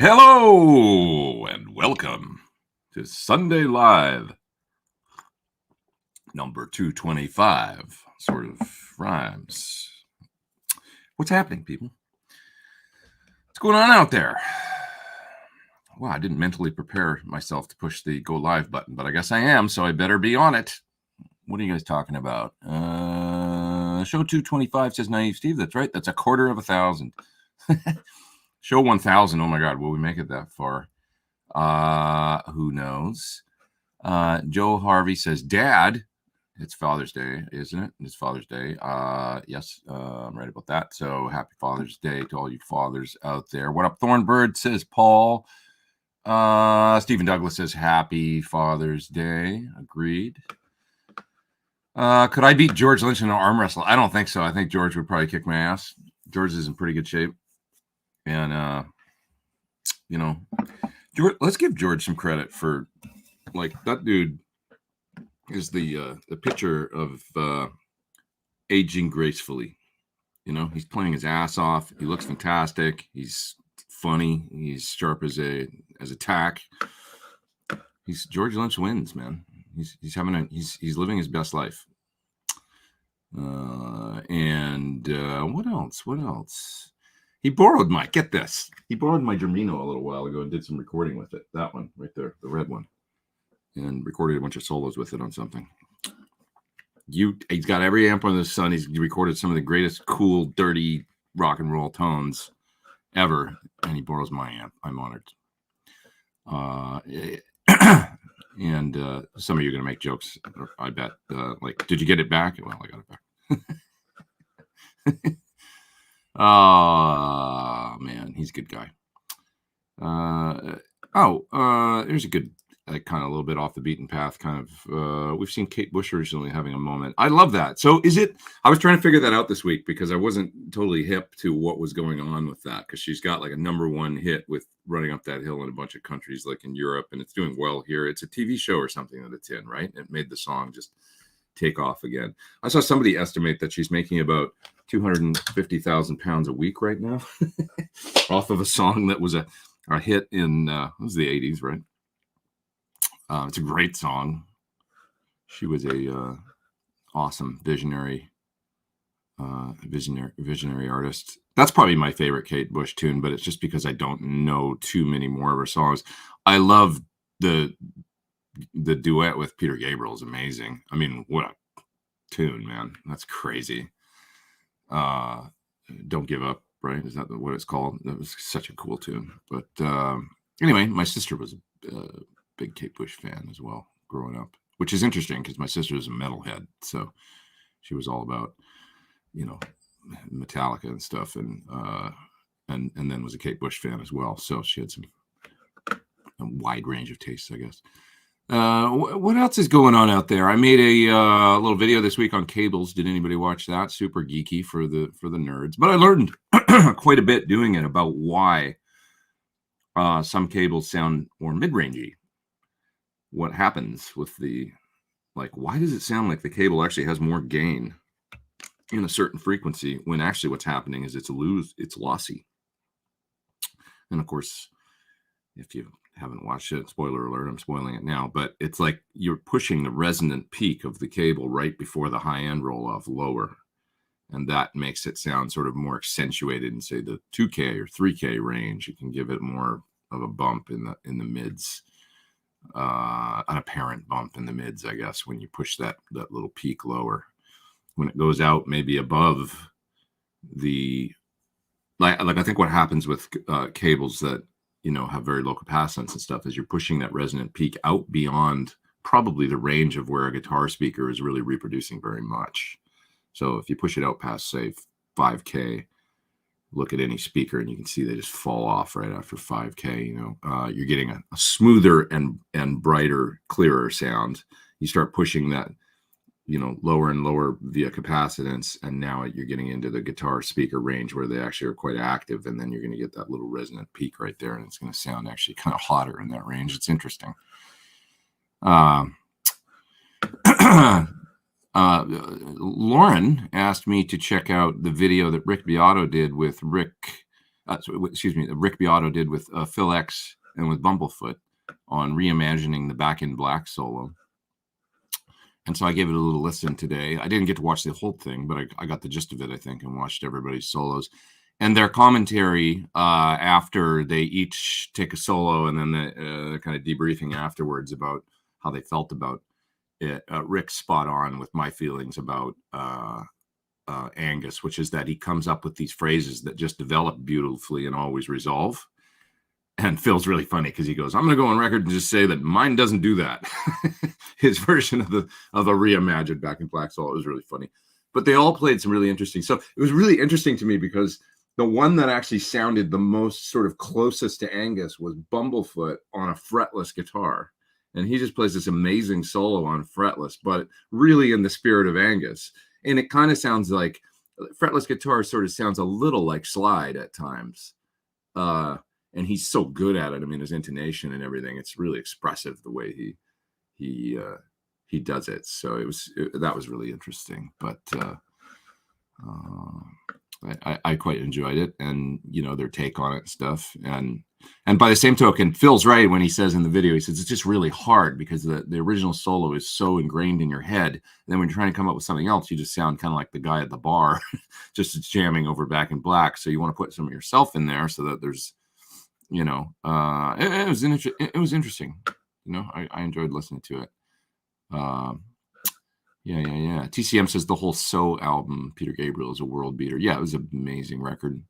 Hello and welcome to Sunday Live, number 225. Sort of rhymes. What's happening, people? What's going on out there? Well, I didn't mentally prepare myself to push the go live button, but I guess I am, so I better be on it. What are you guys talking about? Show 225 says Naive Steve. That's right. That's a quarter of 1,000. Show 1,000. Oh my God, will we make it that far? Who knows? Joe Harvey says, Dad, it's Father's Day, isn't it? It's Father's Day. Yes, I'm right about that. So happy Father's Day to all you fathers out there. What up, Thornbird, says Paul. Stephen Douglas says, happy Father's Day. Agreed. Could I beat George Lynch in an arm wrestle? I don't think so. I think George would probably kick my ass. George is in pretty good shape. And, George, let's give George some credit for, like, that dude is the picture of aging gracefully. You know, he's playing his ass off. He looks fantastic. He's funny. He's sharp as a tack. George Lynch wins, man. He's living his best life. And what else? He borrowed my Germino a little while ago and did some recording with it. That one right there, the red one, and recorded a bunch of solos with it on something. He's got every amp on the sun. He's recorded some of the greatest, cool, dirty rock and roll tones ever, and he borrows my amp. I'm honored. And some of you are going to make jokes, I bet. Like, did you get it back? Well, I got it back. Oh, man, he's a good guy. Here's a good, kind of a little bit off the beaten path kind of, we've seen Kate Bush recently having a moment. I love that. So I was trying to figure that out this week because I wasn't totally hip to what was going on with that, because she's got like a #1 hit with Running Up That Hill in a bunch of countries like in Europe, and it's doing well here. It's a TV show or something that it's in, right? It made the song just take off again. I saw somebody estimate that she's making about 250,000 pounds a week right now off of a song that was a hit in it was the 80s, right? It's a great song. She was a awesome visionary artist. That's probably my favorite Kate Bush tune, but it's just because I don't know too many more of her songs. I love the duet with Peter Gabriel is amazing. I mean, what a tune, man. That's crazy. Don't Give Up, right? Is that what it's called? That was such a cool tune. But anyway, my sister was a big Kate Bush fan as well growing up, which is interesting because my sister was a metalhead. So she was all about, Metallica and stuff, and then was a Kate Bush fan as well. So she had a wide range of tastes, I guess. What else is going on out there? I made a little video this week on cables. Did anybody watch that? Super geeky for the nerds, but I learned quite a bit doing it about why some cables sound more mid-rangey. What happens with why does it sound like the cable actually has more gain in a certain frequency when actually what's happening is it's lossy. And of course, if you haven't watched it, spoiler alert, I'm spoiling it now, but it's like you're pushing the resonant peak of the cable right before the high end roll off lower, and that makes it sound sort of more accentuated in, say, the 2K or 3K range. You can give it more of a bump in the mids, an apparent bump in the mids, I guess, when you push that little peak lower. When it goes out maybe above the I think what happens with cables that have very low capacitance and stuff is you're pushing that resonant peak out beyond probably the range of where a guitar speaker is really reproducing very much. So if you push it out past, say, 5K, look at any speaker and you can see they just fall off right after 5K. You're getting a smoother and brighter, clearer sound. You start pushing that lower and lower via capacitance, and now you're getting into the guitar speaker range where they actually are quite active, and then you're going to get that little resonant peak right there, and it's going to sound actually kind of hotter in that range. It's interesting. Lauren asked me to check out the video that Rick Biato did with excuse me, Rick Biato did with Phil X and with Bumblefoot on reimagining the Back in Black solo. And so I gave it a little listen today. I didn't get to watch the whole thing, but I got the gist of it, I think, and watched everybody's solos. And their commentary after they each take a solo, and then they're kind of debriefing afterwards about how they felt about it. Rick's spot on with my feelings about Angus, which is that he comes up with these phrases that just develop beautifully and always resolve. And Phil's really funny because he goes, "I'm going to go on record and just say that mine doesn't do that." His version of a reimagined Back in Black solo was really funny. But they all played some really interesting stuff. It was really interesting to me because the one that actually sounded the most sort of closest to Angus was Bumblefoot on a fretless guitar. And he just plays this amazing solo on fretless, but really in the spirit of Angus. And it kind of sounds like fretless guitar sort of sounds a little like slide at times. And he's so good at it. I mean, his intonation and everything, it's really expressive the way he does it. So that was really interesting. But I quite enjoyed it, and their take on it and stuff. And by the same token, Phil's right when he says in the video, he says it's just really hard because the original solo is so ingrained in your head. And then when you're trying to come up with something else, you just sound kind of like the guy at the bar, just jamming over Back in Black. So you want to put some of yourself in there so that there's, it was interesting. I enjoyed listening to it. Yeah. TCM says the whole So album, Peter Gabriel, is a world beater. Yeah, it was an amazing record.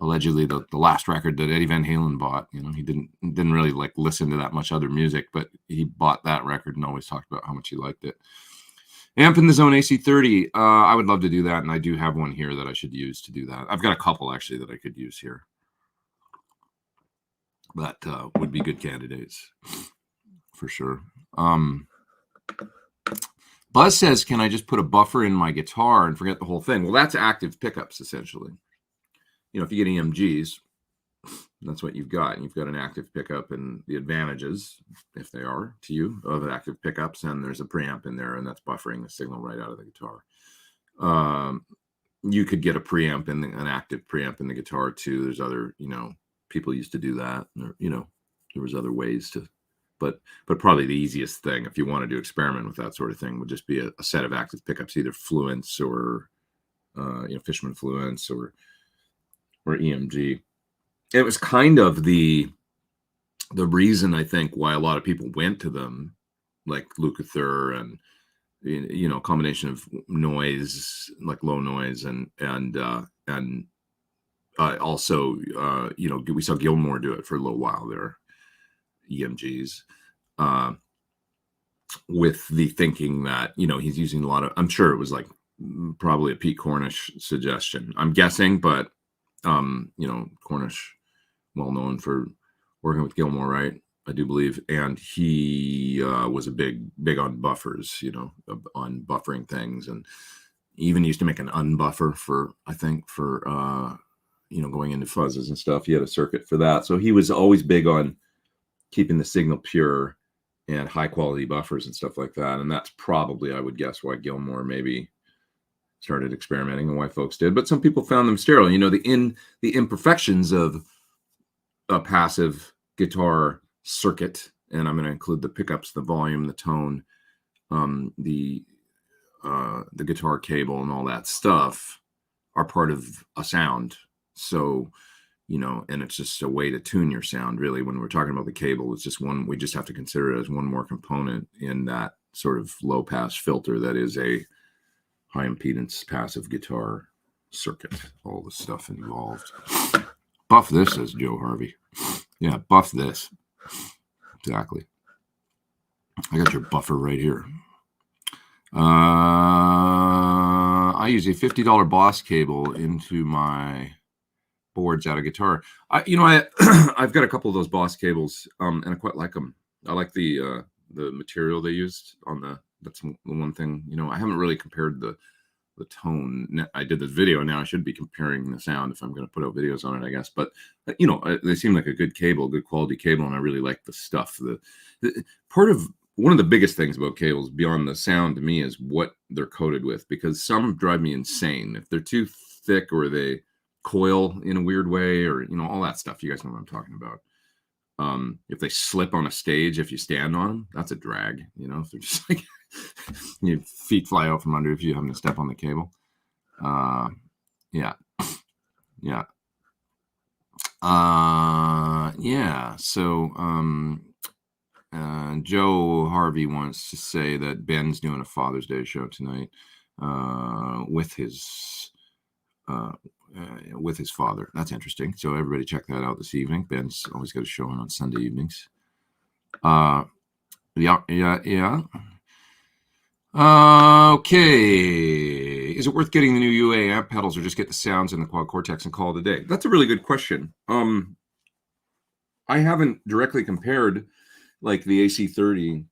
Allegedly, the last record that Eddie Van Halen bought. He didn't really listen to that much other music, but he bought that record and always talked about how much he liked it. Amp in the Zone AC30. I would love to do that, and I do have one here that I should use to do that. I've got a couple actually that I could use here. That would be good candidates for sure. Buzz says, can I just put a buffer in my guitar and forget the whole thing? Well, that's active pickups, essentially. If you get EMGs, that's what you've got. You've got an active pickup, and the advantages, if they are to you, of active pickups, and there's a preamp in there, and that's buffering the signal right out of the guitar. You could get a preamp and an active preamp in the guitar, too. There's other, people used to do that. There was other ways to, but probably the easiest thing, if you wanted to experiment with that sort of thing, would just be a set of active pickups, either Fluence or Fishman Fluence or EMG. It was kind of the reason, I think, why a lot of people went to them, like Lukather, and a combination of noise, like low noise, and also, we saw Gilmore do it for a little while there, EMGs, with the thinking that, he's using a lot of, I'm sure it was probably a Pete Cornish suggestion, I'm guessing, but, Cornish, well known for working with Gilmore, right? I do believe. And he was a big on buffers, on buffering things, and even used to make an unbuffer for going into fuzzes and stuff. He had a circuit for that. So he was always big on keeping the signal pure and high quality buffers and stuff like that. And that's probably, I would guess, why Gilmore maybe started experimenting and why folks did. But some people found them sterile. The imperfections of a passive guitar circuit, and I'm going to include the pickups, the volume, the tone, the guitar cable, and all that stuff, are part of a sound. So, and it's just a way to tune your sound, really. When we're talking about the cable, it's just one, we just have to consider it as one more component in that sort of low pass filter that is a high impedance passive guitar circuit, all the stuff involved. Buff this, says Joe Harvey. Yeah, buff this. Exactly. I got your buffer right here. I use a $50 Boss cable into my boards out of guitar. I've got a couple of those Boss cables, and I quite like them. I like the material they used on that's the one thing. I haven't really compared the tone. I did this video, and now I should be comparing the sound if I'm going to put out videos on it, I guess. But they seem like a good cable, good quality cable, and I really like the stuff. One of the biggest things about cables beyond the sound to me is what they're coated with, because some drive me insane if they're too thick or they coil in a weird way, or all that stuff. You guys know what I'm talking about. If they slip on a stage, if you stand on them, that's a drag. If they're just like your feet fly out from under if you happen to step on the cable. Yeah. So Joe Harvey wants to say that Ben's doing a Father's Day show tonight with his father. That's interesting. So everybody check that out this evening. Ben's always got a show on Sunday evenings. Okay. Is it worth getting the new UA amp pedals, or just get the sounds in the Quad Cortex and call it a day? That's a really good question. I haven't directly compared like the AC30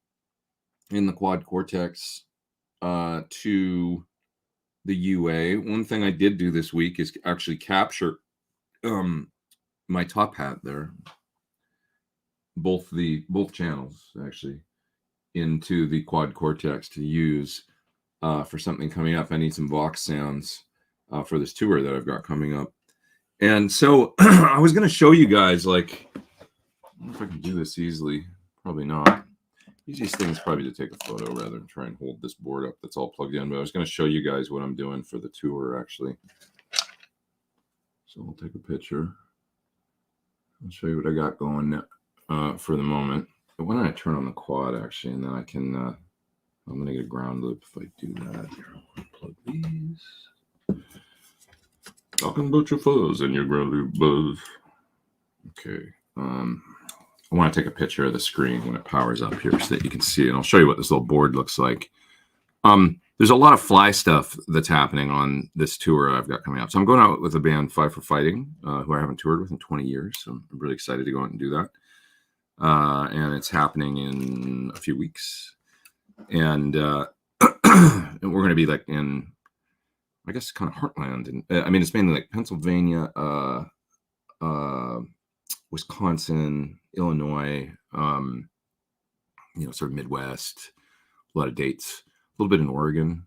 in the Quad Cortex to the UA. One thing I did do this week is actually capture my top hat there, both channels actually, into the Quad Cortex to use for something coming up. I need some Vox sounds for this tour that I've got coming up. And so I was going to show you guys, like, I don't know if I can do this easily. Probably not. Easiest thing is probably to take a photo rather than try and hold this board up that's all plugged in. But I was going to show you guys what I'm doing for the tour, actually. So I'll take a picture. I'll show you what I got going for the moment. But why don't I turn on the quad, actually, and then I can, I'm going to get a ground loop if I do that. Here, I'll plug these. Talking about your fuzz and your ground loop buzz. Okay. I want to take a picture of the screen when it powers up here so that you can see it. And I'll show you what this little board looks like. There's a lot of fly stuff that's happening on this tour I've got coming up. So I'm going out with a band, Five for Fighting, who I haven't toured with in 20 years. So I'm really excited to go out and do that. And it's happening in a few weeks. And, and we're going to be like in, I guess, kind of heartland. And I mean, it's mainly like Pennsylvania, Wisconsin, Illinois, sort of Midwest, a lot of dates, a little bit in Oregon,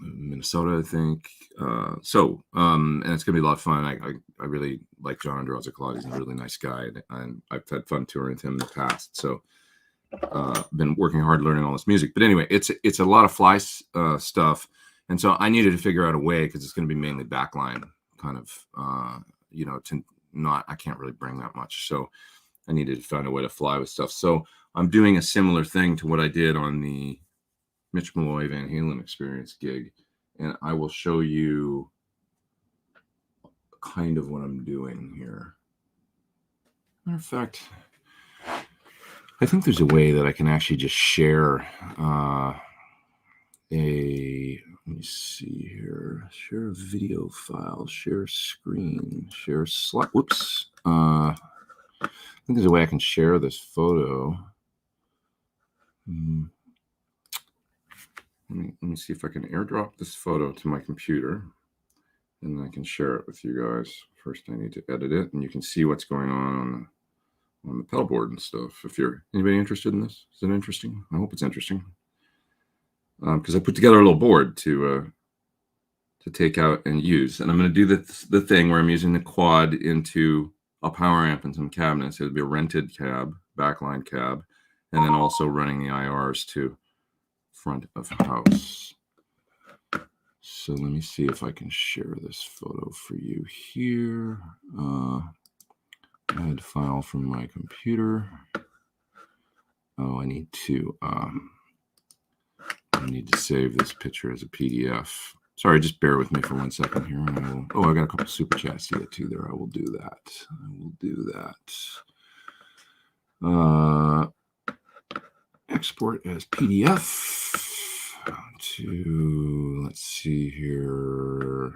Minnesota, I think. And it's going to be a lot of fun. I really like John Androzek a lot. He's a really nice guy, and I've had fun touring with him in the past. So been working hard learning all this music. But anyway, it's a lot of fly stuff. And so I needed to figure out a way, because it's going to be mainly backline kind of, to not, I can't really bring that much. So I needed to find a way to fly with stuff. So I'm doing a similar thing to what I did on the Mitch Malloy Van Halen Experience gig. And I will show you kind of what I'm doing here. Matter of fact, I think there's a way that I can actually just share let me see here, share a video file, share screen, share slide. Whoops. I think there's a way I can share this photo. Let me see if I can airdrop this photo to my computer, and I can share it with you guys. First, I need to edit it, and you can see what's going on the pedal board and stuff. If you're anybody interested in this, is it interesting? I hope it's interesting. Because I put together a little board to take out and use. And I'm going to do the thing where I'm using the quad into a power amp and some cabinets. It'll be a rented cab, backline cab, and then also running the IRs to front of house. So let me see if I can share this photo for you here. Add file from my computer. Oh, I need to save this picture as a PDF. Sorry, just bear with me for 1 second here. I got a couple super chats to get to there. I will do that. Export as PDF to, let's see here.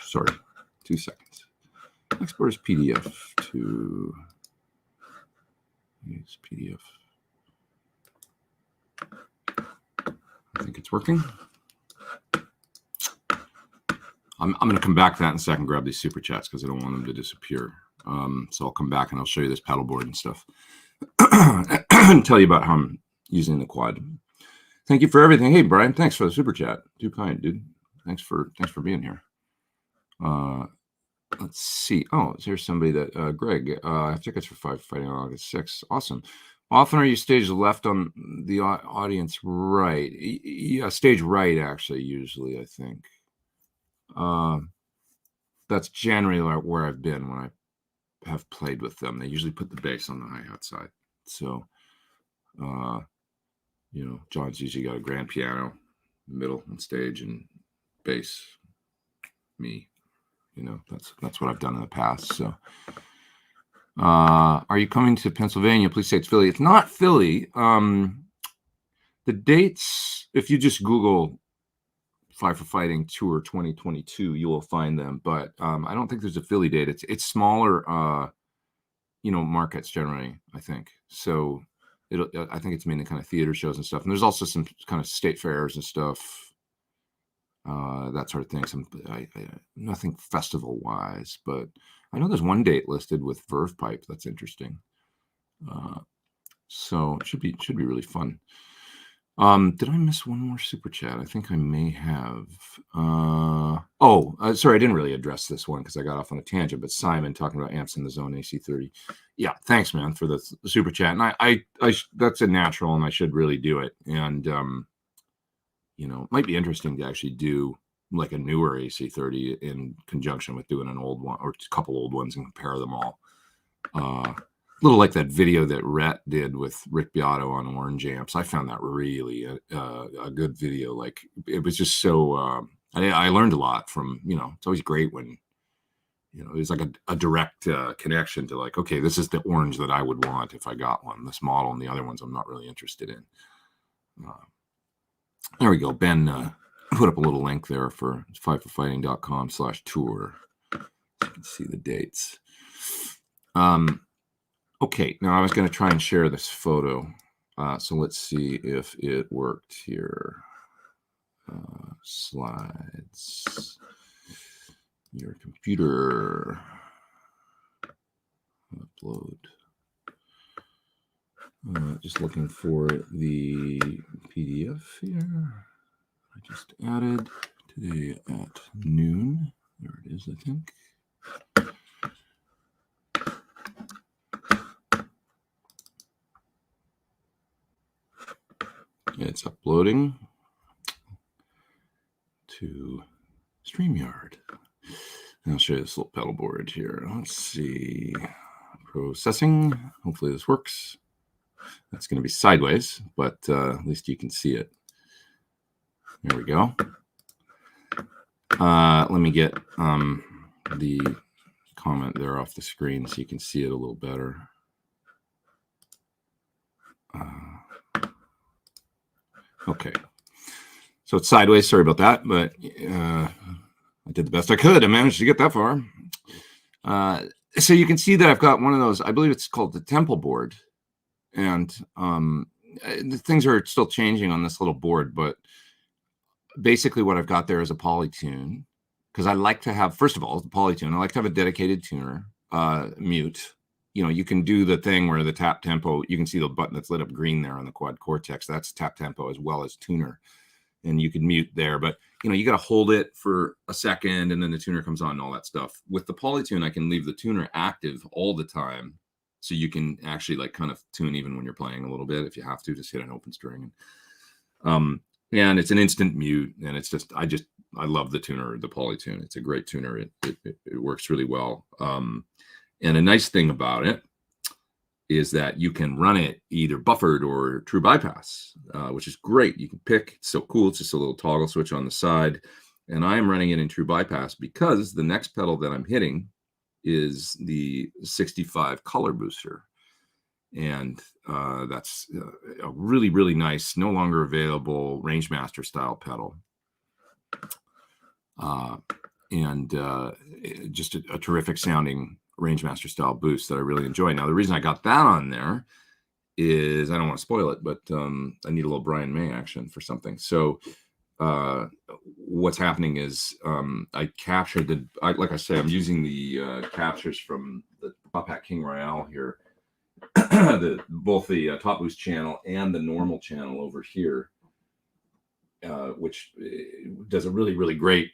Sorry, 2 seconds. Export as PDF to use PDF. I think it's working. I'm going to come back to that in a second, grab these super chats because I don't want them to disappear. So I'll come back and I'll show you this paddleboard and stuff. And tell you about how I'm using the quad. Thank you for everything. Hey, Brian, thanks for the super chat. Too kind, dude. Thanks for being here. Let's see. Oh, here's somebody that Greg. I have tickets for fighting on August 6th. Awesome. Often are you stage left on the audience right? Yeah, stage right actually. Usually, I think. That's generally where I've been when I have played with them. They usually put the bass on the hi-hat side. So, John's usually got a grand piano, middle and stage, and bass. Me, that's what I've done in the past. So, are you coming to Pennsylvania? Please say it's Philly. It's not Philly. The dates, if you just Google Five for Fighting Tour 2022, you will find them. But I don't think there's a Philly date. It's smaller, markets generally, I think. So I think it's mainly kind of theater shows and stuff. And there's also some kind of state fairs and stuff, that sort of thing. Nothing festival wise, but I know there's one date listed with Verve Pipe. That's interesting. So it should be really fun. Did I miss one more super chat? I think I may have. Sorry, I didn't really address this one because I got off on a tangent. But Simon talking about amps in the zone AC30. Yeah, thanks, man, for the super chat. And I that's a natural, and I should really do it. And it might be interesting to actually do like a newer AC30 in conjunction with doing an old one or a couple old ones and compare them all. A little like that video that Rhett did with Rick Biato on orange amps. I found that really a good video. Like it was just so, I learned a lot from, it's always great when, there's like a direct connection to like, okay, this is the orange that I would want if I got one, this model, and the other ones I'm not really interested in. There we go. Ben put up a little link there for fiveforfighting.com/tour. So you can see the dates. Okay, now I was going to try and share this photo. So let's see if it worked here. Slides. Your computer. Upload. Just looking for the PDF here. I just added today at noon. There it is, I think. It's uploading to StreamYard. I'll show you this little pedal board here. Let's see. Processing. Hopefully this works. That's going to be sideways, but at least you can see it. There we go. Let me get the comment there off the screen so you can see it a little better. Okay. So it's sideways. Sorry about that, but I did the best I could. I managed to get that far. So you can see that I've got one of those, I believe it's called the Temple board. And the things are still changing on this little board, but basically what I've got there is a polytune, because I like to have, first of all, the polytune, I like to have a dedicated tuner, mute. You can do the thing where the tap tempo, you can see the button that's lit up green there on the quad cortex. That's tap tempo as well as tuner. And you can mute there, but you got to hold it for a second and then the tuner comes on and all that stuff. With the polytune, I can leave the tuner active all the time. So you can actually like kind of tune even when you're playing a little bit. If you have to, just hit an open string. And it's an instant mute. And it's just, I love the tuner, the polytune. It's a great tuner. It works really well. And a nice thing about it is that you can run it either buffered or true bypass, which is great. You can pick. It's so cool. It's just a little toggle switch on the side. And I'm running it in true bypass because the next pedal that I'm hitting is the 65 color booster. And that's a really, really nice, no longer available Rangemaster style pedal. Just a terrific sounding Rangemaster style boost that I really enjoy. Now, the reason I got that on there is I don't want to spoil it, but I need a little Brian May action for something. So what's happening is I captured like I say, I'm using the captures from the Top Hat King Royale here, both the top boost channel and the normal channel over here. which does a really, really great.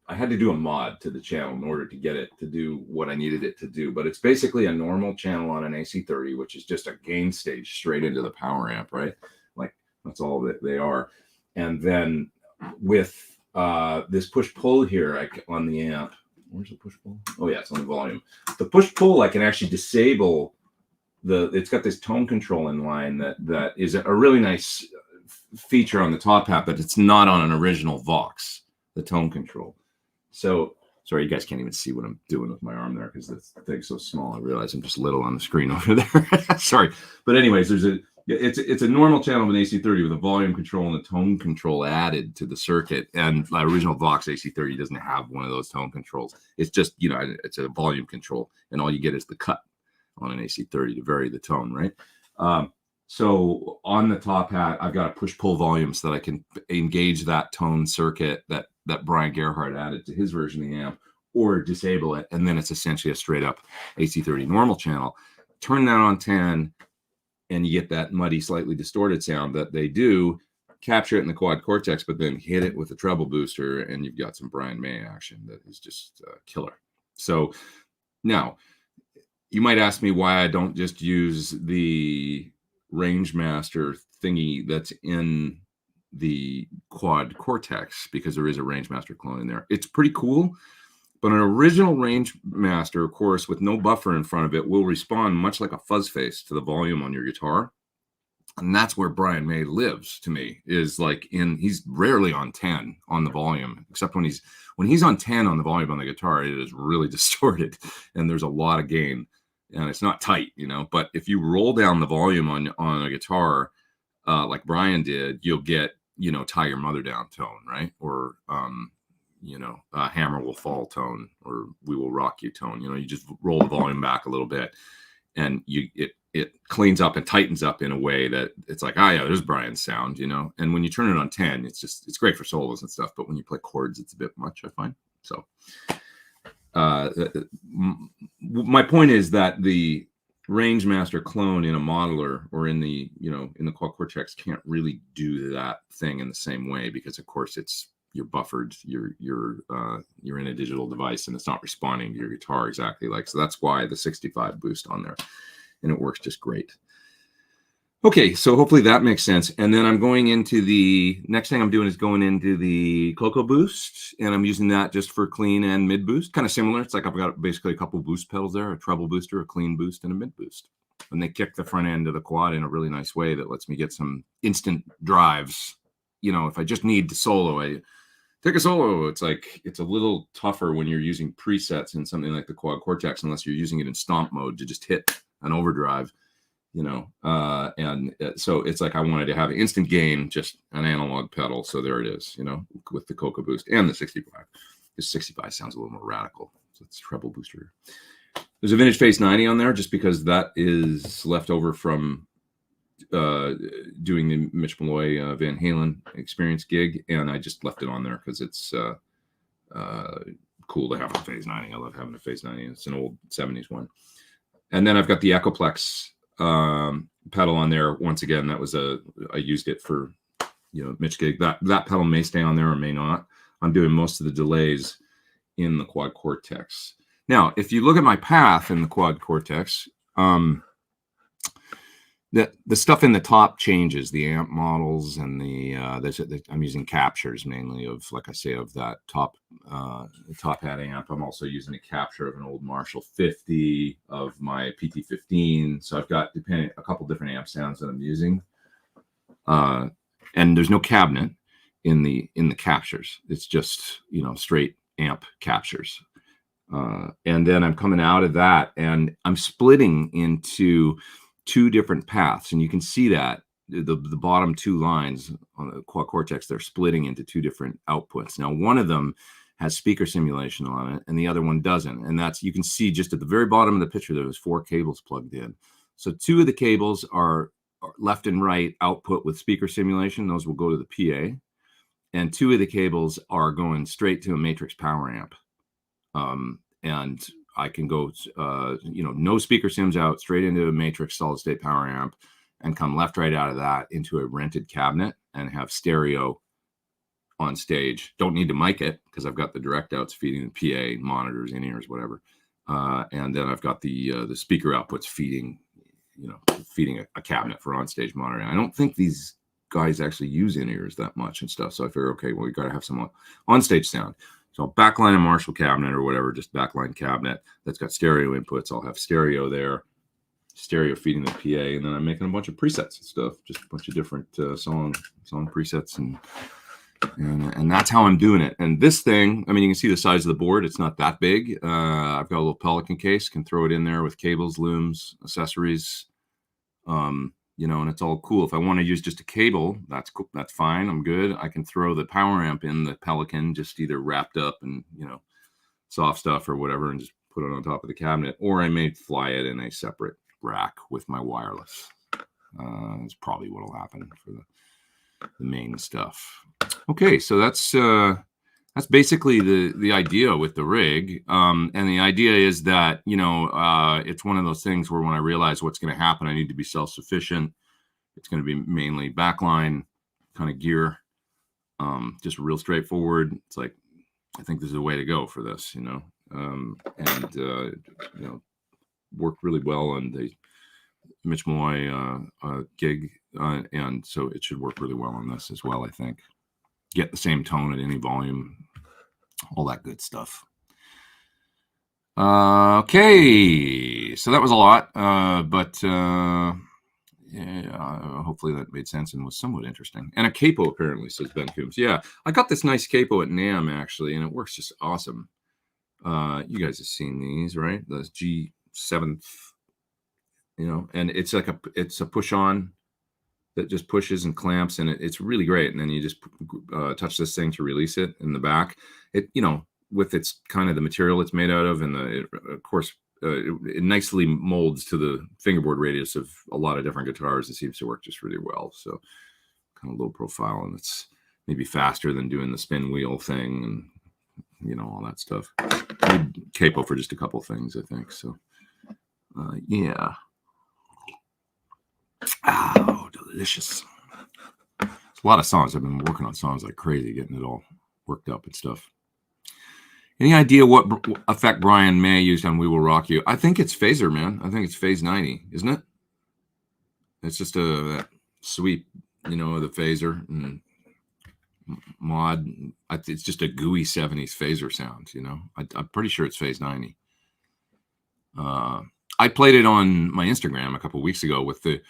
I had to do a mod to the channel in order to get it to do what I needed it to do. But it's basically a normal channel on an AC30, which is just a gain stage straight into the power amp, right? Like that's all that they are. And then with this push-pull here on the amp, where's the push-pull? Oh yeah, it's on the volume. The push-pull, I can actually disable it's got this tone control in line that is a really nice feature on the top hat, but it's not on an original Vox, the tone control. So sorry, you guys can't even see what I'm doing with my arm there because the thing's so small. I realize I'm just little on the screen over there. Sorry. But anyways, it's a normal channel of an AC30 with a volume control and a tone control added to the circuit. And the original Vox AC30 doesn't have one of those tone controls. It's just, it's a volume control, and all you get is the cut on an AC30 to vary the tone, right? So on the top hat, I've got a push-pull volume so that I can engage that tone circuit that Brian Gerhardt added to his version of the amp, or disable it, and then it's essentially a straight-up AC30 normal channel. Turn that on 10, and you get that muddy, slightly distorted sound that they do. Capture it in the quad cortex, but then hit it with a treble booster, and you've got some Brian May action that is just killer. So now, you might ask me why I don't just use the Rangemaster thingy that's in the quad cortex, because there is a Rangemaster clone in there. It's pretty cool, but an original Rangemaster, of course, with no buffer in front of it, will respond much like a fuzz face to the volume on your guitar. And that's where Brian May lives, to me, is like he's rarely on 10 on the volume, except when he's on 10 on the volume on the guitar, it is really distorted and there's a lot of gain. And it's not tight, but if you roll down the volume on a guitar, like Brian did, you'll get, Tie Your Mother Down tone, right? Or, Hammer Will Fall tone, or We Will Rock You tone. You just roll the volume back a little bit, and it cleans up and tightens up in a way that it's like, yeah, there's Brian's sound, And when you turn it on 10, it's great for solos and stuff, but when you play chords, it's a bit much, I find. So. My point is that the Rangemaster clone in a modeler or in the quad cortex can't really do that thing in the same way, because of course you're buffered, you're in a digital device, and it's not responding to your guitar exactly so that's why the 65 boost on there, and it works just great. Okay, so hopefully that makes sense. And then I'm going into next thing I'm doing is going into the Coco Boost, and I'm using that just for clean and mid boost. Kind of similar. It's like I've got basically a couple boost pedals there, a treble booster, a clean boost, and a mid boost. And they kick the front end of the quad in a really nice way that lets me get some instant drives. If I just need to solo, I take a solo. It's like, it's a little tougher when you're using presets in something like the quad cortex, unless you're using it in stomp mode to just hit an overdrive. So it's like I wanted to have an instant gain, just an analog pedal. So there it is, with the Coco Boost and the 65. The 65 sounds a little more radical. So it's treble booster. There's a vintage Phase 90 on there, just because that is left over from doing the Mitch Malloy Van Halen experience gig, and I just left it on there because it's cool to have a Phase 90. I love having a Phase 90. It's an old 70s one. And then I've got the Echoplex pedal on there. Once again, I used it for Mitch gig. That pedal may stay on there or may not. I'm doing most of the delays in the quad cortex. Now, if you look at my path in the quad cortex, the stuff in the top changes, the amp models, and I'm using captures mainly of, like I say, of that top hat amp. I'm also using a capture of an old Marshall 50, of my PT15. So I've got a couple different amp sounds that I'm using. And there's no cabinet in the captures. It's just, straight amp captures. And then I'm coming out of that, and I'm splitting into two different paths, and you can see that the bottom two lines on the quad cortex, they're splitting into two different outputs. Now, one of them has speaker simulation on it, and the other one doesn't. And you can see just at the very bottom of the picture, there's 4 cables plugged in. So 2 of the cables are left and right output with speaker simulation. Those will go to the PA, and 2 of the cables are going straight to a matrix power amp. And I can go, no speaker sims out, straight into a matrix solid state power amp, and come left, right out of that into a rented cabinet and have stereo on stage. Don't need to mic it because I've got the direct outs feeding the PA, monitors, in-ears, whatever. And then I've got the speaker outputs feeding a cabinet for on-stage monitoring. I don't think these guys actually use in-ears that much and stuff. So I figure, okay, well, we got to have some on-stage sound. So I'll backline a Marshall cabinet or whatever, just backline cabinet that's got stereo inputs. I'll have stereo there, stereo feeding the PA, and then I'm making a bunch of presets and stuff, just a bunch of different song presets, and that's how I'm doing it. And this thing, I mean, you can see the size of the board. It's not that big. I've got a little Pelican case, can throw it in there with cables, looms, accessories, and it's all cool. If I want to use just a cable, that's cool. That's fine. I'm good. I can throw the power amp in the Pelican, just either wrapped up and, soft stuff or whatever, and just put it on top of the cabinet, or I may fly it in a separate rack with my wireless. That's probably what will happen for the main stuff. Okay, so that's basically the idea with the rig, and the idea is that it's one of those things where when I realize what's going to happen, I need to be self-sufficient. It's going to be mainly backline kind of gear, just real straightforward. It's like, I think this is a way to go for this, worked really well on the Mitch Malloy gig, and so it should work really well on this as well, I think. Get the same tone at any volume, all that good stuff. Okay, so that was a lot, but hopefully that made sense and was somewhat interesting. And a capo, apparently, says Ben Coombs. Yeah, I got this nice capo at NAMM, actually, and it works just awesome. You guys have seen these, right? The G7th, and it's like it's a push-on that just pushes and clamps, and it's really great. And then you just touch this thing to release it in the back. It, with its kind of the material it's made out of, and of course, it nicely molds to the fingerboard radius of a lot of different guitars. It seems to work just really well. So kind of low profile, and it's maybe faster than doing the spin wheel thing and all that stuff. I need capo for just a couple things, I think. So yeah. Oh, delicious. It's a lot of songs. I've been working on songs like crazy, getting it all worked up and stuff. Any idea what effect Brian May used on We Will Rock You? I think it's phaser, man. I think it's phase 90, isn't it? It's just a sweep, the phaser and mod. It's just a gooey 70s phaser sound, I'm pretty sure it's phase 90. I played it on my Instagram a couple of weeks ago with the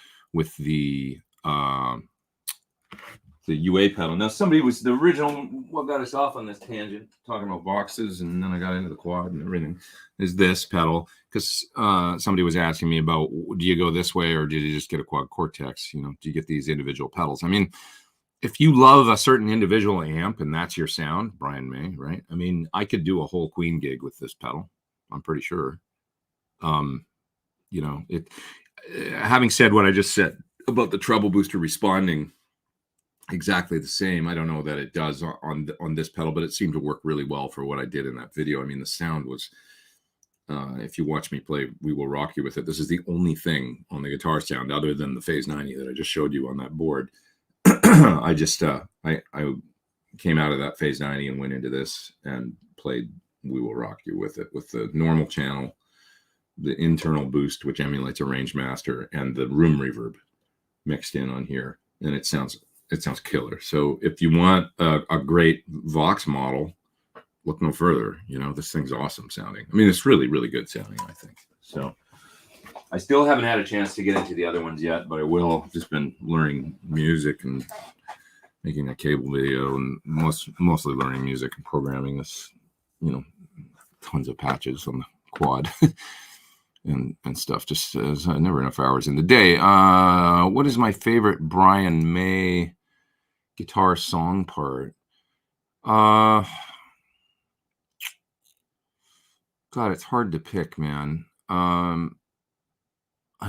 UA pedal. Now, somebody was the original, what got us off on this tangent, talking about boxes, and then I got into the quad and everything, is this pedal, because somebody was asking me about, do you go this way or did you just get a quad Cortex? Do you get these individual pedals? I mean, if you love a certain individual amp and that's your sound, Brian May, right? I mean, I could do a whole Queen gig with this pedal, I'm pretty sure. Having said what I just said about the treble booster responding exactly the same, I don't know that it does on this pedal, but it seemed to work really well for what I did in that video. I mean, the sound was, if you watch me play We Will Rock You with it, this is the only thing on the guitar sound other than the phase 90 that I just showed you on that board. I just I came out of that phase 90 and went into this and played We Will Rock You with it, with the normal channel, the internal boost, which emulates a range master, and the room reverb mixed in on here, and it sounds killer. So if you want a great Vox model, look no further. This thing's awesome sounding. I mean, it's really, really good sounding, I think. So I still haven't had a chance to get into the other ones yet, but I will. I've just been learning music and making a cable video, and mostly learning music and programming this, tons of patches on the quad. And stuff, just never enough hours in the day. What is my favorite Brian May guitar song part? God, it's hard to pick, man. I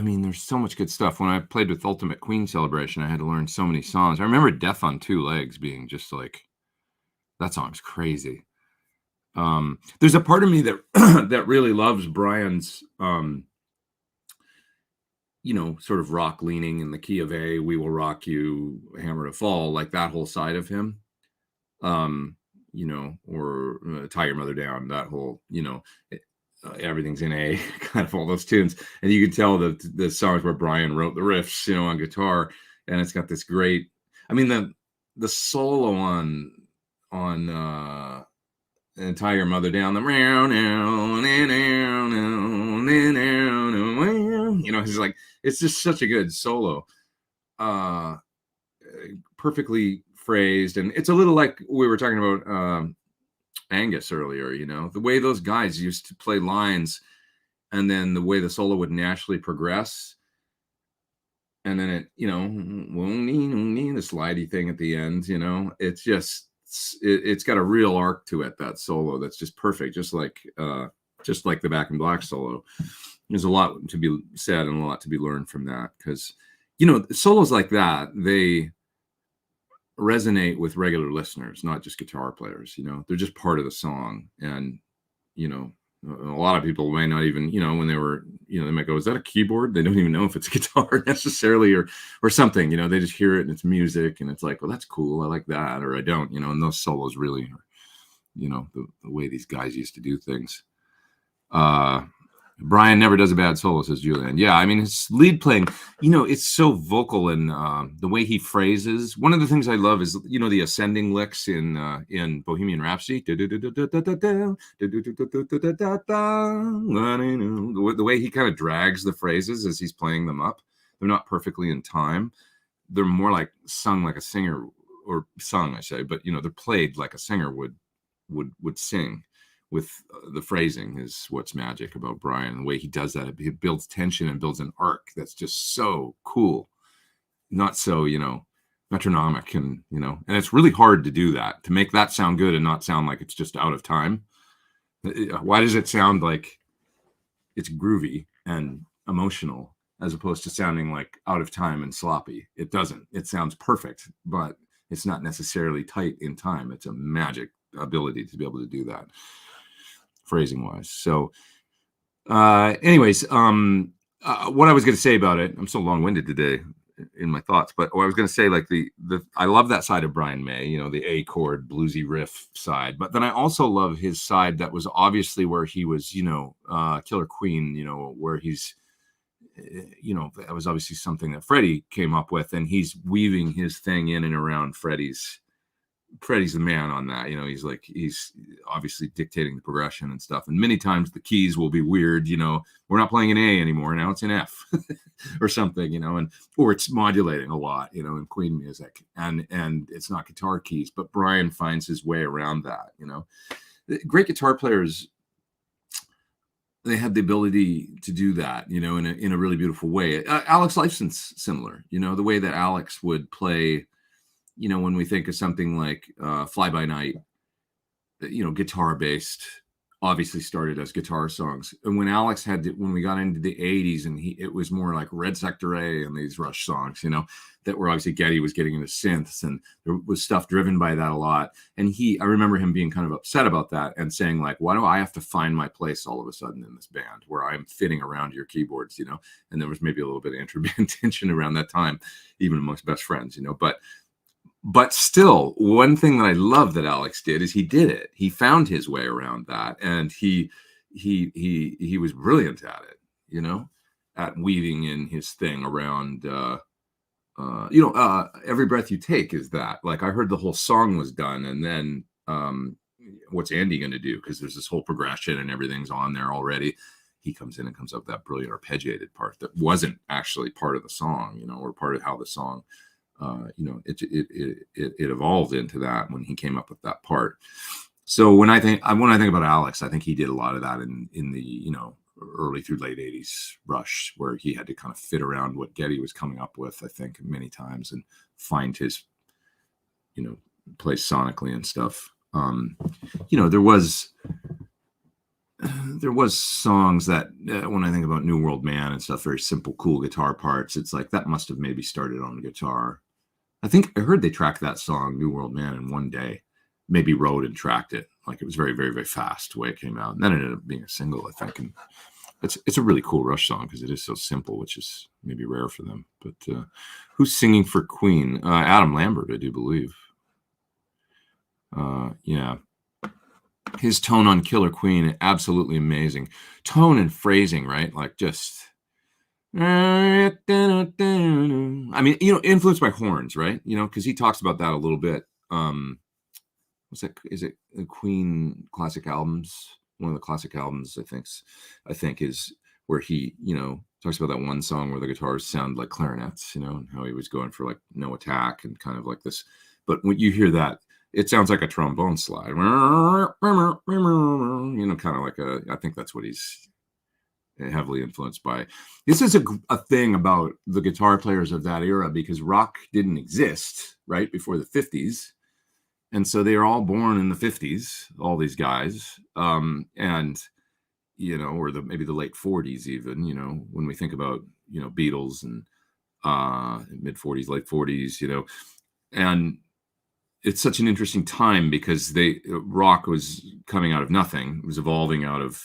mean, there's so much good stuff. When I played with Ultimate Queen Celebration, I had to learn so many songs. I remember Death on Two Legs being just like, that song's crazy. There's a part of me that that really loves Brian's sort of rock leaning in the key of A, We Will Rock You, Hammer to Fall, like that whole side of him. You know, or Tie Your Mother Down, that whole, you know, Everything's in A, kind of all those tunes. And you can tell that the songs where Brian wrote the riffs, you know, on guitar, and it's got this great, I mean, the solo on and Tie Your Mother Down, the you know, he's like, it's just such a good solo. Perfectly phrased, and it's a little like we were talking about Angus earlier, you know, the way those guys used to play lines, and then the way the solo would naturally progress, and then it, you know, the slidey thing at the end, you know, it's just, it's got a real arc to it, that solo, that's just perfect, just like the Back in Black solo. There's a lot to be said and a lot to be learned from that, because, you know, solos like that, they resonate with regular listeners, not just guitar players. You know, they're just part of the song. And, you know, a lot of people may not even, you know, when they were, you know, they might go, is that a keyboard? They don't even know if it's a guitar necessarily, or something, you know, they just hear it and it's music, and it's like, well, that's cool, I like that, or I don't, you know. And those solos really are, you know, the way these guys used to do things. Brian never does a bad solo, says Julian. Yeah, I mean, his lead playing, you know, it's so vocal, and the way he phrases. One of the things I love is, you know, the ascending licks in Bohemian Rhapsody. The way he kind of drags the phrases as he's playing them up. They're not perfectly in time. They're more like sung like a singer, or sung, I say, but, you know, they're played like a singer would sing. With the phrasing is what's magic about Brian. The way he does that, it builds tension and builds an arc that's just so cool. Not so, you know, metronomic, and, you know, and it's really hard to do that, to make that sound good and not sound like it's just out of time. Why does it sound like it's groovy and emotional as opposed to sounding like out of time and sloppy? It doesn't. It sounds perfect, but it's not necessarily tight in time. It's a magic ability to be able to do that, phrasing wise. So anyways, what I was going to say about it, I'm so long-winded today in my thoughts, but what I was going to say, like the I love that side of Brian May, you know, the A chord bluesy riff side, but then I also love his side that was obviously where he was, you know, Killer Queen, you know, where he's, you know, that was obviously something that Freddie came up with, and he's weaving his thing in and around Freddie's the man on that. You know, he's obviously dictating the progression and stuff. And many times the keys will be weird, you know, we're not playing an A anymore, now it's an F or something, you know, or it's modulating a lot, you know, in Queen music, and it's not guitar keys, but Brian finds his way around that, you know. Great guitar players, they had the ability to do that, you know, in a really beautiful way. Alex Lifeson's similar, you know, the way that Alex would play. You know, when we think of something like Fly By Night, you know, guitar based, obviously started as guitar songs. And when Alex when we got into the 80s, and it was more like Red Sector A and these Rush songs, you know, that were obviously Geddy was getting into synths, and there was stuff driven by that a lot. And I remember him being kind of upset about that and saying, like, why do I have to find my place all of a sudden in this band where I'm fitting around your keyboards, you know? And there was maybe a little bit of intra-band tension around that time, even amongst best friends, you know. But still, one thing that I love that Alex did is he did it. He found his way around that, and he was brilliant at it, you know, at weaving in his thing around. You know, Every Breath You Take is that. Like, I heard the whole song was done, and then what's Andy going to do? Because there's this whole progression and everything's on there already. He comes in and comes up with that brilliant arpeggiated part that wasn't actually part of the song, you know, or part of how the song. You know, it evolved into that when he came up with that part. So when I think about Alex, I think he did a lot of that in the, you know, early through late 80s Rush, where he had to kind of fit around what Geddy was coming up with, I think, many times, and find his, you know, place sonically and stuff. You know, there was songs that when I think about New World Man and stuff, very simple, cool guitar parts, it's like that must have maybe started on the guitar. I think I heard they tracked that song, New World Man, in one day, maybe wrote and tracked it. Like, it was very, very, very fast the way it came out. And then it ended up being a single, I think. And it's a really cool Rush song because it is so simple, which is maybe rare for them. But who's singing for Queen? Adam Lambert, I do believe. Yeah. His tone on Killer Queen, absolutely amazing. Tone and phrasing, right? Like just, I mean, influenced by horns, right? Because he talks about that a little bit. What's that? Is it the Queen classic albums? One of the classic albums, I think is where he, talks about that one song where the guitars sound like clarinets, and how he was going for like no attack and kind of like this. But when you hear that, it sounds like a trombone slide, kind of like I think that's what he's heavily influenced by. This is a thing about the guitar players of that era, because rock didn't exist right before the 50s. And so they are all born in the 50s, all these guys. And, or maybe the late 40s even, when we think about, Beatles and mid 40s, late 40s, and it's such an interesting time because rock was coming out of nothing. It was evolving out of,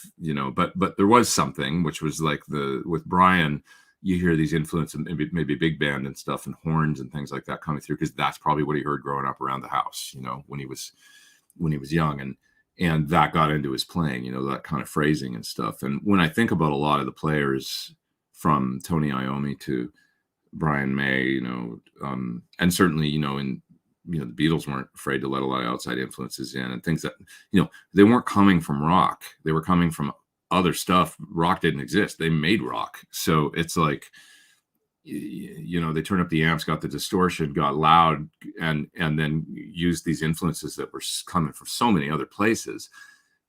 but there was something, which was like with Brian, you hear these influences, maybe big band and stuff and horns and things like that coming through, because that's probably what he heard growing up around the house, when he was young, and that got into his playing, that kind of phrasing and stuff. And when I think about a lot of the players from Tony Iommi to Brian May, and certainly, in the Beatles weren't afraid to let a lot of outside influences in and things that, they weren't coming from rock. They were coming from other stuff. Rock didn't exist. They made rock. So it's like, they turned up the amps, got the distortion, got loud, and then used these influences that were coming from so many other places,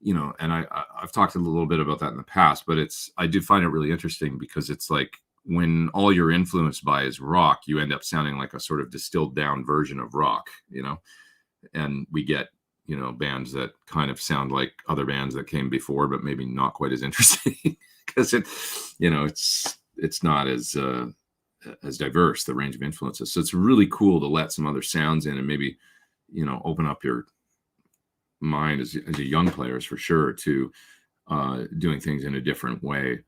and I've talked a little bit about that in the past, but I do find it really interesting, because it's like, when all you're influenced by is rock, you end up sounding like a sort of distilled down version of rock, and we get, bands that kind of sound like other bands that came before, but maybe not quite as interesting because it's not as diverse, the range of influences. So it's really cool to let some other sounds in and maybe, open up your mind as a young players, for sure, to doing things in a different way,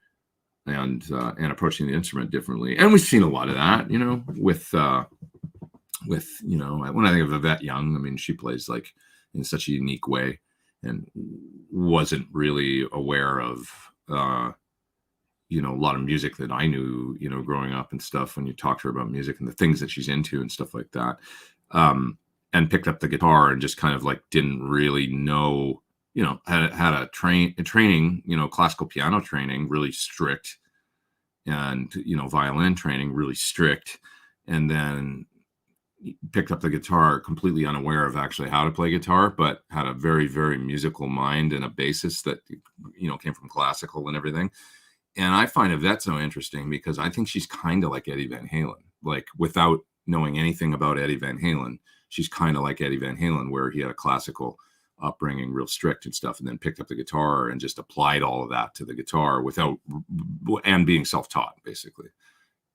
and approaching the instrument differently. And we've seen a lot of that, with when I think of Yvette Young, I mean, she plays like in such a unique way, and wasn't really aware of a lot of music that I knew, growing up and stuff, when you talk to her about music and the things that she's into and stuff like that, and picked up the guitar and just kind of like didn't really know, had a training, classical piano training, really strict, and, violin training, really strict. And then picked up the guitar completely unaware of actually how to play guitar, but had a very, very musical mind and a basis that, came from classical and everything. And I find Yvette so interesting because I think she's kind of like Eddie Van Halen, like without knowing anything about Eddie Van Halen. She's kind of like Eddie Van Halen, where he had a classical upbringing, real strict and stuff, and then picked up the guitar and just applied all of that to the guitar and being self-taught, basically.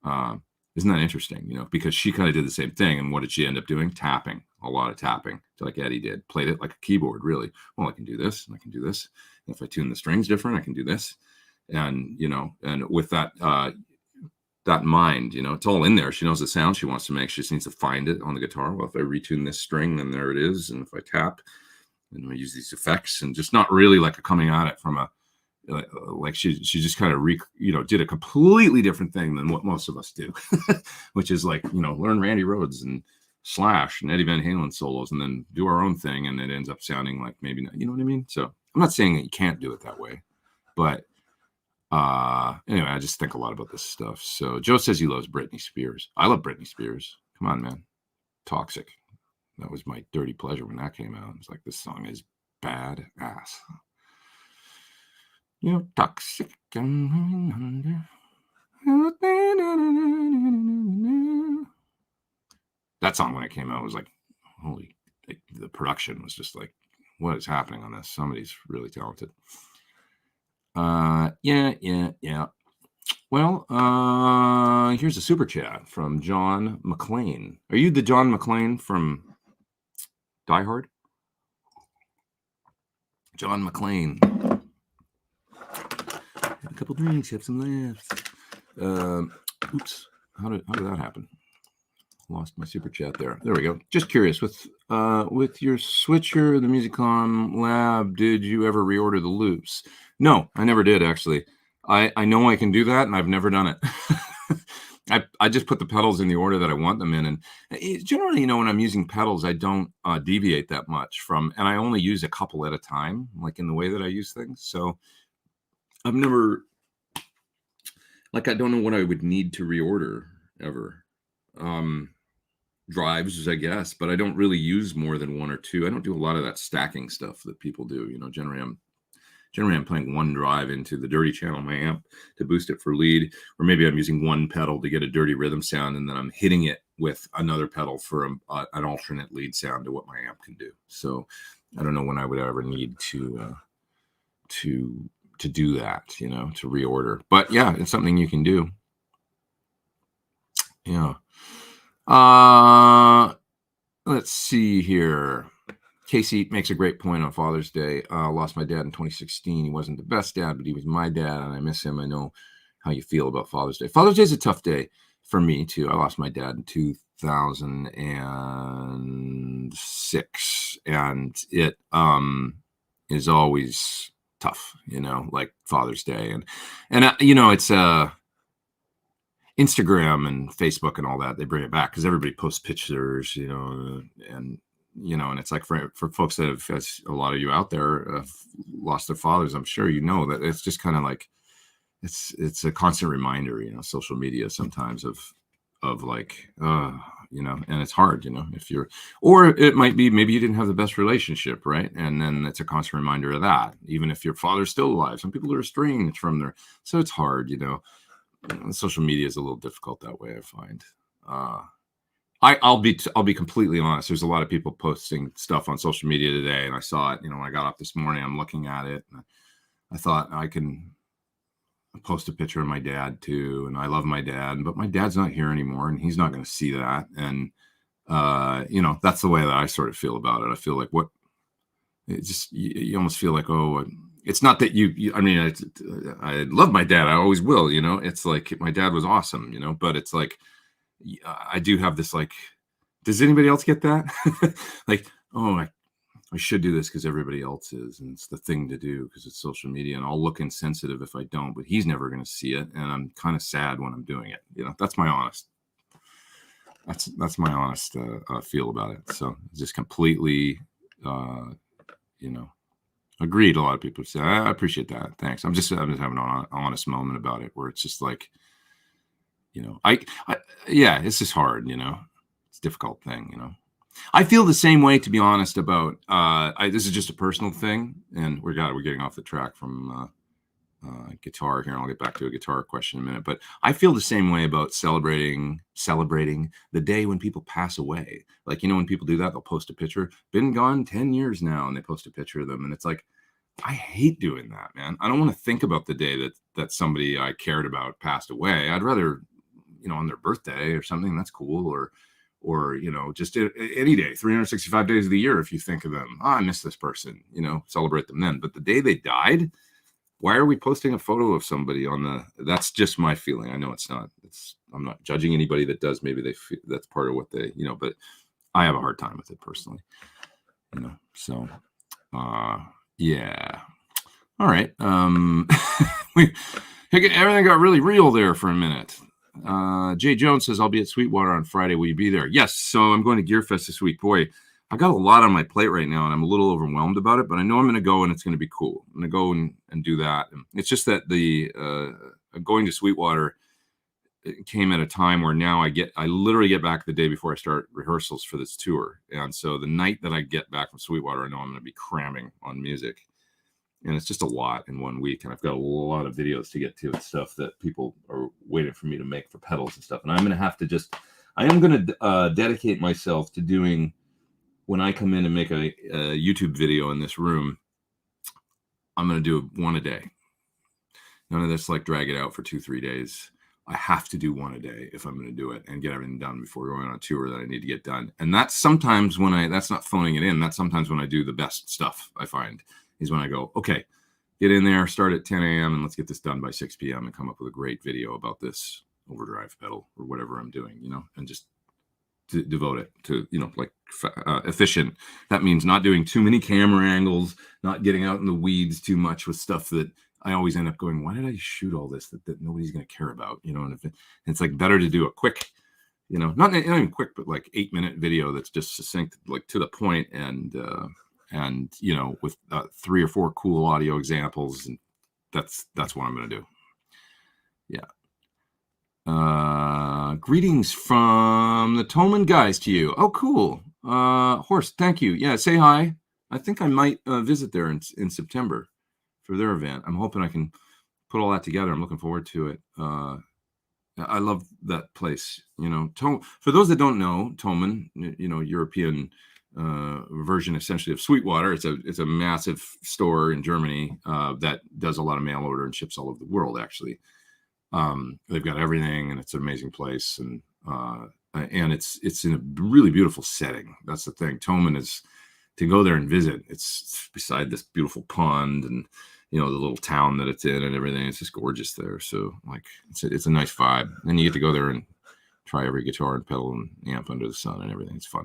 Isn't that interesting? Because she kind of did the same thing. And what did she end up doing? Tapping, a lot of tapping, like Eddie did. Played it like a keyboard, really. Well, I can do this, and I can do this. And if I tune the strings different, I can do this. And, and with that, that mind, it's all in there. She knows the sound she wants to make. She just needs to find it on the guitar. Well, if I retune this string, then there it is. And if I tap, and I use these effects, and just not really like coming at it from like she just kind of did a completely different thing than what most of us do, which is like, learn Randy Rhoads and Slash and Eddie Van Halen solos, and then do our own thing, and it ends up sounding like maybe not, you know what I mean? So I'm not saying that you can't do it that way, but anyway, I just think a lot about this stuff. So Joe says he loves Britney Spears. I love Britney Spears. Come on, man. Toxic. That was my dirty pleasure when that came out. It's like, this song is bad ass. Toxic. That song, when it came out, was like, holy, like, the production was just like, what is happening on this? Somebody's really talented. Yeah. Well, here's a super chat from John McClane. Are you the John McClane from Die Hard? John McClane. Have a couple drinks, have some laughs. Oops. How did that happen? lost my super chat there. There we go. Just curious, with your switcher, the Musicom Lab, did you ever reorder the loops? No, I never did actually. I know I can do that, and I've never done it. I just put the pedals in the order that I want them in, and generally, when I'm using pedals, I don't deviate that much from, and I only use a couple at a time, like in the way that I use things. So I've never, like, I don't know what I would need to reorder ever. Drives, I guess, but I don't really use more than one or two. I don't do a lot of that stacking stuff that people do. Generally I'm playing one drive into the dirty channel of my amp to boost it for lead, or maybe I'm using one pedal to get a dirty rhythm sound, and then I'm hitting it with another pedal for an alternate lead sound to what my amp can do. So I don't know when I would ever need to do that, to reorder. But yeah, it's something you can do. Yeah. Let's see here. Casey makes a great point on Father's Day. Lost my dad in 2016. He wasn't the best dad, but he was my dad, and I miss him. I know how you feel about Father's Day. Father's Day is a tough day for me, too. I lost my dad in 2006, and it is always tough, like Father's Day. And it's Instagram and Facebook and all that, they bring it back because everybody posts pictures, and it's like for folks that have, as a lot of you out there have lost their fathers, I'm sure that it's just kind of like it's a constant reminder, social media sometimes of like, and it's hard, if you're, or it might be maybe you didn't have the best relationship, right? And then it's a constant reminder of that, even if your father's still alive. Some people are estranged from their, so it's hard, social media is a little difficult that way, I find. I'll be completely honest. There's a lot of people posting stuff on social media today, and I saw it. When I got up this morning, I'm looking at it, and I thought I can post a picture of my dad too, and I love my dad, but my dad's not here anymore, and he's not going to see that. And that's the way that I sort of feel about it. I feel like you almost feel like, oh, it's not that I mean, I love my dad. I always will, it's like my dad was awesome, but it's like, I do have this, like, does anybody else get that? Like, oh, I should do this because everybody else is, and it's the thing to do because it's social media, and I'll look insensitive if I don't, but he's never going to see it, and I'm kind of sad when I'm doing it. That's my honest feel about it. So just completely, agreed. A lot of people say, I appreciate that. Thanks. I'm just having an honest moment about it, where it's just like, yeah, it's just hard, it's a difficult thing, I feel the same way, to be honest, about, this is just a personal thing, and we're getting off the track from, guitar here, and I'll get back to a guitar question in a minute, but I feel the same way about celebrating the day when people pass away. Like, when people do that, they'll post a picture, been gone 10 years now, and they post a picture of them, and it's like, I hate doing that, man. I don't want to think about the day that somebody I cared about passed away. I'd rather, on their birthday or something, that's cool, or just any day, 365 days of the year, if you think of them, I miss this person, celebrate them then. But the day they died, why are we posting a photo of somebody that's just my feeling. I know I'm not judging anybody that does. Maybe they feel that's part of what they, but I have a hard time with it personally, so, yeah. All right. Everything got really real there for a minute. Jay Jones says, I'll be at Sweetwater on Friday. Will you be there? Yes. So I'm going to Gearfest this week. Boy, I got a lot on my plate right now, and I'm a little overwhelmed about it, but I know I'm going to go, and it's going to be cool. I'm going to go and do that. And it's just that the going to Sweetwater came at a time where now I literally get back the day before I start rehearsals for this tour. And so the night that I get back from Sweetwater, I know I'm going to be cramming on music. And it's just a lot in 1 week. And I've got a lot of videos to get to and stuff that people are waiting for me to make for pedals and stuff. And I'm going to have to I am going to dedicate myself to doing, when I come in and make a YouTube video in this room, I'm going to do one a day. None of this like drag it out for 2-3 days. I have to do one a day if I'm going to do it and get everything done before going on a tour that I need to get done. And that's sometimes that's not phoning it in. That's sometimes when I do the best stuff, I find, is when I go, okay, get in there, start at 10 a.m. and let's get this done by 6 p.m. and come up with a great video about this overdrive pedal or whatever I'm doing, and just to devote it to, like efficient. That means not doing too many camera angles, not getting out in the weeds too much with stuff that I always end up going, why did I shoot all this that nobody's going to care about? And it's like better to do a quick, not even quick, but like 8-minute video that's just succinct, like to the point, and with 3 or 4 cool audio examples, and that's what I'm going to do. Yeah. Greetings from the Tolman guys to you. Oh, cool. Horst, thank you. Yeah, say hi. I think I might visit there in September for their event. I'm hoping I can put all that together. I'm looking forward to it. I love that place. For those that don't know, Tolman, European version essentially of Sweetwater. It's a massive store in Germany that does a lot of mail order and ships all over the world, actually. They've got everything, and it's an amazing place, and it's in a really beautiful setting. That's the thing. Tolman is to go there and visit. It's beside this beautiful pond, and the little town that it's in and everything. It's just gorgeous there. So like it's a nice vibe. And you get to go there and try every guitar and pedal and amp under the sun and everything. It's fun.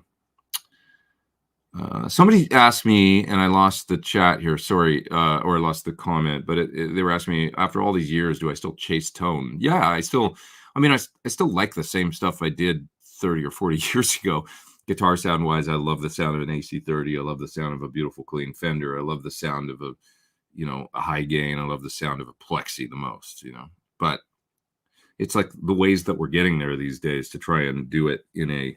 Somebody asked me, and I lost the chat here, sorry, or I lost the comment, but they were asking me, after all these years, do I still chase tone? Yeah, I still like the same stuff I did 30 or 40 years ago. Guitar sound wise, I love the sound of an AC30. I love the sound of a beautiful clean Fender. I love the sound of a high gain. I love the sound of a Plexi the most, but it's like the ways that we're getting there these days to try and do it in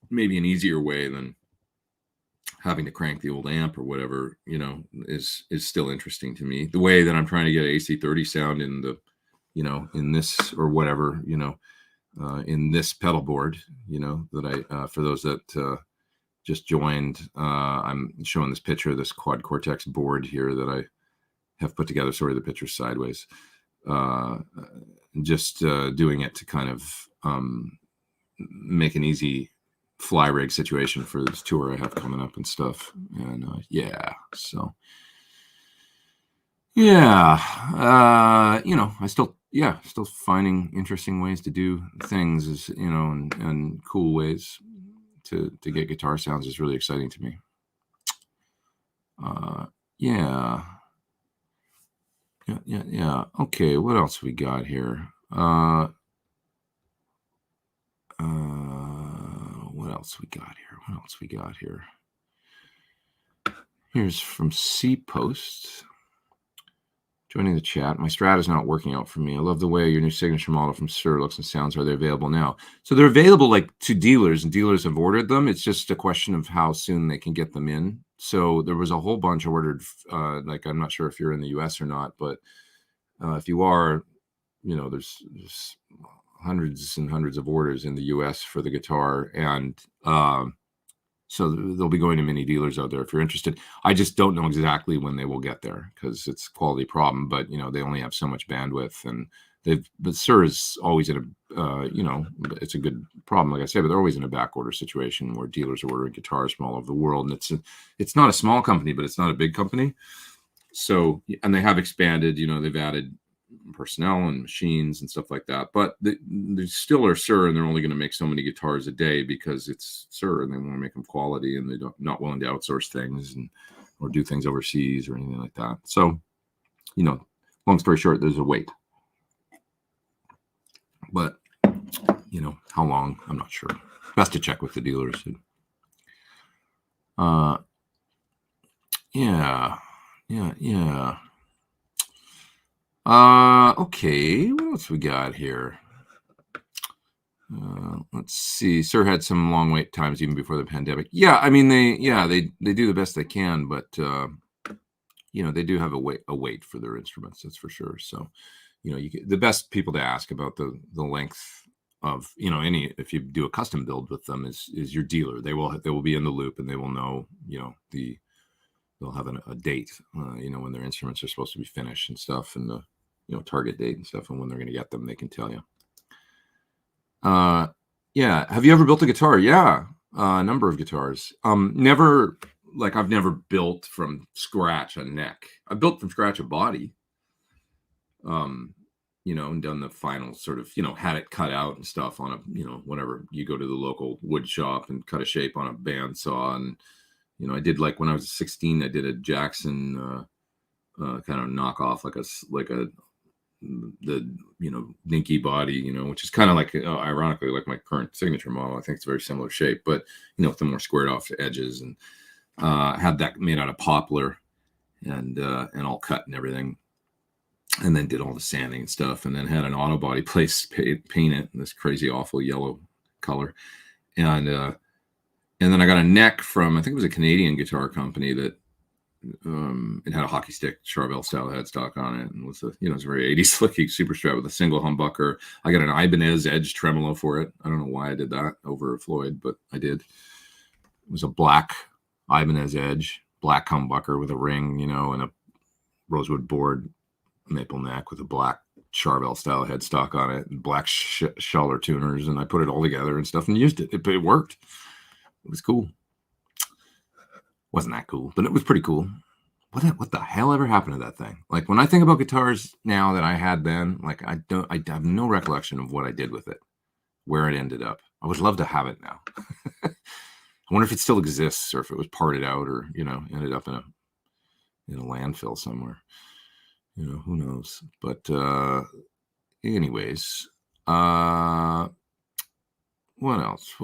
maybe an easier way than having to crank the old amp or whatever, is still interesting to me. The way that I'm trying to get an AC30 sound in the, in this or whatever, in this pedal board, that I, for those that just joined, I'm showing this picture of this Quad Cortex board here that I have put together. Sorry, the picture's sideways. Just doing it to kind of make an easy fly rig situation for this tour I have coming up and stuff. And so I still finding interesting ways to do things, is and cool ways to get guitar sounds is really exciting to me. Okay, what else we got here? What else we got here? Here's from C Post. Joining the chat. My Strat is not working out for me. I love the way your new signature model from Sir looks and sounds. Are they available now? So they're available to dealers, and dealers have ordered them. It's just a question of how soon they can get them in. So there was a whole bunch ordered. I'm not sure if you're in the US or not, but if you are, there's hundreds and hundreds of orders in the US for the guitar. And so they'll be going to many dealers out there if you're interested. I just don't know exactly when they will get there, because it's a quality problem, but they only have so much bandwidth, and but Sir is always in a, it's a good problem, like I said, but they're always in a back order situation where dealers are ordering guitars from all over the world. And it's not a small company, but it's not a big company. So, and they have expanded, they've added personnel and machines and stuff like that, but they still are Sir, and they're only going to make so many guitars a day because it's Sir, and they want to make them quality, and they're not willing to outsource things or do things overseas or anything like that. So, long story short, there's a wait. But, how long, I'm not sure. Best to check with the dealers. Okay, what else we got here? Let's see. Sir had some long wait times even before the pandemic. Yeah, I mean they do the best they can, but they do have a wait for their instruments, that's for sure. So, the best people to ask about the length of if you do a custom build with them is your dealer. They will be in the loop, and they will know they'll have a date, when their instruments are supposed to be finished and stuff, and the target date and stuff, and when they're going to get them, they can tell you. Have you ever built a guitar? Yeah, a number of guitars. Never, I've never built from scratch a neck. I built from scratch a body. and done the final sort of, had it cut out and stuff on a, whatever, you go to the local wood shop and cut a shape on a bandsaw. And, I did, like, when I was 16, I did a Jackson kind of knockoff, the dinky body, which is kind of like, ironically, like my current signature model. I think it's a very similar shape, but, with the more squared off edges, and had that made out of poplar and all cut and everything. And then did all the sanding and stuff, and then had an auto body place paint it in this crazy awful yellow color. And then I got a neck from, I think it was a Canadian guitar company that it had a hockey stick Charvel style headstock on it, and was it's a very 80s slicky super strat with a single humbucker. I got an Ibanez Edge tremolo for it. I don't know why I did that over a Floyd, but I did. It was a black Ibanez Edge, black humbucker with a ring, and a rosewood board maple neck with a black Charvel style headstock on it, and black Schuller tuners, and I put it all together and stuff and used it. It worked. It was cool. Wasn't that cool, but it was pretty cool. What the hell ever happened to that thing? Like, when I think about guitars now that I had then, like, I have no recollection of what I did with it, where it ended up. I would love to have it now. I wonder if it still exists, or if it was parted out, or ended up in a landfill somewhere. Who knows? But anyways, what else?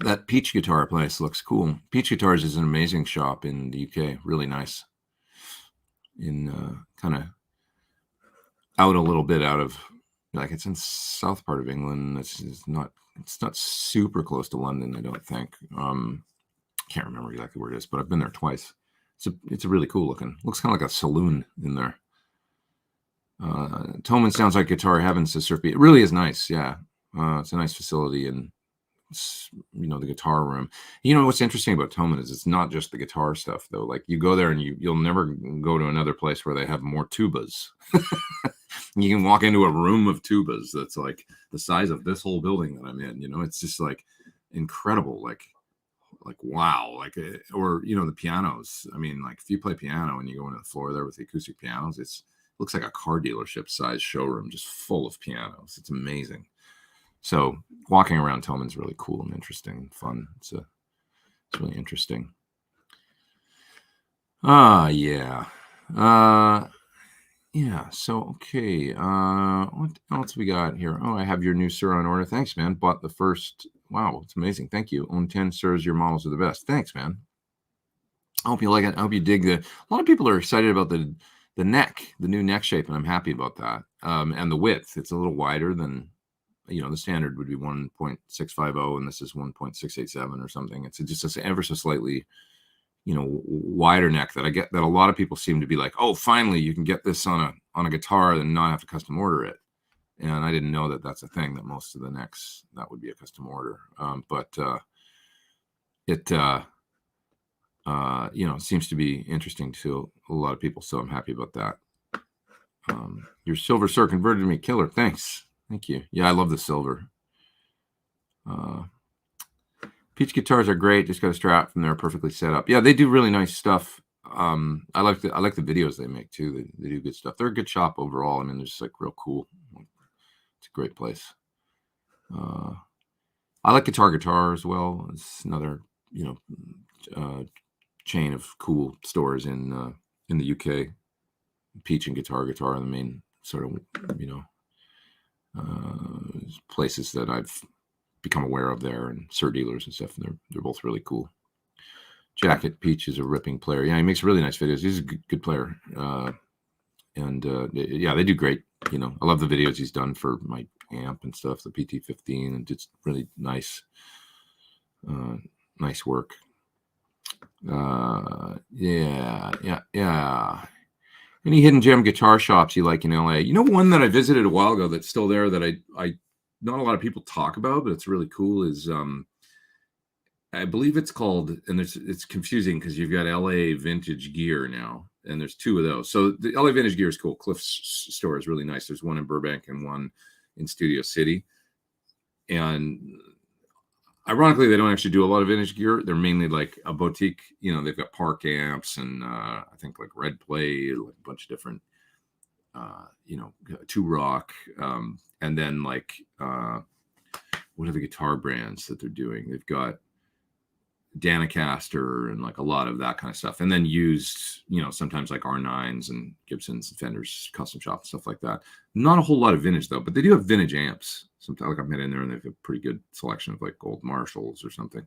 That Peach Guitar place looks cool. Peach Guitars is an amazing shop in the UK. Really nice. In kind of out a little bit out of, like, it's in south part of England. It's not super close to London, I don't think. Can't remember exactly where it is, but I've been there twice. It's a really cool looking. Looks kind of like a saloon in there. Toman sounds like guitar heaven, says Surfy. It really is nice. Yeah, it's a nice facility, and it's, the guitar room. What's interesting about Toman is it's not just the guitar stuff though. Like, you go there and you'll never go to another place where they have more tubas. You can walk into a room of tubas that's like the size of this whole building that I'm in. It's just like incredible. Like wow, or the pianos. I mean, like, if you play piano and you go into the floor there with the acoustic pianos, it looks like a car dealership size showroom just full of pianos. It's amazing. So walking around Toman's really cool and interesting and fun. It's really interesting. Yeah. Yeah. So, okay. What else we got here? Oh, I have your new Sir on order. Thanks, man. Bought the first. Wow, it's amazing. Thank you. Own 10 Sirs. Your models are the best. Thanks, man. I hope you like it. I hope you dig a lot of people are excited about the neck, the new neck shape, and I'm happy about that. And the width. It's a little wider than, the standard would be 1.650, and this is 1.687 or something. It's just ever so slightly, wider neck that a lot of people seem to be like, oh, finally you can get this on a guitar and not have to custom order it. And I didn't know that that's a thing, that most of the necks, that would be a custom order. But it seems to be interesting to a lot of people. So I'm happy about that. Your silver Sir converted me. Killer. Thanks. Thank you. Yeah, I love the silver. Peach guitars are great. Just got a strap from there, perfectly set up. Yeah, they do really nice stuff. I like the videos they make too. They do good stuff. They're a good shop overall. I mean, they're just like real cool. It's a great place. I like Guitar as well. It's another chain of cool stores in the UK. Peach and Guitar are the main sort of places that I've become aware of there, and Sir dealers and stuff. And they're both really cool. Jacket Peach is a ripping player. Yeah, he makes really nice videos. He's a good player. They do great. I love the videos he's done for my amp and stuff, the PT15, and it's really nice work. Yeah. Any hidden gem guitar shops you like in LA? One that I visited a while ago that's still there that I not a lot of people talk about, but it's really cool is I believe it's called, and it's confusing because you've got LA Vintage Gear now, and there's two of those. So the LA Vintage Gear is cool. Cliff's store is really nice. There's one in Burbank and one in Studio City. And Ironically, they don't actually do a lot of vintage gear. They're mainly like a boutique. They've got Park amps and I think like Red Play, like a bunch of different, Two Rock, and then like what are the guitar brands that they're doing? They've got Danacaster and like a lot of that kind of stuff, and then used, sometimes like R9s and Gibsons and Fenders, custom shop and stuff like that. Not a whole lot of vintage though, but they do have vintage amps. Sometimes like I've been in there and they've a pretty good selection of like old Marshalls or something.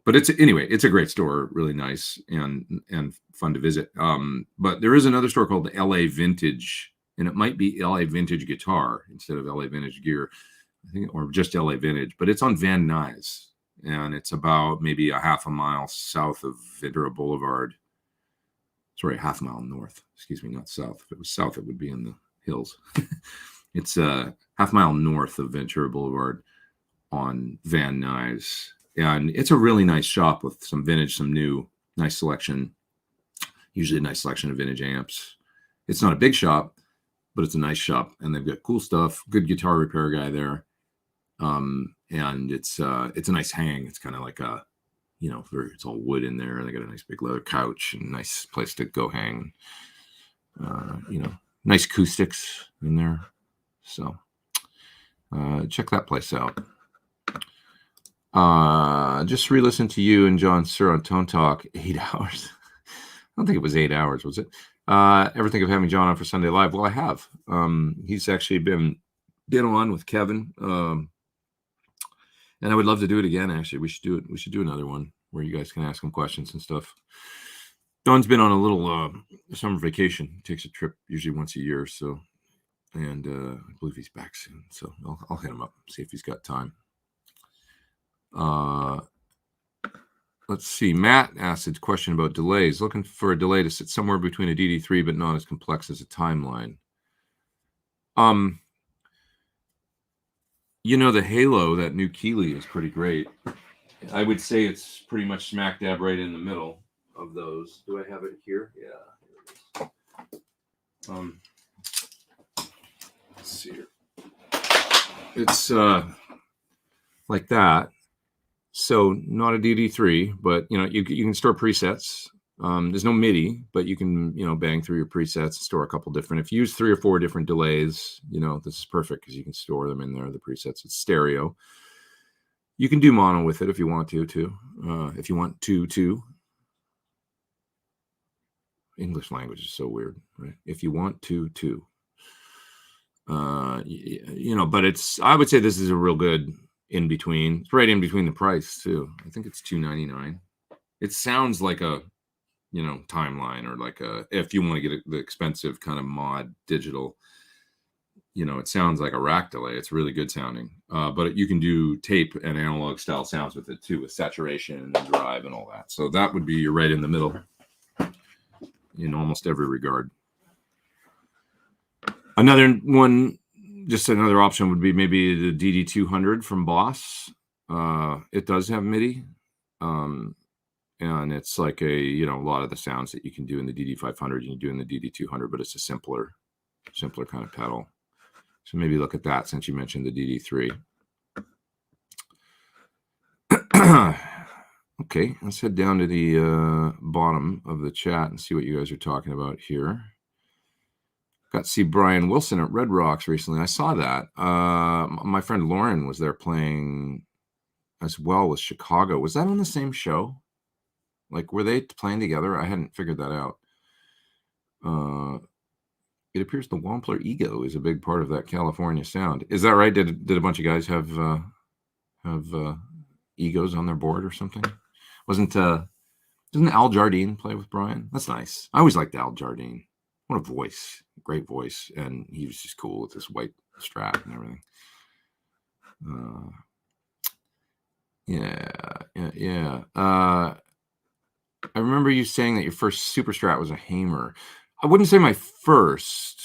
But it's a great store, really nice and fun to visit. But there is another store called the LA Vintage, and it might be LA Vintage Guitar instead of LA Vintage Gear, I think, or just LA Vintage. But it's on Van Nuys, and it's about maybe a half a mile south of Ventura Boulevard. Sorry, half a mile north. Excuse me, not south. If it was south, it would be in the hills. It's half mile north of Ventura Boulevard on Van Nuys. And it's a really nice shop with some vintage, some new, nice selection. Usually a nice selection of vintage amps. It's not a big shop, but it's a nice shop. And they've got cool stuff, good guitar repair guy there. And it's a nice hang. It's kind of like a, it's all wood in there. And they got a nice big leather couch and nice place to go hang. Nice acoustics in there. So check that place out. Just re-listen to you and John Sir on Tone Talk. 8 hours. I don't think it was 8 hours, was it? Ever think of having John on for Sunday Live? Well, I have. He's actually been on with Kevin. And I would love to do it again, actually. We should do it. We should do another one where you guys can ask him questions and stuff. Don's been on a little summer vacation. He takes a trip usually once a year. So, and I believe he's back soon. So I'll hit him up, see if he's got time. Let's see. Matt asked a question about delays. Looking for a delay to sit somewhere between a DD3, but not as complex as a timeline. The Halo, that new Keeley, is pretty great. I would say it's pretty much smack dab right in the middle of those. Do I have it here? Yeah. Here it is. Let's see here. It's like that. So not a DD3, but you can store presets. There's no MIDI, but you can bang through your presets and store a couple different. If you use 3 or 4 different delays, this is perfect because you can store them in there. The presets, it's stereo. You can do mono with it if you want to too. If you want to. English language is so weird, right? If you want to. But I would say this is a real good in between. It's right in between the price too. I think it's $299. It sounds like a timeline, or like if you want to get the expensive kind of mod digital, it sounds like a rack delay. It's really good sounding, but you can do tape and analog style sounds with it too, with saturation and drive and all that. So that would be right in the middle in almost every regard. Another one, just another option would be maybe the DD200 from Boss. It does have MIDI, and it's like a lot of the sounds that you can do in the DD500 you can do in the DD200, but it's a simpler kind of pedal. So maybe look at that since you mentioned the DD3. Okay, let's head down to the bottom of the chat and see what you guys are talking about here. Got to see Brian Wilson at Red Rocks recently. I saw that. My friend Lauren was there playing as well with Chicago. Was that on the same show? Like, were they playing together? I hadn't figured that out. It appears the Wampler Ego is a big part of that California sound. Is that right? Did a bunch of guys have egos on their board or something? Doesn't Al Jardine play with Brian? That's nice. I always liked Al Jardine. What a voice. Great voice. And he was just cool with this white Strat and everything. Yeah. I remember you saying that your first Super Strat was a Hamer. I wouldn't say my first.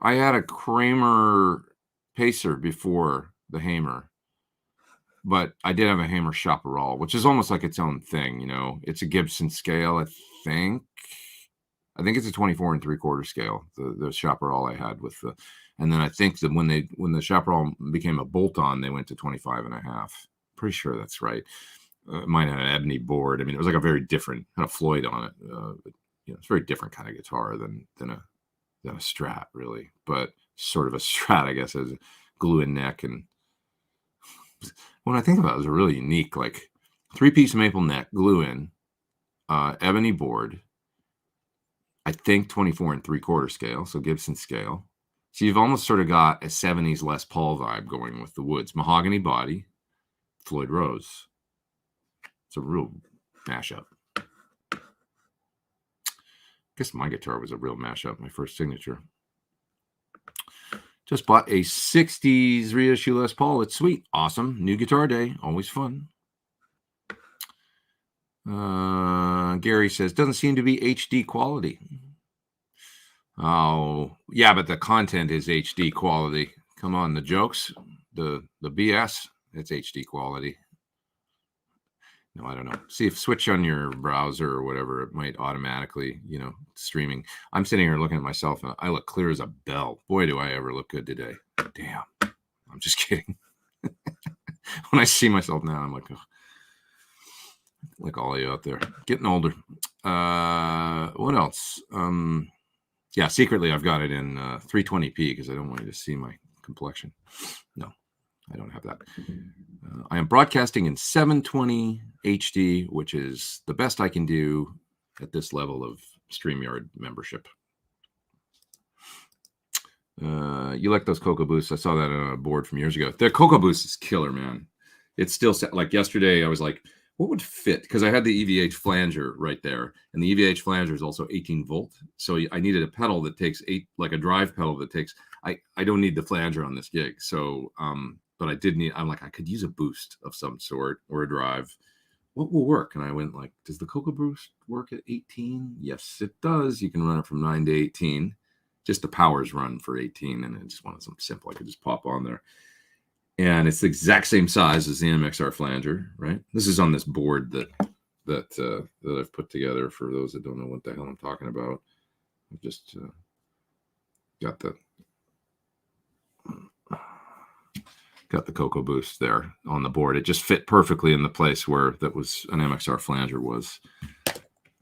I had a Kramer Pacer before the Hamer. But I did have a Hamer Chaparral, which is almost like its own thing, It's a Gibson scale, I think. I think it's a 24 3/4 scale, the Chaparral I had with and then I think that when the Chaparral became a bolt-on, they went to 25 1/2. pretty sure that's right. Mine had an ebony board. I mean, it was like a very different kind of Floyd on it. But, it's a very different kind of guitar than a Strat, really. But sort of a Strat, I guess, as a glue-in neck. And when I think about it, it was a really unique, like 3-piece maple neck, glue-in, ebony board. I think 24 3/4 scale, so Gibson scale. So you've almost sort of got a 70s Les Paul vibe going with the woods. Mahogany body, Floyd Rose. It's a real mashup. I guess my guitar was a real mashup, my first signature. Just bought a 60s reissue Les Paul. It's sweet. Awesome. New guitar day. Always fun. Gary says, doesn't seem to be HD quality. Oh, yeah, but the content is HD quality. Come on, the jokes, the BS, it's HD quality. No, I don't know. See if switch on your browser or whatever, it might automatically, streaming. I'm sitting here looking at myself and I look clear as a bell. Boy, do I ever look good today. Damn. I'm just kidding. When I see myself now, I'm like, oh. Like all of you out there, getting older. What else? Yeah, secretly I've got it in 320p because I don't want you to see my complexion. No, I don't have that. I am broadcasting in 720 HD, which is the best I can do at this level of StreamYard membership. You like those Cocoa Boosts? I saw that on a board from years ago. The Cocoa Boost is killer, man. It's still like yesterday. I was like, what would fit? Because I had the EVH flanger right there, and the EVH flanger is also 18 volt. So I needed a pedal that takes like a drive pedal that takes. I don't need the flanger on this gig. So, but I did need. I'm like, I could use a boost of some sort or a drive. What will work? And I went like, does the Cocoa Boost work at 18? Yes, it does. You can run it from 9 to 18. Just the powers run for 18, and I just wanted something simple I could just pop on there. And it's the exact same size as the MXR flanger, right? This is on this board that I've put together for those that don't know what the hell I'm talking about. I've just got the Cocoa Boost there on the board. It just fit perfectly in the place where that was an MXR flanger was.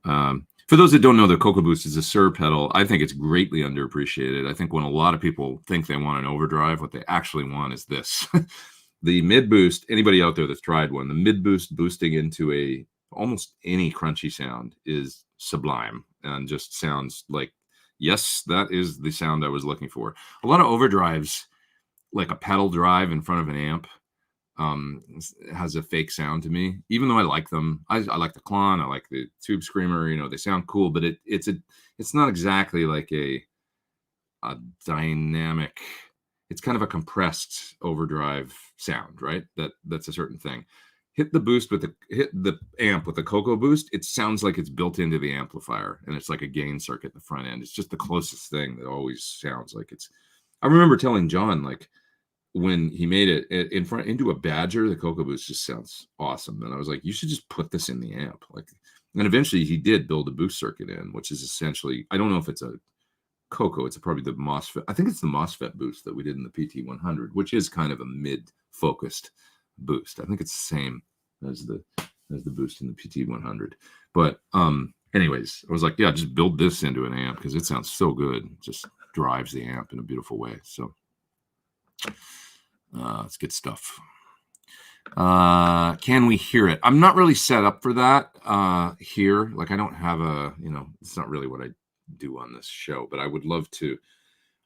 For those that don't know, the Cocoa Boost is a Sir pedal. I think it's greatly underappreciated. I think when a lot of people think they want an overdrive, what they actually want is this. The mid boost, anybody out there that's tried one, the mid boost boosting into almost any crunchy sound is sublime and just sounds like, yes, that is the sound I was looking for. A lot of overdrives, like a pedal drive in front of an amp, has a fake sound to me, even though I like them. I like the Klon, I like the Tube Screamer, they sound cool, but it's not exactly like a dynamic. It's kind of a compressed overdrive sound, right? That's a certain thing. Hit the amp with the Cocoa Boost, it sounds like it's built into the amplifier, and it's like a gain circuit in the front end. It's just the closest thing that always sounds like it's. I remember telling John, like, when he made it into a Badger, the Cocoa Boost just sounds awesome. And I was like, you should just put this in the amp. And eventually he did build a boost circuit in, which is essentially, I don't know if it's a Cocoa, it's probably the MOSFET. I think it's the MOSFET boost that we did in the PT100, which is kind of a mid-focused boost. I think it's the same as the boost in the PT100. But anyways, I was like, yeah, just build this into an amp because it sounds so good. It just drives the amp in a beautiful way. So it's good stuff. Can we hear it? I'm not really set up for that here. Like, I don't have it's not really what I do on this show, but I would love to.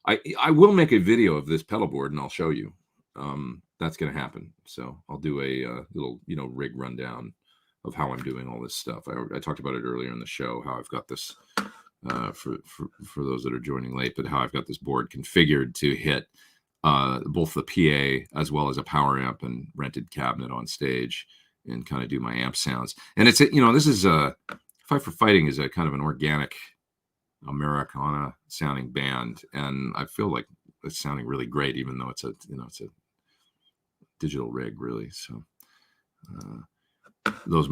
I will make a video of this pedal board and I'll show you. That's going to happen. So I'll do a little, rig rundown of how I'm doing all this stuff. I talked about it earlier in the show, how I've got this for those that are joining late, but how I've got this board configured to hit both the PA as well as a power amp and rented cabinet on stage and kind of do my amp sounds. And it's, this is Fight for Fighting is a kind of an organic Americana sounding band. And I feel like it's sounding really great, even though it's a digital rig really. So those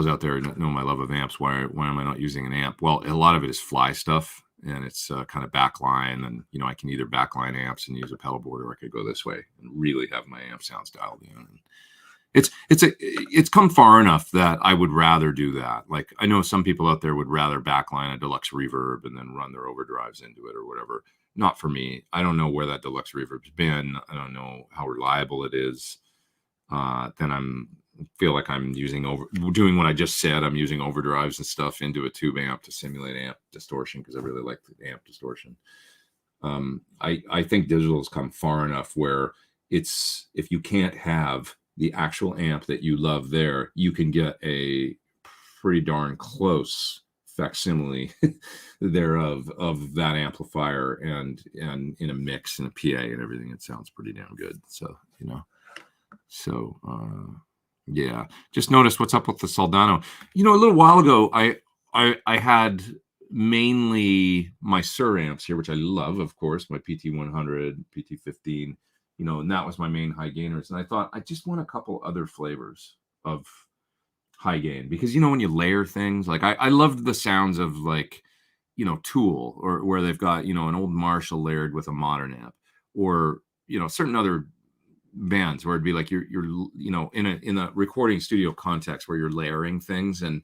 out there know my love of amps. Why am I not using an amp? Well, a lot of it is fly stuff. And it's kind of backline, and I can either backline amps and use a pedal board, or I could go this way and really have my amp sounds dialed in it's come far enough that I would rather do that. Like, I know some people out there would rather backline a deluxe reverb and then run their overdrives into it or whatever. Not for me. I don't know where that deluxe reverb's been. I don't know how reliable it is. Then feel like I'm doing what I just said. I'm using overdrives and stuff into a tube amp to simulate amp distortion because I really like the amp distortion. I think digital's come far enough where if you can't have the actual amp that you love there, you can get a pretty darn close facsimile thereof of that amplifier and in a mix and a PA and everything. It sounds pretty damn good. So, yeah, just noticed what's up with the Soldano. A little while ago, I had mainly my Sur amps here, which I love, of course, my PT100, PT15, and that was my main high gainers. And I thought I just want a couple other flavors of high gain because, when you layer things, like I loved the sounds of like, Tool, or where they've got, an old Marshall layered with a modern amp, or, certain other bands where it'd be like you're in a recording studio context where you're layering things, and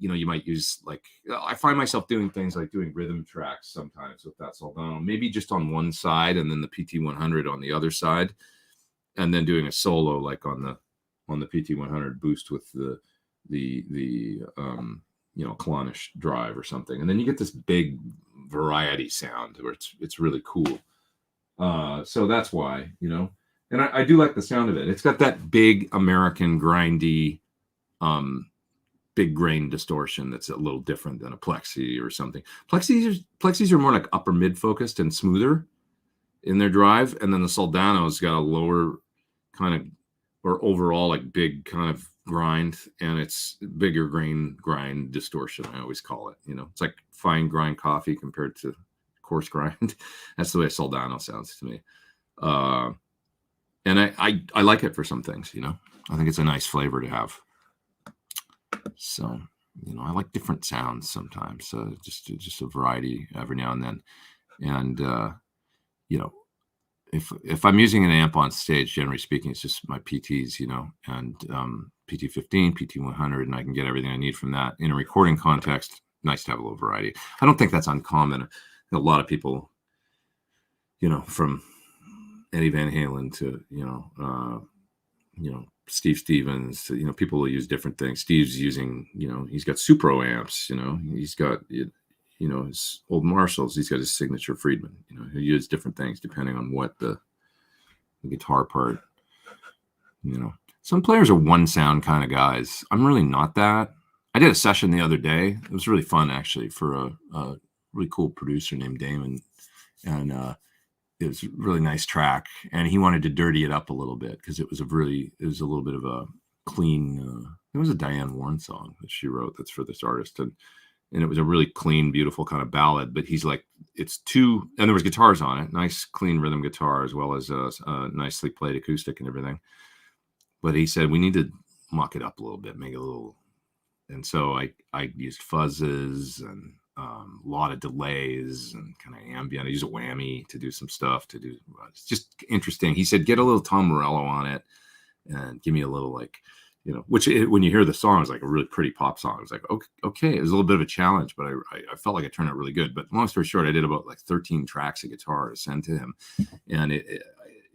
you might use, like, I find myself doing things like doing rhythm tracks sometimes with that Soldano, maybe just on one side and then the PT100 on the other side, and then doing a solo like on the PT100 boost with the Clonish drive or something, and then you get this big variety sound where it's really cool. So that's why, and I do like the sound of it. It's got that big American grindy, big grain distortion that's a little different than a Plexi or something. Plexis are more like upper mid focused and smoother in their drive, and then the Soldano's got a lower kind of, or overall like big kind of grind, and it's bigger grain grind distortion. I always call it. It's like fine grind coffee compared to coarse grind. That's the way a Soldano sounds to me. And I like it for some things, I think it's a nice flavor to have. So, I like different sounds sometimes, just a variety every now and then. And, if I'm using an amp on stage, generally speaking, it's just my PTs, and PT15, PT100, and I can get everything I need from that. In a recording context, nice to have a little variety. I don't think that's uncommon. A lot of people, from Eddie Van Halen to, Steve Stevens, to, people will use different things. Steve's using, he's got Supro amps, he's got, his old Marshalls, he's got his signature Friedman, he'll use different things depending on what the guitar part, Some players are one sound kind of guys. I'm really not that. I did a session the other day. It was really fun, actually, for a really cool producer named Damon. And it was a really nice track. And he wanted to dirty it up a little bit because it was a little bit of a clean, it was a Diane Warren song that she wrote that's for this artist. And it was a really clean, beautiful kind of ballad. But he's like, and there was guitars on it, nice, clean rhythm guitar, as well as a nicely played acoustic and everything. But he said, we need to muck it up a little bit, make it a little. And so I used fuzzes and a lot of delays and kind of ambient. I used a whammy to do some stuff it's just interesting. He said, get a little Tom Morello on it and give me a little, like, which when you hear the song, it's like a really pretty pop song. It's like, okay. It was a little bit of a challenge, but I felt like it turned out really good. But long story short, I did about like 13 tracks of guitar to send to him. And it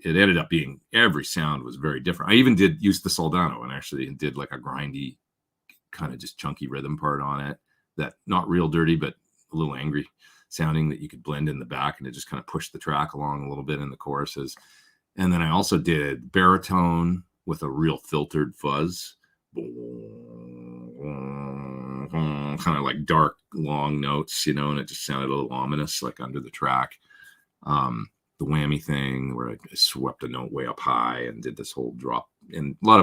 ended up being, every sound was very different. I even use the Soldano and actually did like a grindy, kind of just chunky rhythm part on it, that not real dirty, but a little angry sounding that you could blend in the back, and it just kind of pushed the track along a little bit in the choruses. And then I also did baritone with a real filtered fuzz, kind of like dark, long notes, and it just sounded a little ominous, like under the track. The whammy thing where I swept a note way up high and did this whole drop, and a lot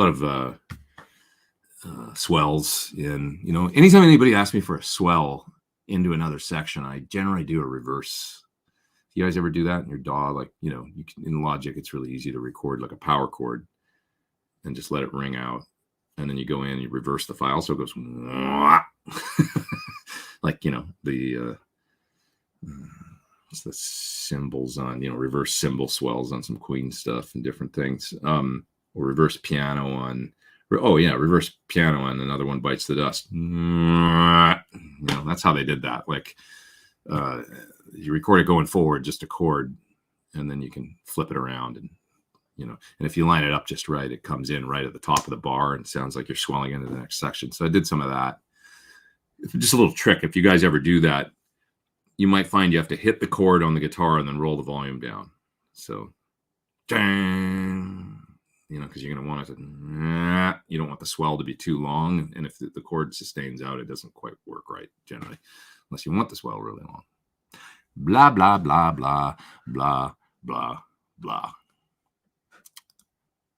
of swells in, anytime anybody asks me for a swell into another section, I generally do a reverse. You guys ever do that in your DAW? Like, you can, in Logic, it's really easy to record like a power chord and just let it ring out. And then you go in and you reverse the file. So it goes like, it's the cymbals on, reverse cymbal swells on some Queen stuff and different things. or reverse piano on. Oh yeah, reverse piano on Another One Bites the Dust. That's how they did that. Like you record it going forward, just a chord, and then you can flip it around, and and if you line it up just right, it comes in right at the top of the bar and sounds like you're swelling into the next section. So I did some of that. Just a little trick. If you guys ever do that, you might find you have to hit the chord on the guitar and then roll the volume down. So, because you're going to want it to, you don't want the swell to be too long. And if the chord sustains out, it doesn't quite work right generally, unless you want the swell really long. Blah, blah, blah, blah, blah, blah, blah.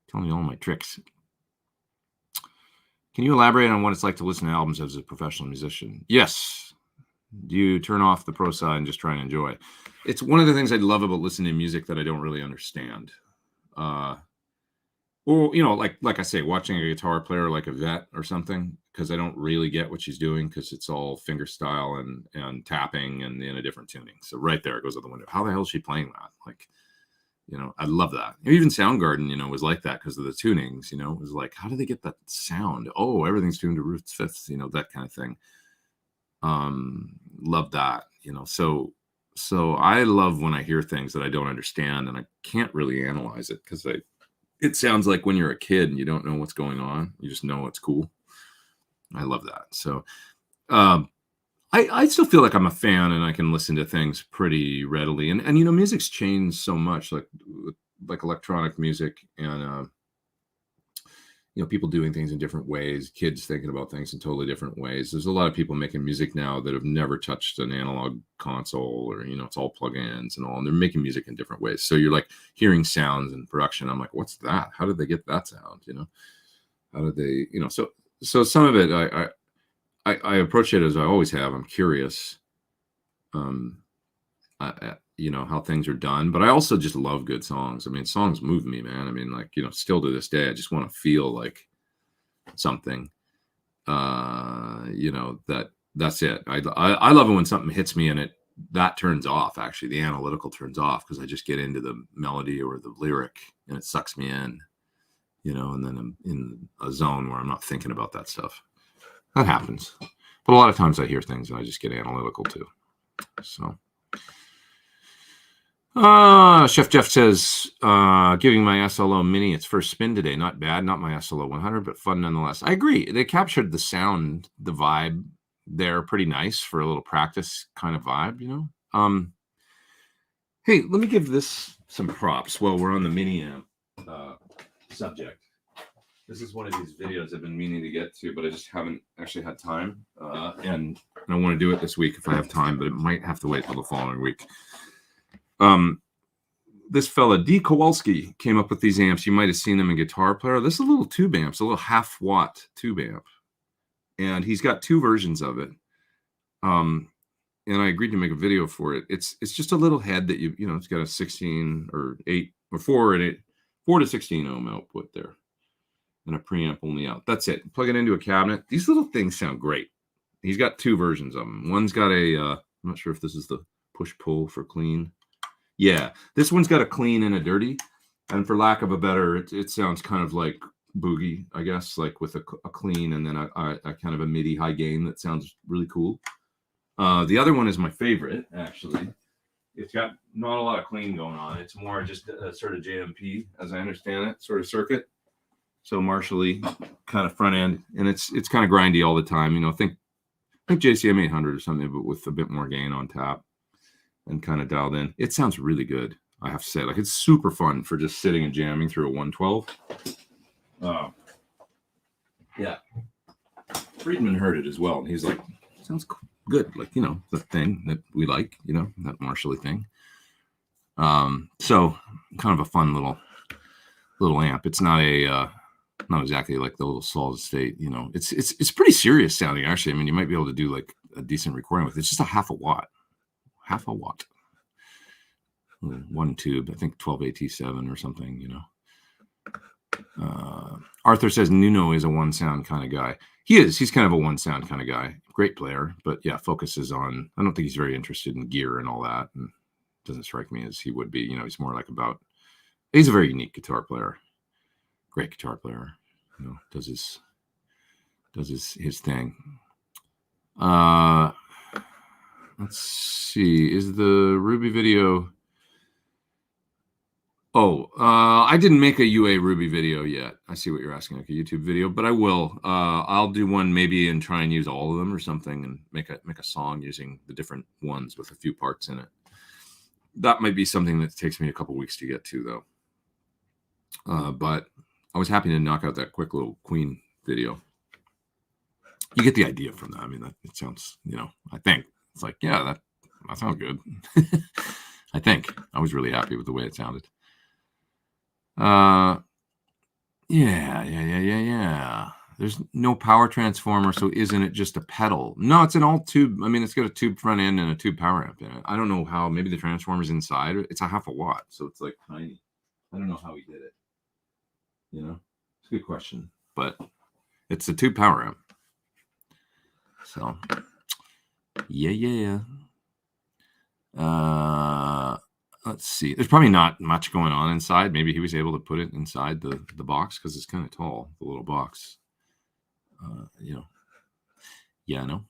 Tell me all my tricks. Can you elaborate on what it's like to listen to albums as a professional musician? Yes. Do you turn off the pro side and just try and enjoy? It's one of the things I love about listening to music that I don't really understand. Or, like I say, watching a guitar player like a vet or something, because I don't really get what she's doing, because it's all finger style and tapping and in a different tuning. So right there, it goes out the window. How the hell is she playing that? Like, I love that. Even Soundgarden, was like that because of the tunings, it was like, how do they get that sound? Oh, everything's tuned to roots, fifths, that kind of thing. Love that, so I love when I hear things that I don't understand and I can't really analyze it, because it sounds like when you're a kid and you don't know what's going on, you just know it's cool. I love that. So, I still feel like I'm a fan and I can listen to things pretty readily. And music's changed so much, like electronic music and, people doing things in different ways, kids thinking about things in totally different ways. There's a lot of people making music now that have never touched an analog console, or, it's all plugins and all, and they're making music in different ways. So you're like hearing sounds and production. I'm like, what's that? How did they get that sound? How did they, so some of it, I approach it as I always have. I'm curious, how things are done, but I also just love good songs. I mean, songs move me, man. I mean, still to this day, I just want to feel like something, that's it. I love it when something hits me and that turns off. Actually, the analytical turns off, because I just get into the melody or the lyric and it sucks me in, and then I'm in a zone where I'm not thinking about that stuff. That happens. But a lot of times I hear things and I just get analytical too. So, Chef Jeff says, giving my SLO Mini its first spin today. Not bad. Not my SLO 100, but fun nonetheless. I agree. They captured the sound, the vibe there pretty nice for a little practice kind of vibe, Hey, let me give this some props while we're on the Mini amp subject. This is one of these videos I've been meaning to get to, but I just haven't actually had time. And I want to do it this week if I have time, but it might have to wait till the following week. This fella, D. Kowalski, came up with these amps. You might have seen them in Guitar Player. This is a little tube amp. It's a little half-watt tube amp. And he's got two versions of it. And I agreed to make a video for it. It's just a little head that it's got a 16 or 8 or 4 and 8, 4 to 16 ohm output there. And a preamp only out. That's it. Plug it into a cabinet. These little things sound great. He's got two versions of them. One's got I'm not sure if this is the push-pull for clean. Yeah, this one's got a clean and a dirty. And for lack of a better, it sounds kind of like Boogie, I guess, like with a clean and then a kind of a MIDI high gain that sounds really cool. The other one is my favorite, actually. It's got not a lot of clean going on. It's more just a sort of JMP, as I understand it, sort of circuit. So Marshall-y kind of front end, and it's kind of grindy all the time. Think JCM 800 or something, but with a bit more gain on tap and kind of dialed in. It sounds really good, I have to say. Like, it's super fun for just sitting and jamming through a 112. Yeah. Friedman heard it as well, and he's like, sounds good. Like, the thing that we like, that Marshall-y thing. So kind of a fun little amp. It's not not exactly like the little solid state, it's pretty serious sounding, actually. I mean, you might be able to do like a decent recording with it. It's just a half a watt, one tube, I think 12AT7 or something, Arthur says Nuno is a one sound kind of guy. He's kind of a one sound kind of guy. Great player, but yeah, focuses on, I don't think he's very interested in gear and all that. And doesn't strike me as he would be, he's more like he's a very unique guitar player. Great guitar player. Does his thing. Let's see. Is the Ruby video? Oh, I didn't make a UA Ruby video yet. I see what you're asking, like a YouTube video, but I will. I'll do one maybe and try and use all of them or something, and make a song using the different ones with a few parts in it. That might be something that takes me a couple weeks to get to, though. But I was happy to knock out that quick little Queen video. You get the idea from that. I mean, it sounds, I think it's like, yeah, that sounds good. I think I was really happy with the way it sounded. Yeah. There's no power transformer, so isn't it just a pedal? No, it's an all tube. I mean, it's got a tube front end and a tube power amp in it. I don't know how. Maybe the transformer's inside. It's a 0.5 watt, so it's like tiny. I don't know how he did it. It's a good question, but it's a tube power amp. So, yeah. Let's see. There's probably not much going on inside. Maybe he was able to put it inside the box because it's kind of tall, the little box. Yeah, no.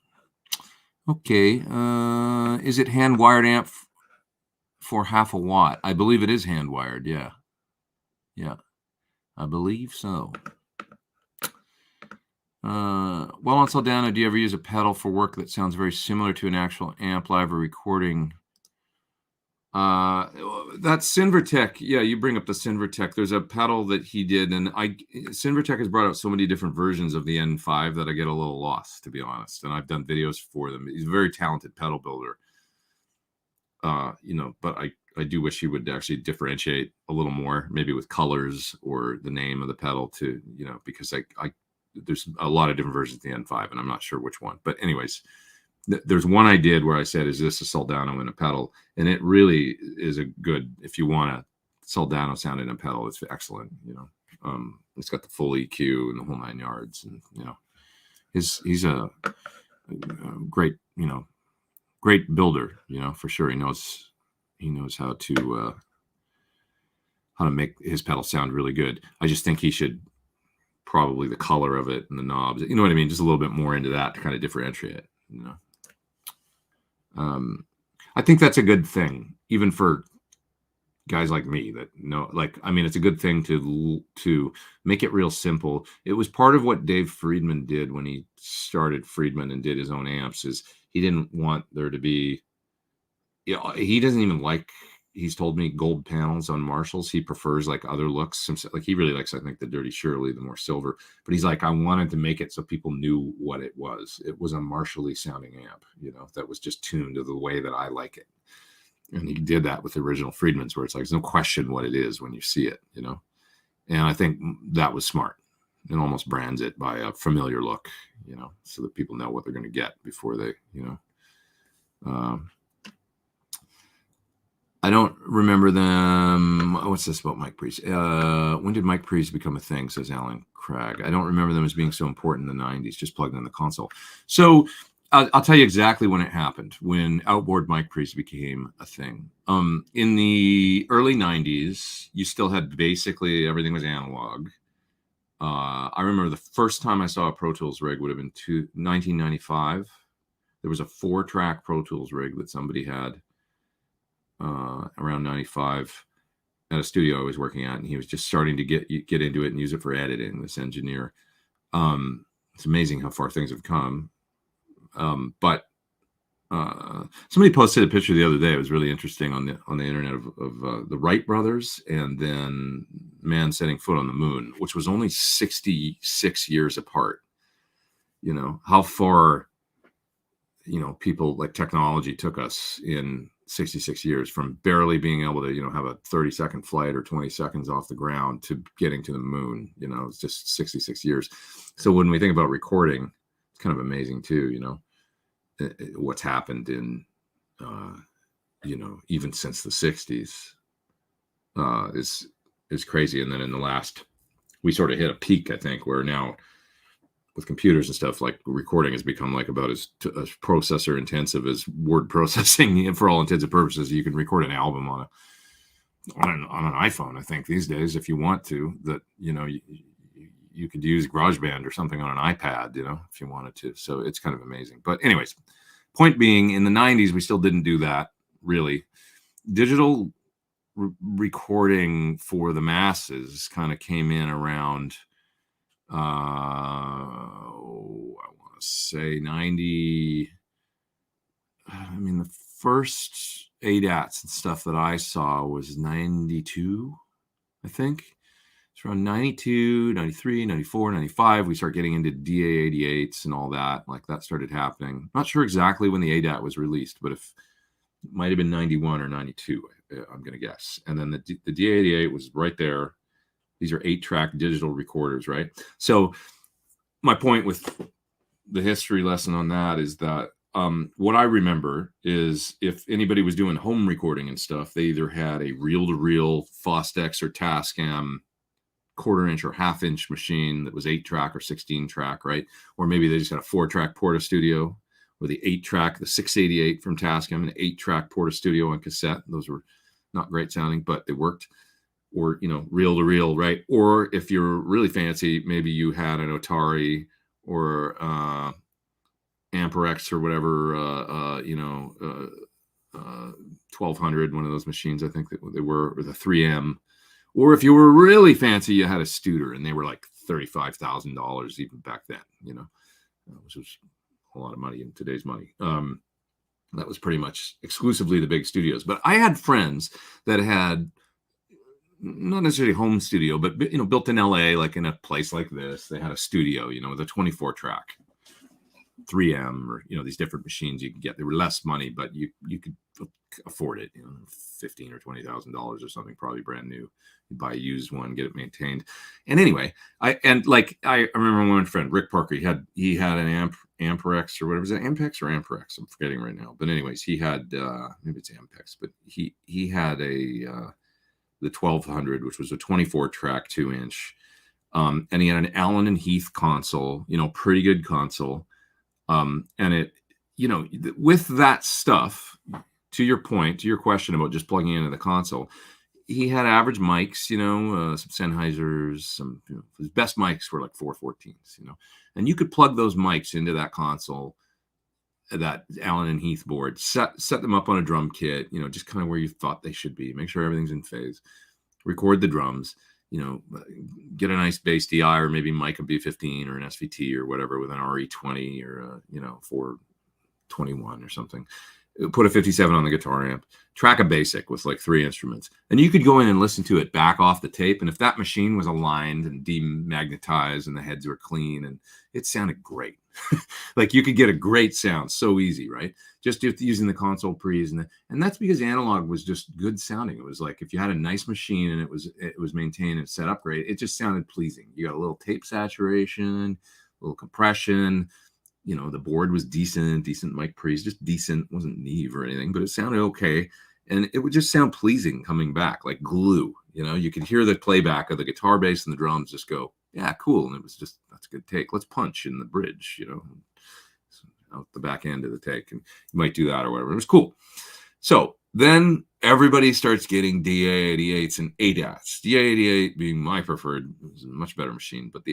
Okay. Is it hand wired amp for 0.5 watt? I believe it is hand wired. Yeah. I believe so. Well, on Soldano, do you ever use a pedal for work that sounds very similar to an actual amp live or recording? That Sinvertech, yeah, you bring up the Sinvertech. There's a pedal that he did, and Sinvertech has brought out so many different versions of the N5 that I get a little lost, to be honest. And I've done videos for them. He's a very talented pedal builder. But I do wish he would actually differentiate a little more, maybe with colors or the name of the pedal to, because there's a lot of different versions of the N5, and I'm not sure which one. But anyways, there's one I did where I said, is this a Soldano in a pedal? And it really is a good, if you want a Soldano sound in a pedal, it's excellent. It's got the full EQ and the whole 9 yards. And, he's a great, great builder, for sure. He knows how to make his pedal sound really good. I just think he should probably the color of it and the knobs, you know what I mean? Just a little bit more into that to kind of differentiate it, I think that's a good thing, even for guys like me that it's a good thing to make it real simple. It was part of what Dave Friedman did when he started Friedman and did his own amps, is he didn't want there to be, he doesn't even like, he's told me, gold panels on Marshalls. He prefers like other looks. Like he really likes, I think, the Dirty Shirley, the more silver. But he's like, I wanted to make it so people knew what it was. It was a Marshall-y sounding amp, that was just tuned to the way that I like it. And he did that with the original Friedmans, where it's like, there's no question what it is when you see it, And I think that was smart. It almost brands it by a familiar look, so that people know what they're going to get before they, I don't remember them. What's this about Mike Priest? When did Mike Priest become a thing, says Alan Craig. I don't remember them as being so important in the 90s, just plugged in the console. So I'll tell you exactly when it happened, when outboard Mike Priest became a thing. In the early 90s, you still had basically everything was analog. I remember the first time I saw a Pro Tools rig would have been 1995. There was a 4-track Pro Tools rig that somebody had around 95 at a studio I was working at, and he was just starting to get into it and use it for editing, this engineer. It's amazing how far things have come. But somebody posted a picture the other day. It was really interesting on the internet of the Wright brothers and then man setting foot on the moon, which was only 66 years apart. How far, people like technology took us in 66 years, from barely being able to, have a 30-second flight or 20 seconds off the ground to getting to the moon. It's just 66 years. So when we think about recording, it's kind of amazing too, what's happened in, even since the 60s is crazy. And then in the last, we sort of hit a peak, I think, where now with computers and stuff, like recording has become like about as processor intensive as word processing. For all intents and purposes, you can record an album on on an iPhone, I think these days, if you want to, that, you could use GarageBand or something on an iPad, if you wanted to. So it's kind of amazing. But anyways, point being, in the 90s, we still didn't do that, really. Digital recording for the masses kind of came in around, I want to say 90. I mean, the first ADATs and stuff that I saw was 92, I think. It's around 92, 93, 94, 95. We start getting into DA88s and all that. Like, that started happening. Not sure exactly when the ADAT was released, but it might have been 91 or 92, I'm going to guess. And then the DA88 was right there. These are 8-track digital recorders, right? So my point with the history lesson on that is that what I remember is, if anybody was doing home recording and stuff, they either had a reel-to-reel Fostex or Tascam 1/4-inch or 1/2-inch machine that was 8-track or 16-track, right? Or maybe they just had a 4-track Porta Studio, or the 8-track, the 688 from Tascam, an 8-track Porta Studio on cassette. Those were not great sounding, but they worked. Or, reel-to-reel, right? Or if you're really fancy, maybe you had an Otari or Amperex or whatever, 1200, one of those machines, I think that they were, or the 3M. Or if you were really fancy, you had a Studer, and they were like $35,000 even back then, which was a lot of money in today's money. That was pretty much exclusively the big studios. But I had friends that had, not necessarily home studio, but built in LA, like in a place like this, they had a studio, with a 24-track 3M, or these different machines you could get. They were less money, but you could afford it. $15,000 or $20,000 or something, probably brand new. You buy a used one, get it maintained. And anyway, I remember one friend, Rick Parker. He had an Amperex or whatever. Is it Ampex or Amperex? I'm forgetting right now. But anyways, he had maybe it's Ampex, but he had the 1200, which was a 24-track 2-inch. And he had an Allen and Heath console, pretty good console. And it, with that stuff, to your point, to your question about just plugging into the console, he had average mics, some Sennheisers, his best mics were like 414s, and you could plug those mics into that console, that Allen and Heath board, set them up on a drum kit, just kind of where you thought they should be, make sure everything's in phase, record the drums, get a nice bass DI, or maybe mic a B15 or an SVT or whatever with an RE20 or 421 or something. Put a 57 on the guitar amp, track a basic with like 3 instruments, and you could go in and listen to it back off the tape. And if that machine was aligned and demagnetized and the heads were clean, and it sounded great. Like, you could get a great sound so easy, right? Just using the console pre's, and that's because analog was just good sounding. It was like, if you had a nice machine and it was maintained and set up great, it just sounded pleasing. You got a little tape saturation, a little compression. The board was decent mic pre's, just decent. It wasn't Neve or anything, but it sounded okay. And it would just sound pleasing coming back, like glue. You could hear the playback of the guitar, bass, and the drums just go, yeah, cool. And it was just, that's a good take. Let's punch in the bridge, out the back end of the take. And you might do that or whatever. It was cool. So then everybody starts getting DA88s and ADATs. DA88 being my preferred, it was a much better machine, but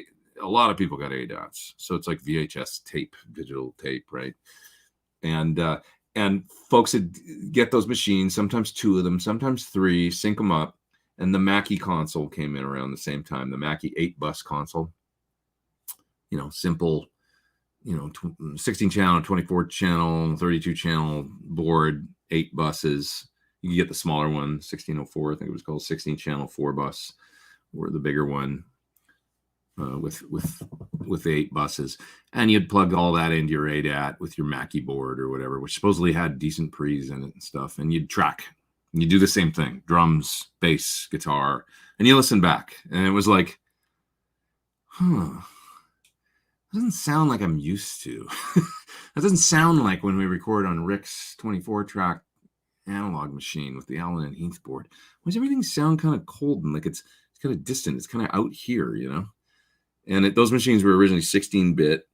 a lot of people got ADATs. So it's like VHS tape, digital tape, right? And folks would get those machines, sometimes 2 of them, sometimes 3, sync them up. And the Mackie console came in around the same time, the Mackie 8-bus console. Simple, 16-channel, 24-channel, 32-channel board, 8 buses. You can get the smaller one, 1604, I think it was called, 16-channel 4-bus, or the bigger one. With 8 buses, and you'd plug all that into your ADAT with your Mackie board or whatever, which supposedly had decent pre's in it and stuff, and you'd track, and you do the same thing, drums, bass, guitar, and you listen back, and it was like, it doesn't sound like I'm used to. That doesn't sound like when we record on Rick's 24-track analog machine with the Allen and Heath board. Why does everything sound kind of cold and like it's kind of distant? It's kind of out here, And those machines were originally 16-bit,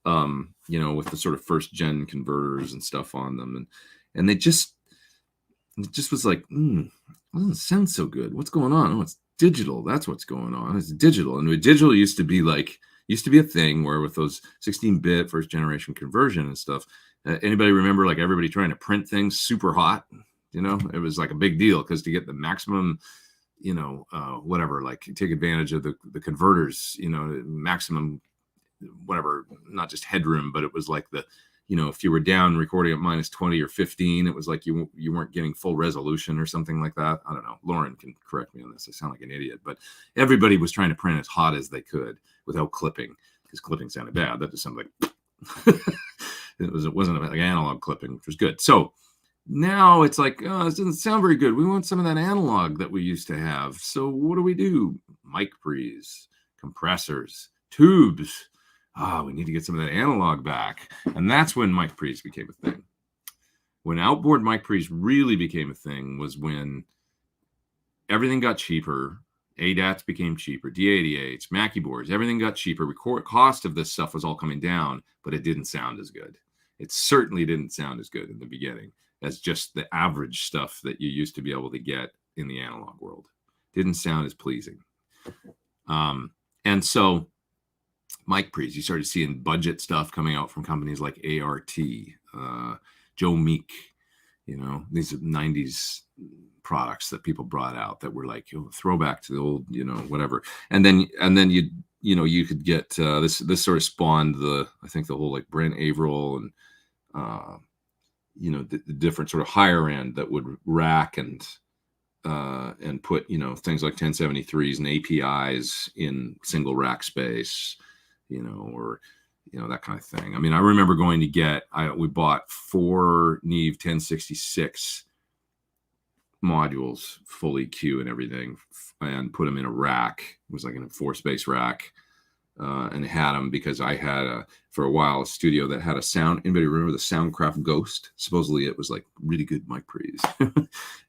with the sort of first gen converters and stuff on them, and it just was like, doesn't sound so good. What's going on? Oh, it's digital. That's what's going on. It's digital. And digital used to be a thing where with those 16-bit first generation conversion and stuff, anybody remember like everybody trying to print things super hot? It was like a big deal because to get the maximum, whatever, like take advantage of the converters, maximum, whatever, not just headroom, but it was like if you were down recording at minus 20 or 15, it was like you weren't getting full resolution or something like that. I don't know. Lauren can correct me on this. I sound like an idiot, but everybody was trying to print as hot as they could without clipping, because clipping sounded bad. That just sounded like it wasn't like analog clipping, which was good. So now it's like, oh, this doesn't sound very good. We want some of that analog that we used to have. So what do? Mic pre's, compressors, tubes. We need to get some of that analog back. And that's when mic pre's became a thing. When outboard mic pre's really became a thing was when everything got cheaper. ADATs became cheaper, D88s, Mackie boards, everything got cheaper. Cost of this stuff was all coming down, but it didn't sound as good. It certainly didn't sound as good in the beginning as just the average stuff that you used to be able to get in the analog world. Didn't sound as pleasing. And so mic pre's, you started seeing budget stuff coming out from companies like ART, Joe Meek, these 90s products that people brought out that were like throwback to the old, whatever. And then you could get this sort of spawned I think the whole like Brent Averill and the different sort of higher end that would rack and put things like 1073s and APIs in single rack space, or that kind of thing. I mean, I remember going to we bought 4 Neve 1066 modules, full EQ and everything, and put them in a rack. It was like in a 4-space rack, and had them because I had for a while a studio that had a sound. Anybody remember the Soundcraft Ghost? Supposedly it was like really good mic pre's,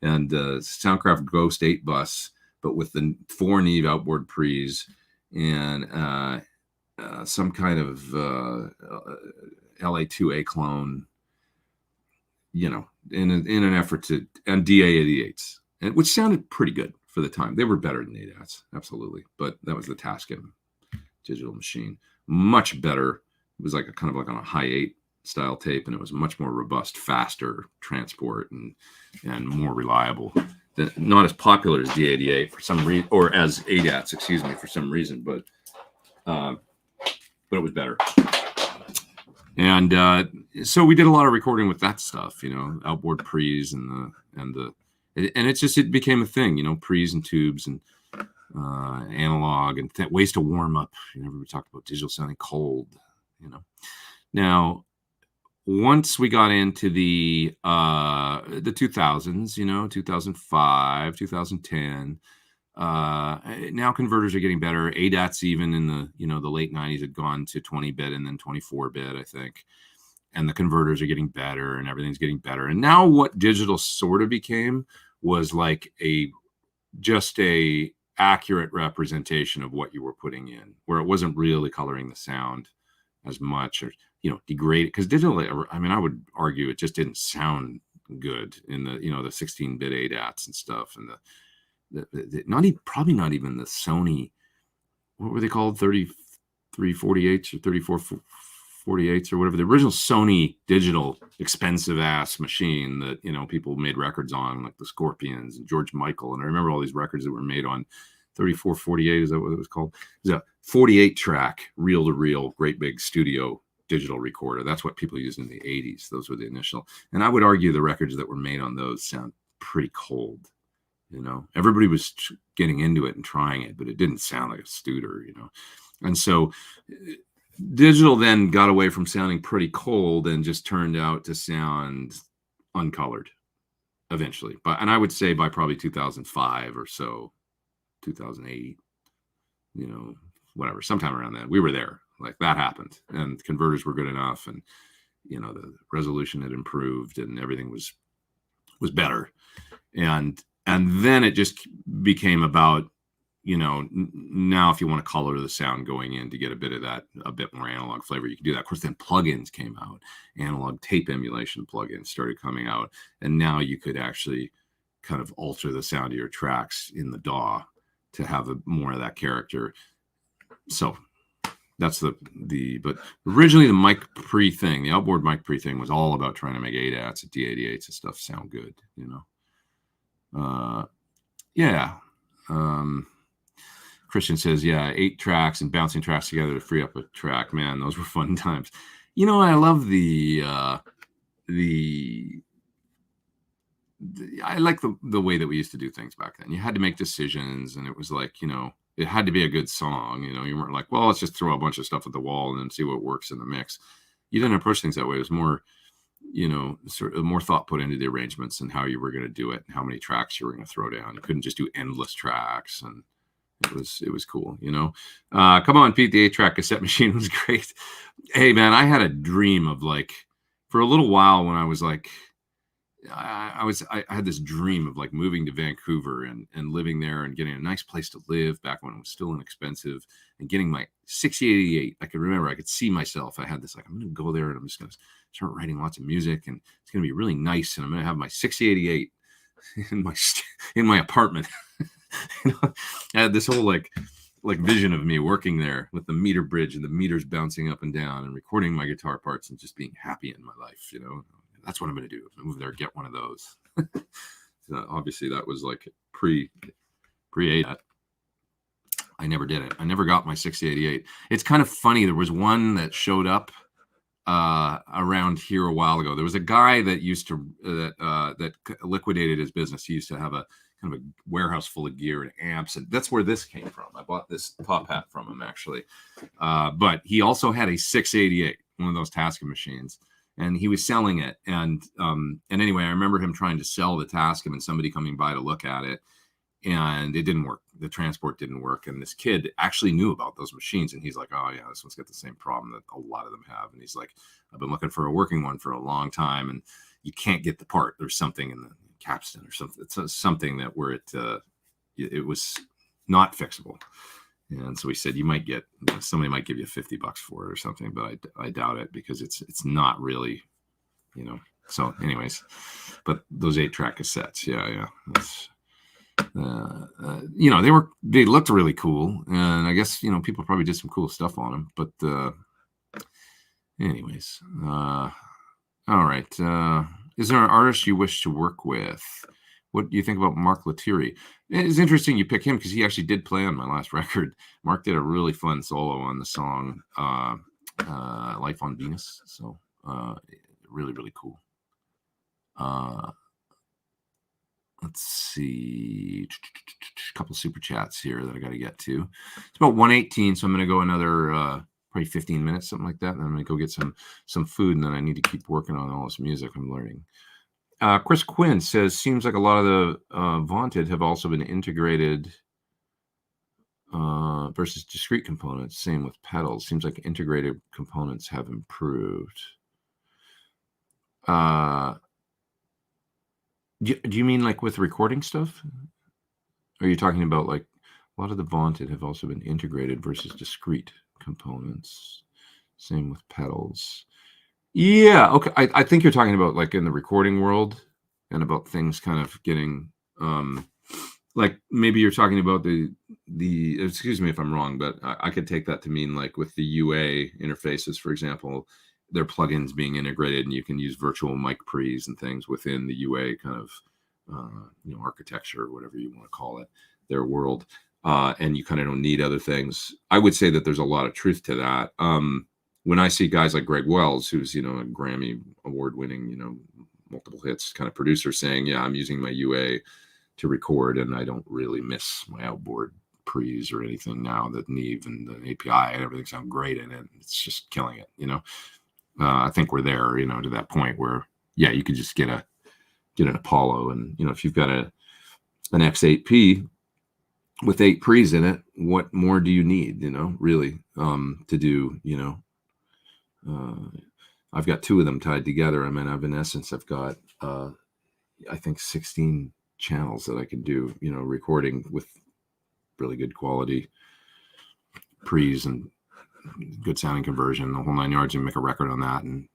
and Soundcraft Ghost 8 bus, but with the 4 Neve outboard pre's and some kind of LA2A clone, in an effort to, and DA88s, which sounded pretty good for the time. They were better than ADATs, absolutely. But that was the Tascam digital machine. Much better. It was like a kind of like on a high 8 style tape, and it was much more robust, faster transport and more reliable. Not as popular as D88 for some reason, or as ADATs, excuse me, for some reason, but it was better. And so we did a lot of recording with that stuff, outboard pre's and it became a thing, pre's and tubes and analog and ways to warm up. We talked about digital sounding cold, Now, once we got into the 2000s, 2005, 2010, now converters are getting better. ADATs even in the late 90s had gone to 20-bit and then 24-bit, I think. And the converters are getting better and everything's getting better. And now what digital sort of became was like just a accurate representation of what you were putting in, where it wasn't really coloring the sound as much or, degrade it. Because digital, I mean, I would argue it just didn't sound good in the, the 16-bit ADATs and stuff. And probably not even the Sony, what were they called, 3348s or 3448s or whatever, the original Sony digital expensive ass machine that people made records on, like the Scorpions and George Michael. And I remember all these records that were made on 3448, is that what it was called? It was a 48 track reel to reel great big studio digital recorder. That's what people used in the 80s. Those were the initial, and I would argue the records that were made on those sound pretty cold. Everybody was getting into it and trying it, but it didn't sound like a Studer, And so digital then got away from sounding pretty cold and just turned out to sound uncolored eventually. And I would say by probably 2005 or so, 2008, whatever, sometime around then, we were there. Like that happened, and converters were good enough, and the resolution had improved, and everything was better, and then it just became about now if you want to color the sound going in to get a bit more analog flavor, you can do that. Of course, then plugins came out, analog tape emulation plugins started coming out, and now you could actually kind of alter the sound of your tracks in the DAW to have more of that character. So that's but originally the mic pre thing, the outboard mic pre thing was all about trying to make ADATs and D88s and stuff sound good, yeah. Christian says, yeah, 8 tracks and bouncing tracks together to free up a track. Man, those were fun times. I love I like the way that we used to do things back then. You had to make decisions, and it was like, it had to be a good song. You weren't like, well, let's just throw a bunch of stuff at the wall and then see what works in the mix. You didn't approach things that way. It was more, sort of more thought put into the arrangements and how you were going to do it and how many tracks you were going to throw down. You couldn't just do endless tracks, and it was cool, Come on, Pete, the 8-track cassette machine was great. Hey, man, I had a dream of, like, for a little while when I was like, I had this dream of, like, moving to Vancouver and living there and getting a nice place to live back when it was still inexpensive, and getting my 6088. I could remember, I could see myself. I had this, like, I'm going to go there and I'm just going to start writing lots of music, and it's going to be really nice. And I'm going to have my 6088 in my apartment. I had this whole like vision of me working there with the meter bridge and the meters bouncing up and down and recording my guitar parts and just being happy in my life. That's what I'm going to do. Move there, get one of those. So obviously that was like pre that. I never did it. I never got my 6088. It's kind of funny. There was one that showed up around here a while ago. There was a guy that used to that liquidated his business. He used to have a kind of a warehouse full of gear and amps, and that's where this came from. I bought this top hat from him, actually. But he also had a 688, one of those Tascam machines, and he was selling it. And anyway, I remember him trying to sell the Tascam and somebody coming by to look at it, and it didn't work. The transport didn't work, and this kid actually knew about those machines, and he's like, oh yeah, this one's got the same problem that a lot of them have. And he's like, I've been looking for a working one for a long time, and you can't get the part. There's something in the capstan or something. It's something that where it was not fixable. And so he said, somebody might give you $50 for it or something, but I doubt it, because it's not really, so anyways, but those 8-track cassettes. Yeah. That's, they looked really cool, and I guess, people probably did some cool stuff on them, but anyways, all right. Is there an artist you wish to work with? What do you think about Mark Lettieri? It's interesting you pick him, because he actually did play on my last record. Mark did a really fun solo on the song Life on Venus. So really, really cool. Let's see. A couple super chats here that I got to get to. It's about 1:18, so I'm going to go another probably 15 minutes, something like that. And I'm going to go get some food, and then I need to keep working on all this music I'm learning. Chris Quinn says, seems like a lot of the Vaunted have also been integrated versus discrete components. Same with pedals. Seems like integrated components have improved. Do you mean like with recording stuff? Or are you talking about like a lot of the Vaunted have also been integrated versus discrete components? Same with pedals. Yeah, okay. I think you're talking about like in the recording world, and about things kind of getting like maybe you're talking about the excuse me if I'm wrong, but I could take that to mean like with the UA interfaces, for example, their plugins being integrated, and you can use virtual mic pre's and things within the UA kind of architecture, or whatever you want to call it, their world, and you kind of don't need other things. I would say that there's a lot of truth to that. When I see guys like Greg Wells, who's, a Grammy award-winning, multiple hits kind of producer, saying, yeah, I'm using my UA to record, and I don't really miss my outboard pre's or anything now, that Neve and the API and everything sound great in it. It's just killing it, I think we're there, to that point where, yeah, you could just get an Apollo, and, if you've got an X8P with 8 pre's in it, what more do you need, really, to do, I've got 2 of them tied together. I mean, in essence, I've got, I think 16 channels that I can do, recording with really good quality pre's and good sounding conversion, the whole 9 yards, and make a record on that. And,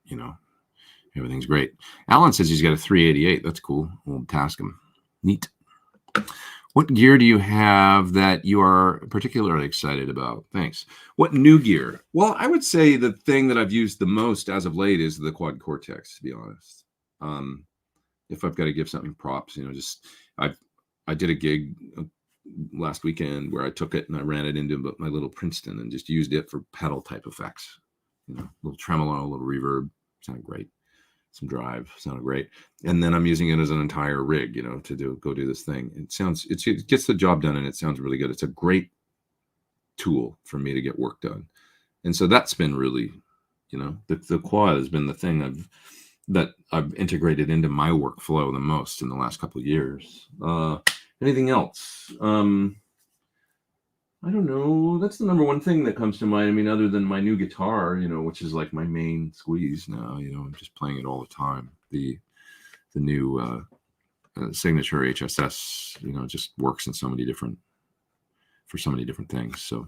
everything's great. Alan says he's got a 388. That's cool. Old Tascam. Neat. What gear do you have that you are particularly excited about? Thanks. What new gear? Well, I would say the thing that I've used the most as of late is the Quad Cortex, to be honest. If I've got to give something props, just I did a gig last weekend where I took it and I ran it into my little Princeton and just used it for pedal type effects. A little tremolo, a little reverb, sounded great. Some drive, sounded great. And then I'm using it as an entire rig, to go do this thing. It gets the job done and it sounds really good. It's a great tool for me to get work done. And so that's been really, the quad has been the thing that I've integrated into my workflow the most in the last couple of years. Anything else? I don't know. That's the number one thing that comes to mind. I mean, other than my new guitar, which is like my main squeeze now, I'm just playing it all the time. The new Signature HSS, just works in so many different things. So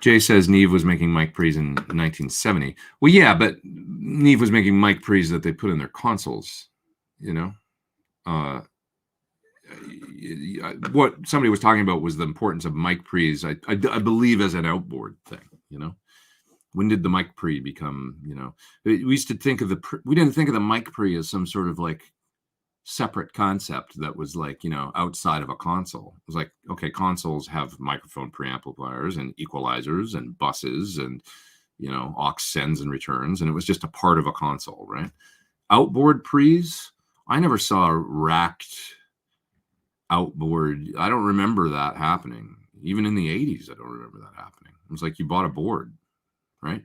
Jay says Neve was making mic pre's in 1970. Well, yeah, but Neve was making mic pre's that they put in their consoles, what somebody was talking about was the importance of mic pre's. I believe as an outboard thing. When did the mic pre become? We used to think of we didn't think of the mic pre as some sort of like separate concept that was like outside of a console. It was like, okay, consoles have microphone preamplifiers and equalizers and buses and aux sends and returns, and it was just a part of a console, right? Outboard pre's, I never saw a racked outboard. I don't remember that happening. Even in the 80s, I don't remember that happening. It was like you bought a board, right?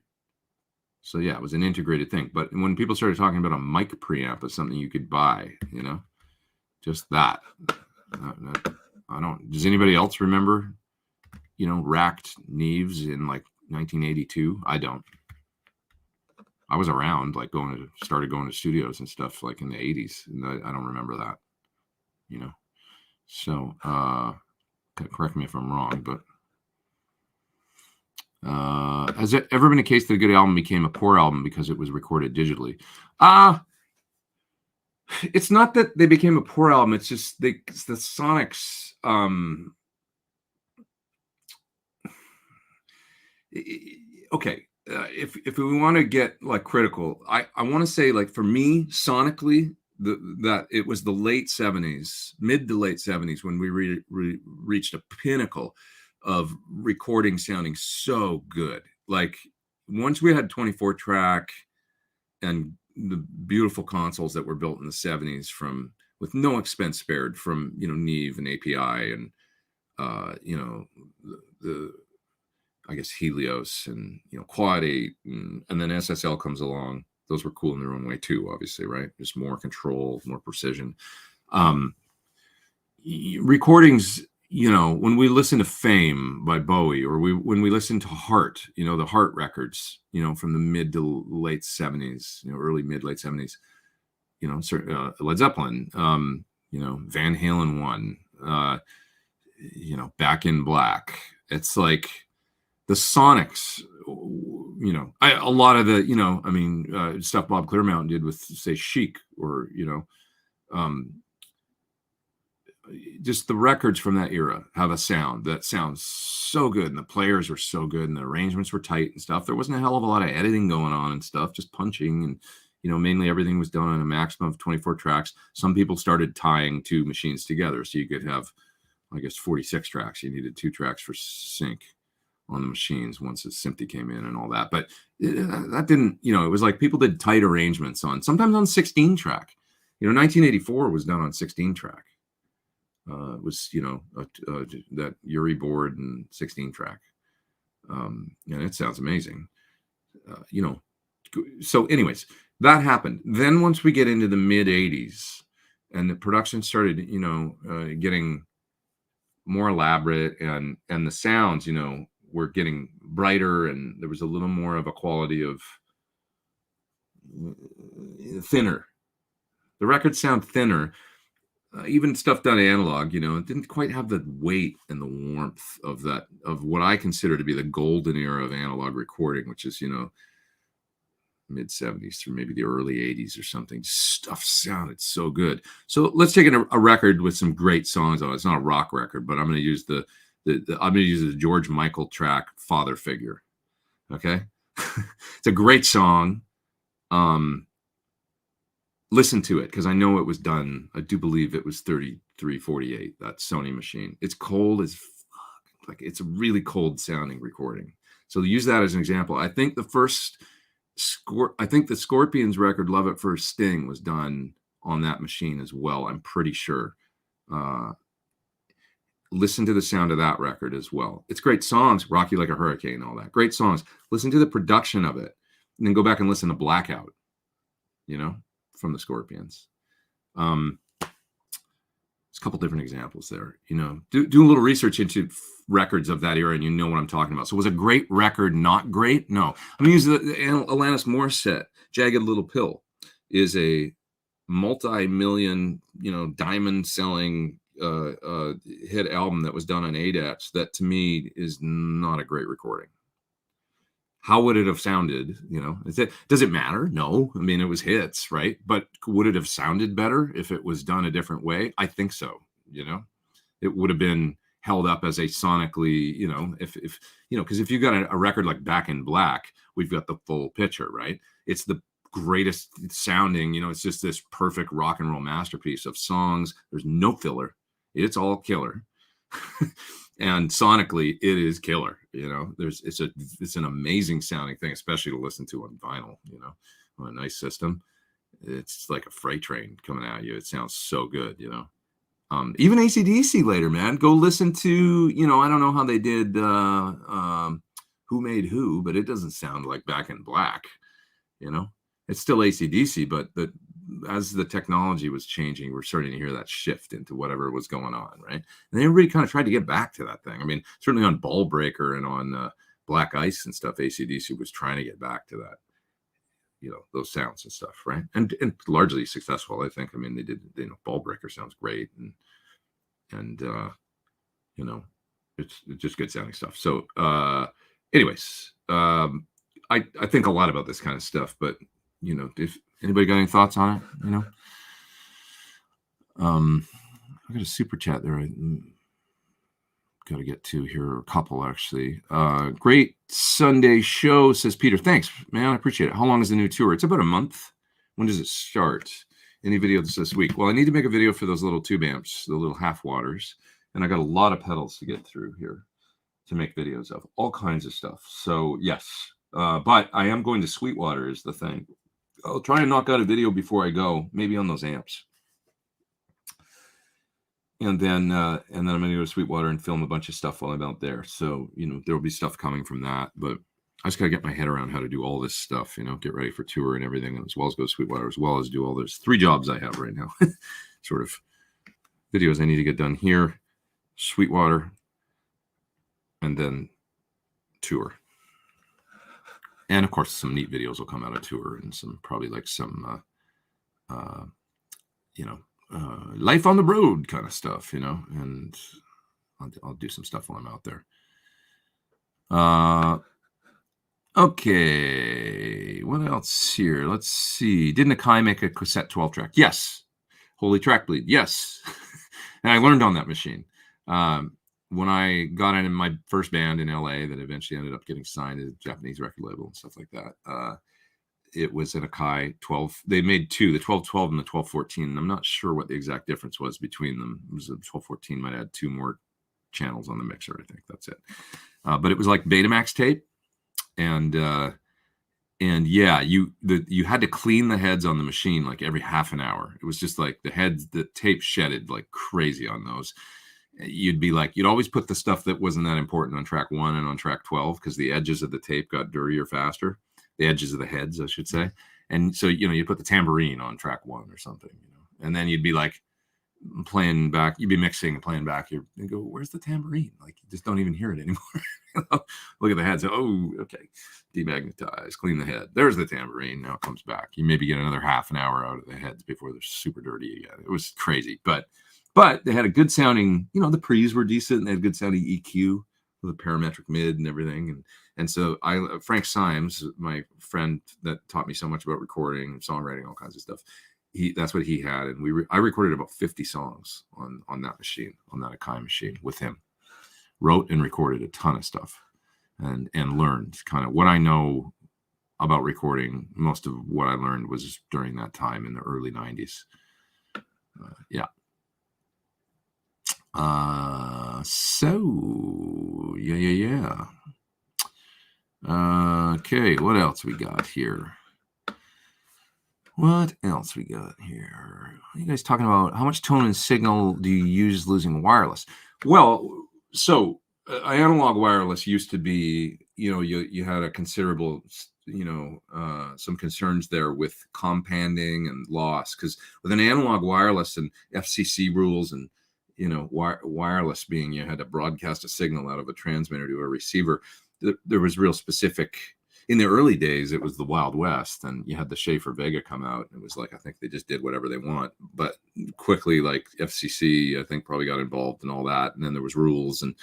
So yeah, it was an integrated thing. But when people started talking about a mic preamp as something you could buy, just that. I don't. Does anybody else remember, racked Neves in like 1982? I don't. I was around, like started going to studios and stuff like in the 80s, and I don't remember that. So, correct me if I'm wrong, but has it ever been a case that a good album became a poor album because it was recorded digitally? It's not that they became a poor album. It's just the sonics. Okay, if we want to get like critical, I want to say, like, for me sonically, that it was the late 70s, mid to late 70s, when we reached a pinnacle of recording sounding so good. Like, once we had 24 track and the beautiful consoles that were built in the 70s with no expense spared from Neve and API and the I guess Helios and Quad 8 and then SSL comes along. Those were cool in their own way too, obviously, right? Just more control, more precision. Recordings, when we listen to Fame by Bowie, or when we listen to Heart, the Heart records, from the mid to late 70s, early mid late 70s, Led Zeppelin, Van Halen 1, Back in Black. It's like the sonics, a lot of the, stuff Bob Clearmountain did with, say, Chic, or, just the records from that era have a sound that sounds so good, and the players were so good, and the arrangements were tight and stuff. There wasn't a hell of a lot of editing going on and stuff, just punching, and mainly everything was done on a maximum of 24 tracks. Some people started tying two machines together, so you could have, I guess, 46 tracks. You needed 2 tracks for sync on the machines once the SMPTE came in and all that. But that didn't, it was like people did tight arrangements sometimes on 16 track. 1984 was done on 16 track. It was, that Uri board and 16 track. And it sounds amazing. So anyways, that happened. Then once we get into the mid 80s and the production started, getting more elaborate, and the sounds, were getting brighter, and there was a little more of a quality of thinner. The records sound thinner. Even stuff done analog, it didn't quite have the weight and the warmth of what I consider to be the golden era of analog recording, which is, mid 70s through maybe the early 80s or something. Stuff sounded so good. So let's take a record with some great songs on it. It's not a rock record, but I'm going to use the George Michael track, Father Figure. Okay. It's a great song. Listen to it, because I know it was done. I do believe it was 3348, that Sony machine. It's cold as fuck. Like, it's a really cold sounding recording. So use that as an example. I think the Scorpions record, Love at First Sting, was done on that machine as well. I'm pretty sure. Listen to the sound of that record as well. It's great songs, Rock You Like a Hurricane, all that. Great songs. Listen to the production of it, and then go back and listen to Blackout, from the Scorpions. There's a couple different examples there. Do a little research into records of that era, and you know what I'm talking about. So was a great record not great? No. I'm going to use the Alanis Morissette, Jagged Little Pill, is a multi-million, diamond-selling hit album that was done on ADATs that, to me, is not a great recording. How would it have sounded? Does it matter? No. I mean, it was hits, right? But would it have sounded better if it was done a different way? I think so. It would have been held up as a sonically, because if you've got a record like Back in Black, we've got the full picture, right? It's the greatest sounding, it's just this perfect rock and roll masterpiece of songs. There's no filler. It's all killer. And sonically, it is killer. It's an amazing sounding thing, especially to listen to on vinyl. On a nice system, it's like a freight train coming at you. It sounds so good. Even AC/DC later, man. Go listen to. I don't know how they did Who Made Who, but it doesn't sound like Back in Black. It's still AC/DC, but as the technology was changing, we're starting to hear that shift into whatever was going on, right? And everybody kind of tried to get back to that thing. I mean, certainly on Ball Breaker and on Black Ice and stuff, AC/DC was trying to get back to that, those sounds and stuff, right? And largely successful, I think. I mean, they did. Ball Breaker sounds great, and it's just good sounding stuff. So, anyways, I think a lot about this kind of stuff, but if anybody got any thoughts on it, I got a super chat there. I got to get to here, a couple actually. Great Sunday show, says Peter. Thanks, man. I appreciate it. How long is the new tour? It's about a month. When does it start? Any videos this week? Well, I need to make a video for those little tube amps, the little half waters, and I got a lot of pedals to get through here to make videos of all kinds of stuff. So yes, but I am going to Sweetwater is the thing. I'll try and knock out a video before I go, maybe on those amps. And then I'm going to go to Sweetwater and film a bunch of stuff while I'm out there. So, there will be stuff coming from that. But I just got to get my head around how to do all this stuff, get ready for tour and everything, as well as go to Sweetwater, as well as do all those 3 jobs I have right now. Sort of videos I need to get done here, Sweetwater, and then tour. And of course, some neat videos will come out of tour, and probably some life on the road kind of stuff, and I'll do some stuff while I'm out there. Okay, what else here? Let's see. Did Nakai make a cassette 12 track? Yes. Holy Track Bleed? Yes. And I learned on that machine. When I got in my first band in LA that eventually ended up getting signed to a Japanese record label and stuff like that, it was an Akai 12. They made 2, the 1212 and the 1214. I'm not sure what the exact difference was between them. It was a 1214 might add 2 more channels on the mixer, I think. That's it. But it was like Betamax tape. And yeah, you had to clean the heads on the machine like every half an hour. It was just like the tape shedded like crazy on those. You'd always put the stuff that wasn't that important on track 1 and on track 12 because the edges of the tape got dirtier faster. The edges of the heads, I should say. And so, you put the tambourine on track 1 or something, and then you'd be like playing back. You'd be mixing and playing back. You go, where's the tambourine? Like, you just don't even hear it anymore. Look at the heads. Oh, okay. Demagnetize, clean the head. There's the tambourine. Now it comes back. You maybe get another half an hour out of the heads before they're super dirty again. It was crazy, but they had a good sounding, the pre's were decent and they had good sounding EQ with a parametric mid and everything. And so Frank Symes, my friend that taught me so much about recording, songwriting, all kinds of stuff, that's what he had. And I recorded about 50 songs on that machine, on that Akai machine with him. Wrote and recorded a ton of stuff and learned kind of what I know about recording. Most of what I learned was during that time in the early 90s. So yeah. Okay, what else we got here? What else we got here? Are you guys talking about how much tone and signal do you use losing wireless? Well, so analog wireless used to be, you had a considerable, some concerns there with companding and loss, because with an analog wireless and FCC rules and, wireless being you had to broadcast a signal out of a transmitter to a receiver, there was real specific. In the early days, it was the Wild West, and you had the Schaefer Vega come out. And it was like, I think they just did whatever they want. But quickly, like FCC, I think probably got involved in all that. And then there was rules. And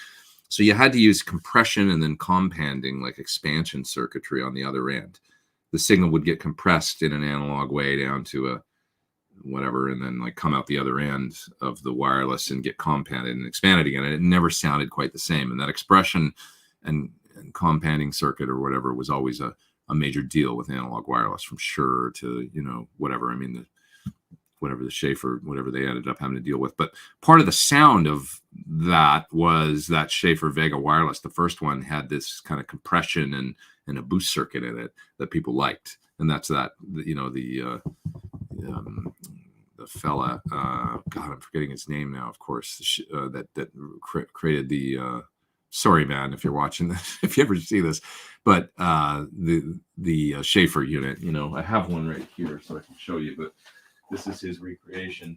so you had to use compression and then companding, like expansion circuitry on the other end. The signal would get compressed in an analog way down to a whatever, and then like come out the other end of the wireless and get companded and expanded again. And it never sounded quite the same. And that expression and companding circuit or whatever was always a major deal with analog wireless, from Shure to whatever. I mean, whatever the Schaefer, whatever they ended up having to deal with. But part of the sound of that was that Schaefer Vega wireless. The first one had this kind of compression and a boost circuit in it that people liked, and that's that. The fella, God, I'm forgetting his name now. Of course, that created the. Sorry, man, if you're watching this, if you ever see this, but the Schaefer unit, I have one right here so I can show you, but this is his recreation.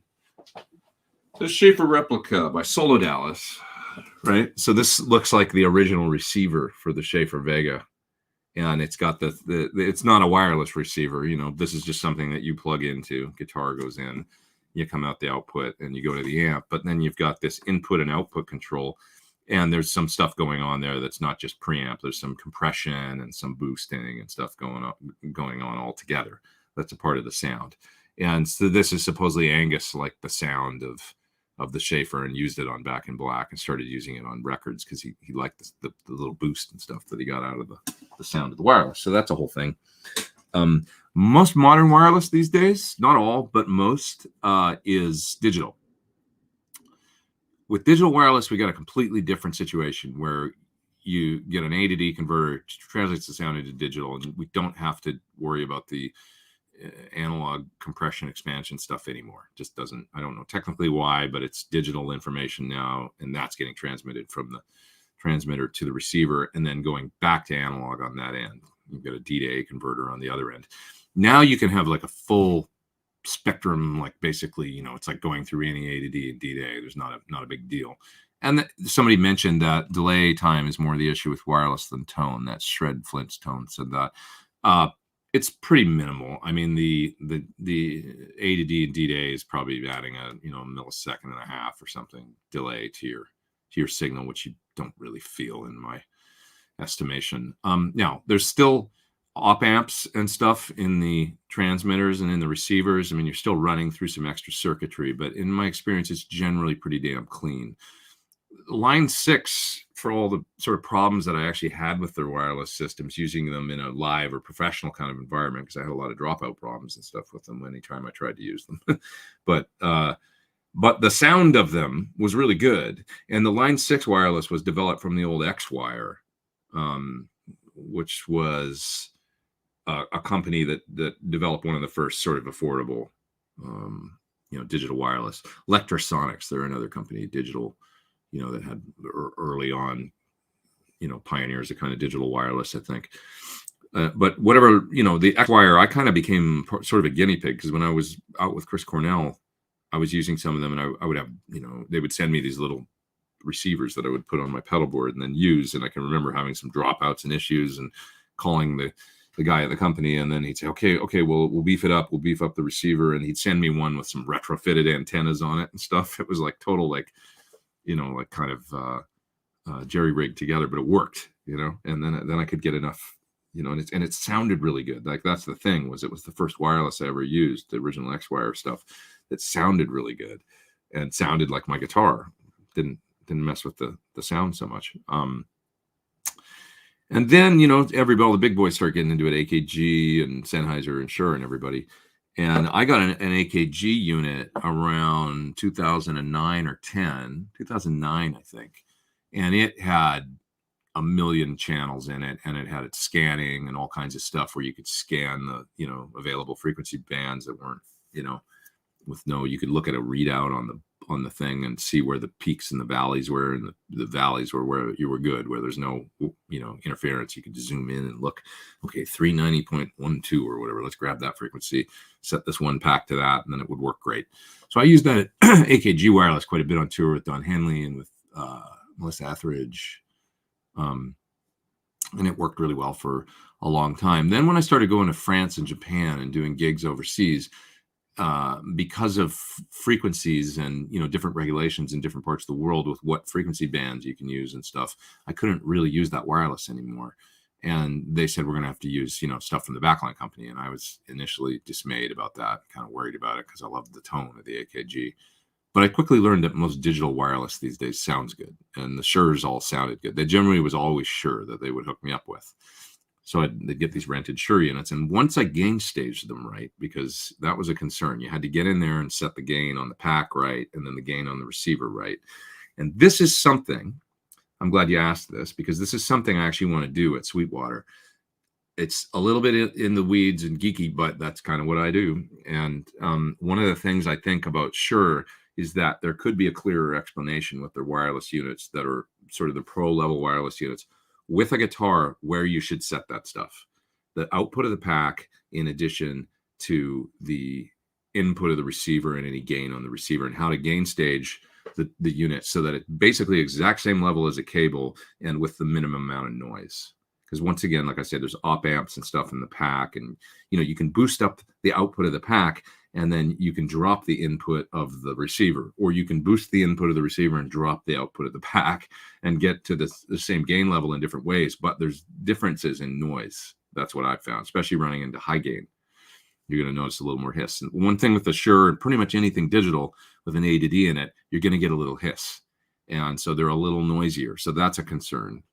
The Schaefer replica by Solo Dallas, right? So this looks like the original receiver for the Schaefer Vega, and it's got it's not a wireless receiver. This is just something that you plug into. Guitar goes in, you come out the output, and you go to the amp. But then you've got this input and output control. And there's some stuff going on there that's not just preamp. There's some compression and some boosting and stuff going on all together. That's a part of the sound. And so this is supposedly Angus liked the sound of the Schaefer and used it on Back in Black and started using it on records because he liked the little boost and stuff that he got out of the sound of the wireless. So that's a whole thing. Most modern wireless these days, not all, but most, is digital. With digital wireless, we got a completely different situation where you get an A to D converter, which translates the sound into digital, and we don't have to worry about the analog compression expansion stuff anymore. Just doesn't, I don't know technically why, but it's digital information now, and that's getting transmitted from the transmitter to the receiver and then going back to analog on that end. You've got a D to A converter on the other end. Now you can have like a full spectrum, like basically, it's like going through any A to D and D to A. There's not a big deal. And somebody mentioned that delay time is more the issue with wireless than tone. That Shred Flint's Tone said that. It's pretty minimal. I mean, the A to D and D to A is probably adding a millisecond and a half or something delay to your signal, which you don't really feel in my estimation. Now there's still op amps and stuff in the transmitters and in the receivers. I mean, you're still running through some extra circuitry, but in my experience, it's generally pretty damn clean. Line 6, for all the sort of problems that I actually had with their wireless systems, using them in a live or professional kind of environment, because I had a lot of dropout problems and stuff with them anytime I tried to use them. But the sound of them was really good. And the Line 6 wireless was developed from the old X-Wire, which was a company that developed one of the first sort of affordable, digital wireless. Lectrosonics, they're another company, digital, that had early on, pioneers of kind of digital wireless, I think. But whatever, the X-Wire, I kind of became sort of a guinea pig, because when I was out with Chris Cornell, I was using some of them, and I would have, they would send me these little receivers that I would put on my pedal board and then use. And I can remember having some dropouts and issues and calling the guy at the company, and then he'd say, okay, we'll beef it up. We'll beef up the receiver. And he'd send me one with some retrofitted antennas on it and stuff. It was like total, like, like kind of jerry rigged together, but it worked, and then I could get enough, and it sounded really good. Like, that's the thing, was it was the first wireless I ever used, the original X-Wire stuff, that sounded really good and sounded like my guitar. Didn't mess with the sound so much. And then, all the big boys start getting into it, AKG and Sennheiser and Shure and everybody. And I got an AKG unit around 2009 or 2009, I think. And it had a million channels in it, and it had its scanning and all kinds of stuff where you could scan the, available frequency bands that weren't, you could look at a readout on the thing and see where the peaks and the valleys were, and the valleys were where you were good, where there's no, interference. You could zoom in and look, okay, 390.12 or whatever. Let's grab that frequency, set this one pack to that, and then it would work great. So I used that AKG wireless quite a bit on tour with Don Henley and with Melissa Etheridge. And it worked really well for a long time. Then when I started going to France and Japan and doing gigs overseas, because of frequencies and different regulations in different parts of the world with what frequency bands you can use and stuff, I couldn't really use that wireless anymore. And they said, we're going to have to use stuff from the backline company. And I was initially dismayed about that, kind of worried about it, because I loved the tone of the AKG. But I quickly learned that most digital wireless these days sounds good, and the Shures all sounded good. They generally was always Shure that they would hook me up with. So they'd get these rented Shure units. And once I gain staged them right, because that was a concern, you had to get in there and set the gain on the pack right, and then the gain on the receiver right. And this is something, I'm glad you asked this, because this is something I actually want to do at Sweetwater. It's a little bit in the weeds and geeky, but that's kind of what I do. And one of the things I think about Shure is that there could be a clearer explanation with their wireless units that are sort of the pro level wireless units with a guitar, where you should set that stuff. The output of the pack, in addition to the input of the receiver and any gain on the receiver, and how to gain stage the unit so that it's basically exact same level as a cable and with the minimum amount of noise. Because once again, like I said, there's op amps and stuff in the pack, and you can boost up the output of the pack, and then you can drop the input of the receiver, or you can boost the input of the receiver and drop the output of the pack and get to the same gain level in different ways. But there's differences in noise. That's what I've found, especially running into high gain. You're going to notice a little more hiss. And one thing with the Shure and pretty much anything digital with an A to D in it, you're going to get a little hiss. And so they're a little noisier. So that's a concern.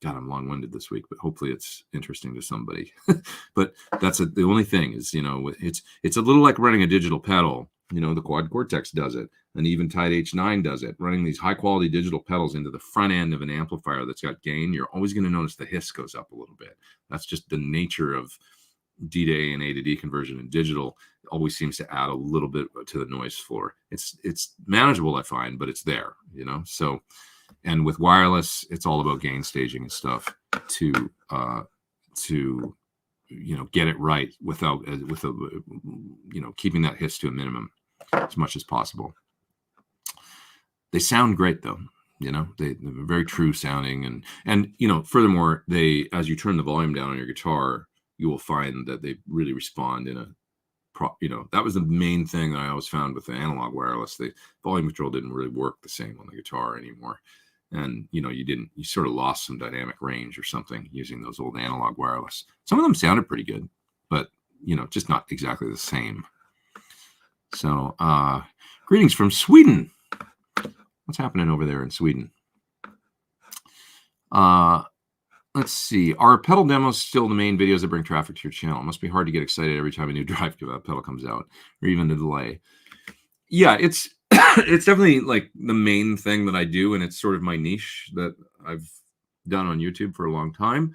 God, I'm long-winded this week, but hopefully it's interesting to somebody. But that's the only thing is, it's a little like running a digital pedal. The Quad Cortex does it. An Eventide H9 does it. Running these high-quality digital pedals into the front end of an amplifier that's got gain, you're always going to notice the hiss goes up a little bit. That's just the nature of D to A and A to D conversion in digital. It always seems to add a little bit to the noise floor. It's manageable, I find, but it's there, So, and with wireless, it's all about gain staging and stuff to get it right without keeping that hiss to a minimum as much as possible. They sound great though. They're very true sounding, and furthermore, as you turn the volume down on your guitar, you will find that they really respond in a that was the main thing that I always found with the analog wireless. The volume control didn't really work the same on the guitar anymore. And, you sort of lost some dynamic range or something using those old analog wireless. Some of them sounded pretty good, but, just not exactly the same. So, greetings from Sweden. What's happening over there in Sweden? Let's see. Are pedal demos still the main videos that bring traffic to your channel? It must be hard to get excited every time a new drive pedal comes out, or even the delay. Yeah, it's it's definitely like the main thing that I do, and it's sort of my niche that I've done on YouTube for a long time.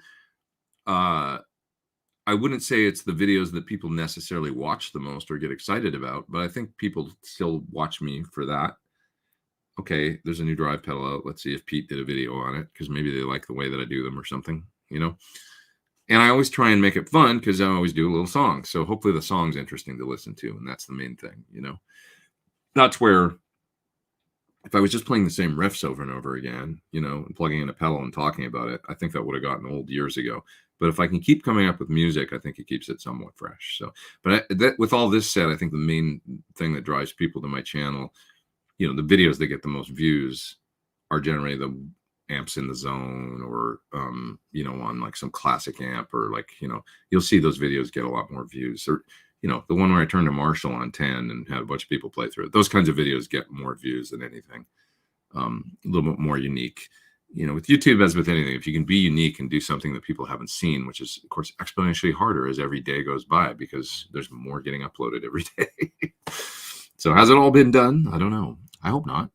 I wouldn't say it's the videos that people necessarily watch the most or get excited about, but I think people still watch me for that. Okay, there's a new drive pedal out. Let's see if Pete did a video on it, because maybe they like the way that I do them or something, And I always try and make it fun, because I always do a little song. So hopefully the song's interesting to listen to, and that's the main thing, That's where, if I was just playing the same riffs over and over again, and plugging in a pedal and talking about it, I think that would have gotten old years ago. But if I can keep coming up with music, I think it keeps it somewhat fresh. So, but with all this said, I think the main thing that drives people to my channel, the videos that get the most views are generally amps in the zone, or you know, on like some classic amp, or like, you know, you'll see those videos get a lot more views. Or, you know, the one where I turned a Marshall on 10 and had a bunch of people play through it. Those kinds of videos get more views than anything. A little bit more unique. You know, with YouTube, as with anything, if you can be unique and do something that people haven't seen, which is, of course, exponentially harder as every day goes by, because there's more getting uploaded every day. So has it all been done? I don't know. I hope not.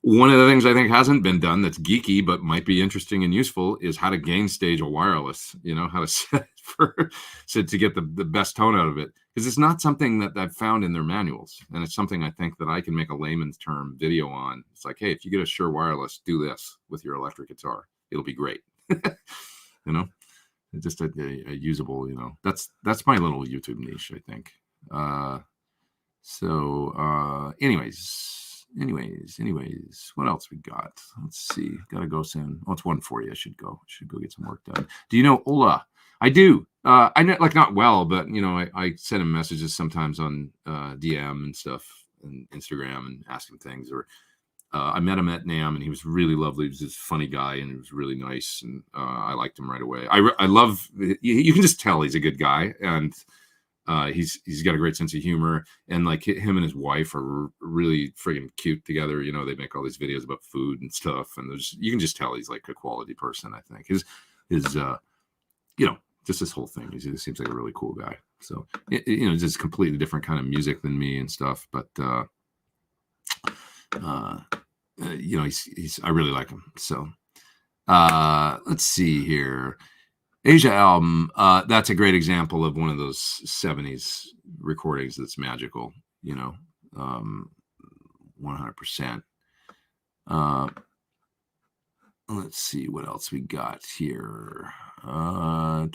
One of the things I think hasn't been done that's geeky but might be interesting and useful is how to gain stage a wireless, you know, how to set for so to get the best tone out of it. Because it's not something that I've found in their manuals. And it's something I think that I can make a layman's term video on. It's like, hey, if you get a Shure wireless, do this with your electric guitar. It'll be great. You know, it's just a usable, you know, that's my little YouTube niche, I think. Anyways, what else we got? Let's see. Gotta go soon. Oh, it's 1:40. I should go get some work done. Do you know Ola? I do. I know, like, not well, but you know, I send him messages sometimes on DM and stuff, and Instagram, and ask him things. Or I met him at NAMM, and he was really lovely. He was this funny guy, and he was really nice, and I liked him right away. I love. You can just tell he's a good guy, and he's got a great sense of humor, and like him and his wife are really friggin' cute together. You know, they make all these videos about food and stuff, and you can just tell he's like a quality person. I think his you know, just this whole thing. He seems like a really cool guy. So you know, just completely different kind of music than me and stuff, but you know, I really like him. So let's see here. Asia album, that's a great example of one of those 70s recordings that's magical, you know, 100%. Let's see what else we got here. How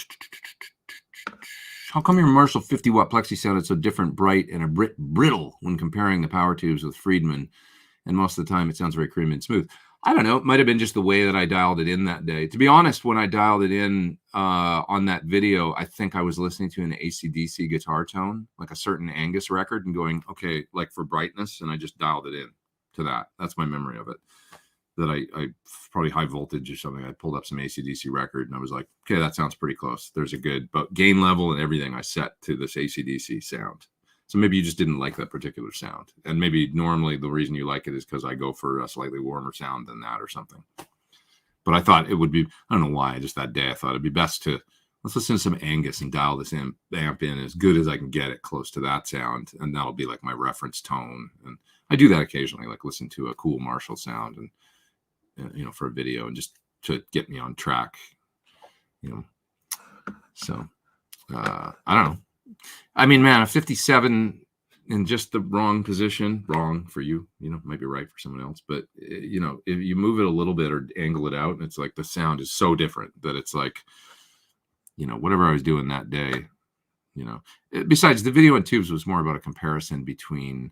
come your Marshall 50-watt Plexi sounded so different, bright, and a brittle when comparing the power tubes with Friedman? And most of the time, it sounds very creamy and smooth. I don't know. It might have been just the way that I dialed it in that day. To be honest, when I dialed it in on that video, I think I was listening to an AC/DC guitar tone, like a certain Angus record, and going, okay, like for brightness, and I just dialed it in to that. That's my memory of it. That I probably high voltage or something. I pulled up some AC/DC record, and I was like, okay, that sounds pretty close. There's a good, but gain level and everything I set to this AC/DC sound. So maybe you just didn't like that particular sound. And maybe normally the reason you like it is because I go for a slightly warmer sound than that or something. But I thought it would be, I don't know why, just that day I thought it'd be best to, let's listen to some Angus and dial this amp in as good as I can get it close to that sound. And that'll be like my reference tone. And I do that occasionally, like listen to a cool Marshall sound and, you know, for a video, and just to get me on track, you know. So I don't know. I mean, man, a 57 in just the wrong position, wrong for you, you know, might be right for someone else, but you know, if you move it a little bit or angle it out, and it's like the sound is so different that it's like, you know, whatever I was doing that day, you know. Besides, the video and tubes was more about a comparison between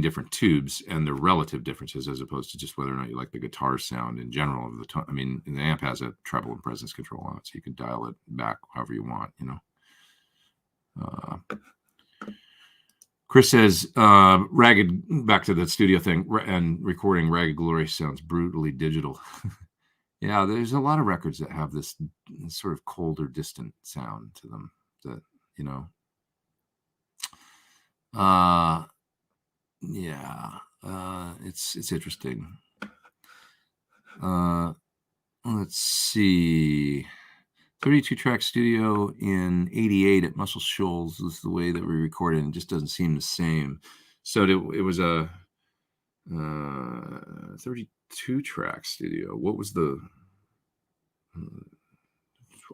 different tubes and their relative differences, as opposed to just whether or not you like the guitar sound in general of the tone. I mean, the amp has a treble and presence control on it, so you can dial it back however you want, you know. Chris says, ragged, back to the studio thing and recording, Ragged Glory sounds brutally digital. Yeah, there's a lot of records that have this sort of colder, distant sound to them that, you know. Yeah, it's interesting. Let's see. 32-track studio in 88 at Muscle Shoals is the way that we recorded, and it just doesn't seem the same. So it was a 32-track studio. What was the...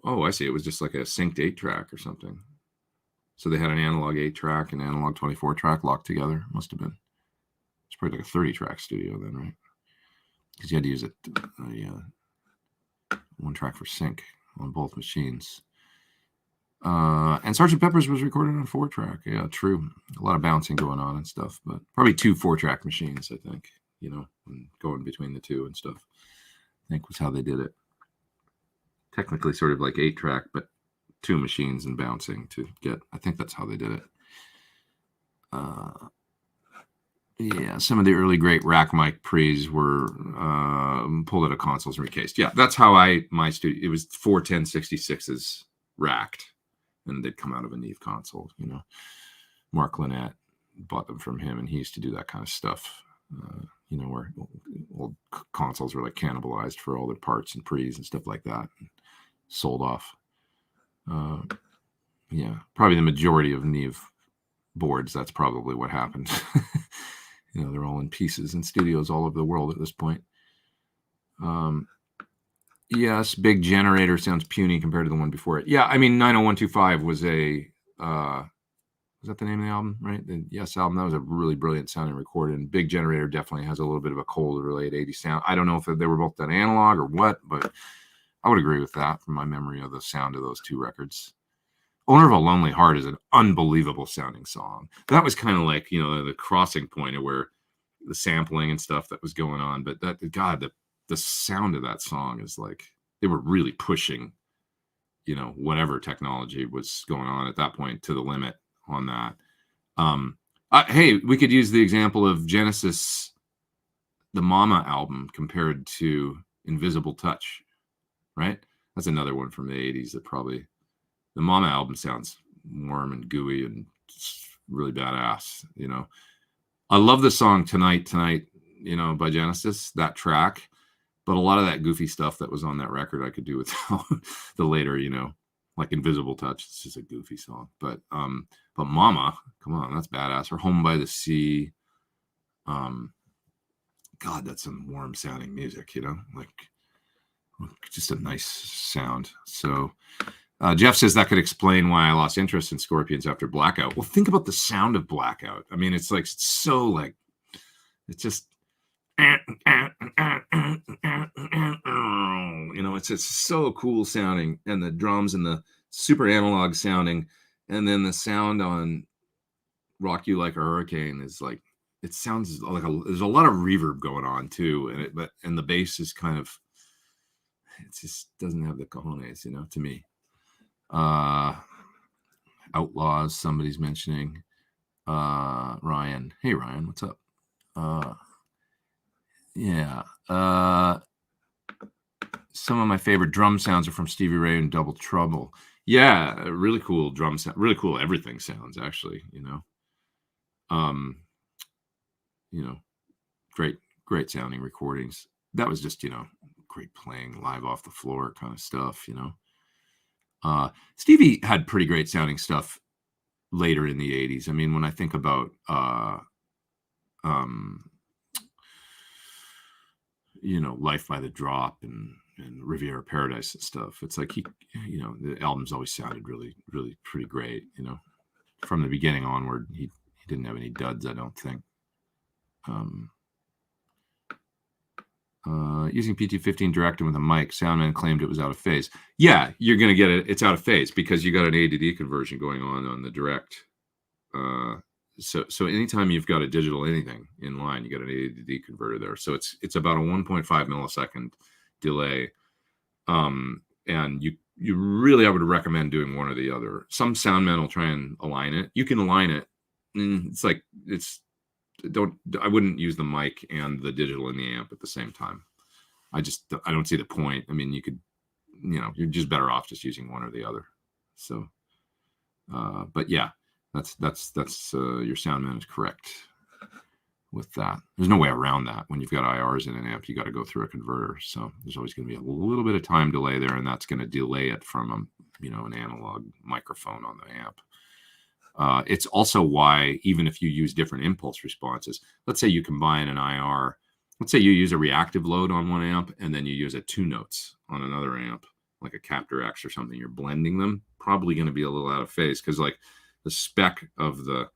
oh, I see. It was just like a synced 8-track or something. So they had an analog 8-track and analog 24-track locked together. Must have been. It's probably like a 30-track studio then, right? Because you had to use one track for sync on both machines. And Sgt. Pepper's was recorded on 4-track. Yeah, true. A lot of bouncing going on and stuff, but probably 2 4-track machines, I think, you know, and going between the two and stuff, I think was how they did it. Technically sort of like 8-track, but 2 machines and bouncing to get, I think that's how they did it. Yeah, some of the early great rack mic pre's were pulled out of consoles and recased. Yeah, that's how my studio. It was 41066s racked, and they'd come out of a Neve console. Mark Lynette bought them from him, and he used to do that kind of stuff. Where old consoles were like cannibalized for all their parts and pre's and stuff like that, and sold off. Yeah, probably the majority of Neve boards. That's probably what happened. They're all in pieces in studios all over the world at this point. Yes, big generator sounds puny compared to the one before it. Yeah, I mean 90125 was a was that the name of the album, right? The Yes album. That was a really brilliant sounding recording. And Big Generator definitely has a little bit of a cold late 80s sound. I don't know if they were both done analog or what, but I would agree with that from my memory of the sound of those two records. Owner of a Lonely Heart is an unbelievable sounding song. That was kind of like, the crossing point of where the sampling and stuff that was going on. But the sound of that song is like, they were really pushing, whatever technology was going on at that point to the limit on that. Hey, we could use the example of Genesis, the Mama album compared to Invisible Touch, right? That's another one from the 80s that probably, the Mama album sounds warm and gooey and really badass, I love the song Tonight, by Genesis, that track, but a lot of that goofy stuff that was on that record I could do without. The later, like Invisible Touch, it's just a goofy song. But Mama, come on, that's badass. Or Home by the Sea. God, that's some warm sounding music, like just a nice sound. So Jeff says that could explain why I lost interest in Scorpions after Blackout. Well, think about the sound of Blackout. I mean, it's like, it's so like, it's just, it's so cool sounding, and the drums and the super analog sounding, and then the sound on Rock You Like a Hurricane is like, it sounds like there's a lot of reverb going on too, and the bass is kind of, it just doesn't have the cojones, to me. Outlaws, somebody's mentioning. Ryan, hey Ryan, what's up? Yeah. Some of my favorite drum sounds are from Stevie Ray and Double Trouble. Yeah, really cool drum sound, really cool everything sounds, actually, great sounding recordings. That was just, great playing live off the floor kind of stuff, Stevie had pretty great sounding stuff later in the 80s. I mean, when I think about Life by the Drop and Riviera Paradise and stuff, it's like the albums always sounded really, really pretty great, from the beginning onward. He didn't have any duds, I don't think. Using PT-15 Direct with a mic, Soundman claimed it was out of phase. Yeah, you're going to get it. It's out of phase because you got an A-to-D conversion going on the Direct. So anytime you've got a digital anything in line, you got an A-to-D converter there. So it's about a 1.5 millisecond delay. And you really, I would recommend doing one or the other. Some Soundmen will try and align it. You can align it. I wouldn't use the mic and the digital in the amp at the same time. I don't see the point. I mean, you could, you're just better off just using one or the other. So, but yeah, that's your Soundman is correct with that. There's no way around that. When you've got IRs in an amp, you got to go through a converter. So there's always going to be a little bit of time delay there, and that's going to delay it from an analog microphone on the amp. It's also why, even if you use different impulse responses, let's say you combine an IR, let's say you use a reactive load on one amp and then you use a 2 notes on another amp, like a Captor X or something, you're blending them, probably going to be a little out of phase because like the spec of the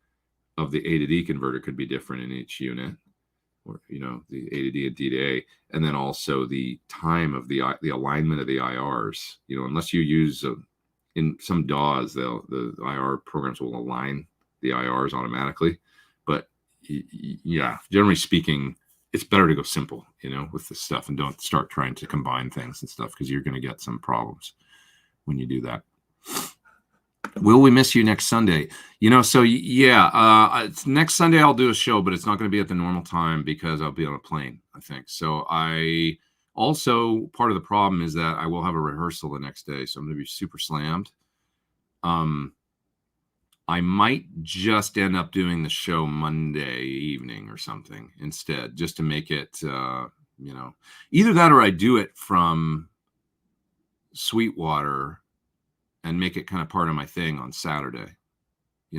A-to-D converter could be different in each unit, or the A-to-D and D-to-A, and then also the time of the alignment of the IRs. Unless you use in some DAWs, the IR programs will align the IRs automatically. But yeah, generally speaking, it's better to go simple, with this stuff, and don't start trying to combine things and stuff, because you're going to get some problems when you do that. Will we miss you next Sunday? So yeah, next Sunday I'll do a show, but it's not going to be at the normal time because I'll be on a plane, I think. So I also, part of the problem is that I will have a rehearsal the next day, so I'm going to be super slammed. I might just end up doing the show Monday evening or something instead, just to make it, either that or I do it from Sweetwater and make it kind of part of my thing on Saturday.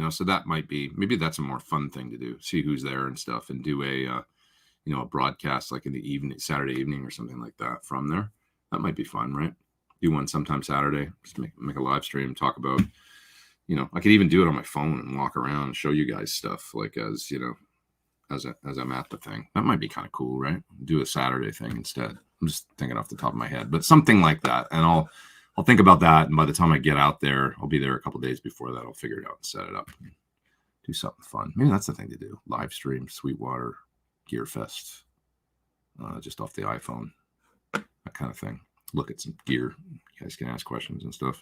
So that might be, maybe that's a more fun thing to do, see who's there and stuff, and do a broadcast like in the evening, Saturday evening or something like that from there. That might be fun, right? Do one sometime Saturday, just make a live stream, talk about, I could even do it on my phone and walk around and show you guys stuff like as I'm at the thing. That might be kind of cool, right? Do a Saturday thing instead. I'm just thinking off the top of my head, but something like that. And I'll think about that. And by the time I get out there, I'll be there a couple days before that. I'll figure it out and set it up. And do something fun. Maybe that's the thing to do. Live stream Sweetwater Gear Fest, just off the iPhone, that kind of thing. Look at some gear. You guys can ask questions and stuff.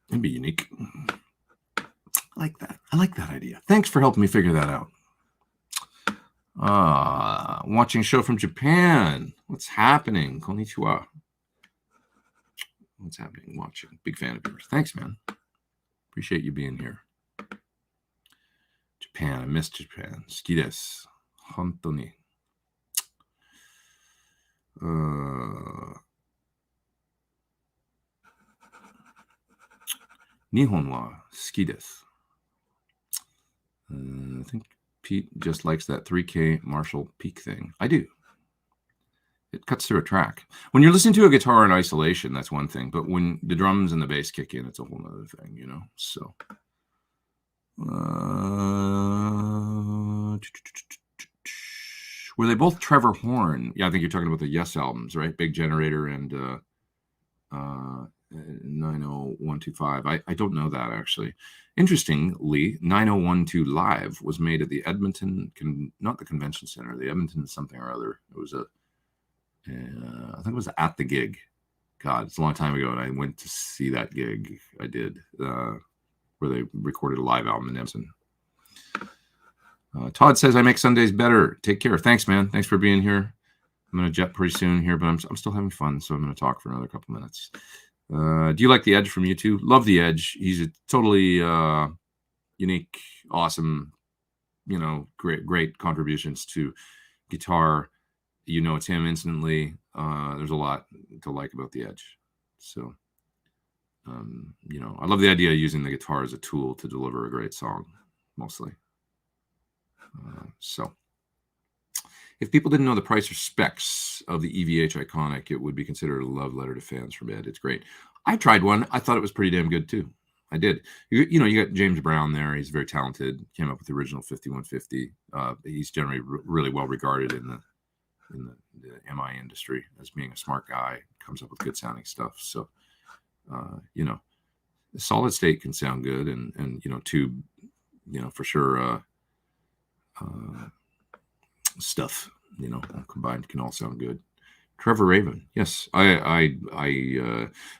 It'd be unique. I like that. I like that idea. Thanks for helping me figure that out. Watching show from Japan. What's happening? Konnichiwa. What's happening? Watching. Big fan of yours. Thanks, man. Appreciate you being here. Japan. I miss Japan. 好きです。本当に。日本は好きです。I think Pete just likes that 3K Marshall Peak thing. I do. It cuts through a track. When you're listening to a guitar in isolation, that's one thing. But when the drums and the bass kick in, it's a whole other thing, So, were they both Trevor Horn? Yeah, I think you're talking about the Yes albums, right? Big Generator and 90125. I don't know that, actually. Interestingly, 9012 Live was made at the Edmonton, not the Convention Center, the Edmonton something or other. It was I think it was at the gig. God, it's a long time ago, and I went to see that gig. I did, where they recorded a live album in Edmonton. Todd says, I make Sundays better. Take care. Thanks, man. Thanks for being here. I'm going to jet pretty soon here, but I'm still having fun, so I'm going to talk for another couple minutes. Do you like The Edge from U2? Love The Edge. He's a totally unique, awesome, great contributions to guitar. It's him instantly. There's a lot to like about The Edge. So, I love the idea of using the guitar as a tool to deliver a great song, mostly. So, if people didn't know the price or specs of the EVH Iconic, it would be considered a love letter to fans from Ed. It's great. I tried one. I thought it was pretty damn good, too. I did. You got James Brown there. He's very talented. Came up with the original 5150. He's generally really well regarded in the MI industry as being a smart guy. Comes up with good sounding stuff. So, solid state can sound good, and tube, for sure. Stuff, combined can all sound good. Trevor Rabin, yes,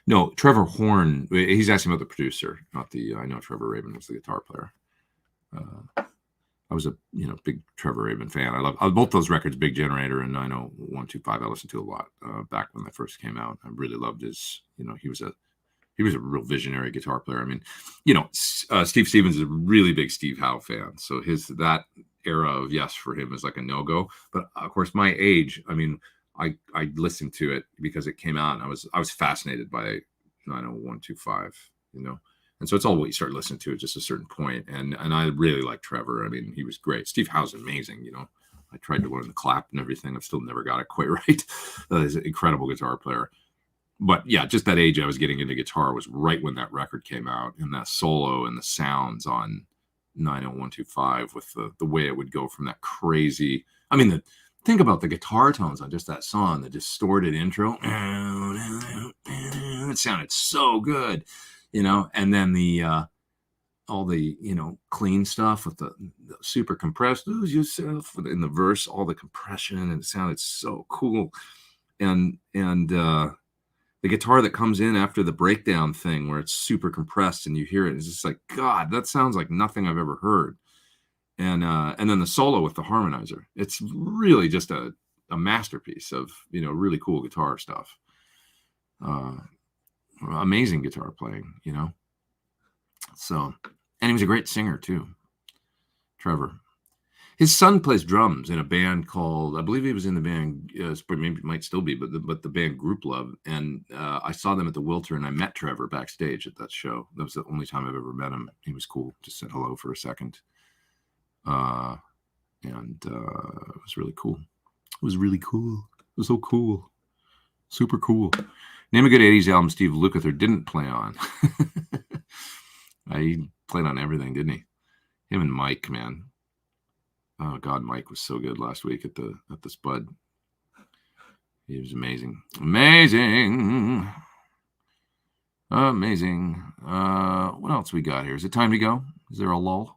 no, Trevor Horn. He's asking about the producer, not the. I know Trevor Rabin was the guitar player. I was a big Trevor Rabin fan. I love both those records, Big Generator and 90125. I listened to a lot back when they first came out. I really loved his. He was a real visionary guitar player. I mean, Steve Stevens is a really big Steve Howe fan, so that era of Yes for him is like a no-go. But of course, my age, I mean, I listened to it because it came out, and I was fascinated by 90125, and so it's all what you start listening to at just a certain point. And I really like Trevor. I mean, he was great. Steve Howe's amazing. I tried to learn the clap and everything. I've still never got it quite right. He's an incredible guitar player. But yeah, just that age I was getting into guitar was right when that record came out, and that solo and the sounds on 90125 with the way it would go from that crazy. I mean, think about the guitar tones on just that song, the distorted intro. It sounded so good, and then all the clean stuff with the super compressed, lose yourself in the verse, all the compression, and it sounded so cool. And the guitar that comes in after the breakdown thing where it's super compressed and you hear it, it's just like, God, that sounds like nothing I've ever heard. And then the solo with the harmonizer, it's really just a masterpiece of, really cool guitar stuff. Amazing guitar playing, So, and he was a great singer too, Trevor. His son plays drums in a band called, I believe he was in the band, maybe it might still be, but the band Group Love. And I saw them at the Wilter, and I met Trevor backstage at that show. That was the only time I've ever met him. He was cool. Just said hello for a second. And it was really cool. It was really cool. It was so cool. Super cool. Name a good 80s album Steve Lukather didn't play on. He played on everything, didn't he? Him and Mike, man. Oh God, Mike was so good last week at the Spud. He was amazing. Amazing. What else we got here? Is it time to go? Is there a lull?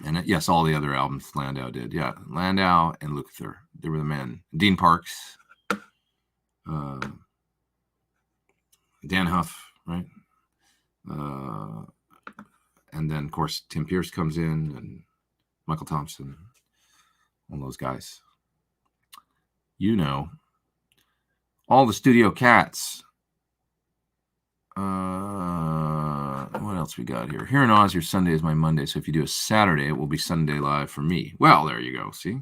And yes, all the other albums Landau did. Yeah, Landau and Lukather. They were the men. Dean Parks. Dan Huff, right? And then, of course, Tim Pierce comes in, and Michael Thompson, all those guys. All the studio cats. What else we got here? Here in Oz, your Sunday is my Monday. So if you do a Saturday, it will be Sunday Live for me. Well, there you go. See?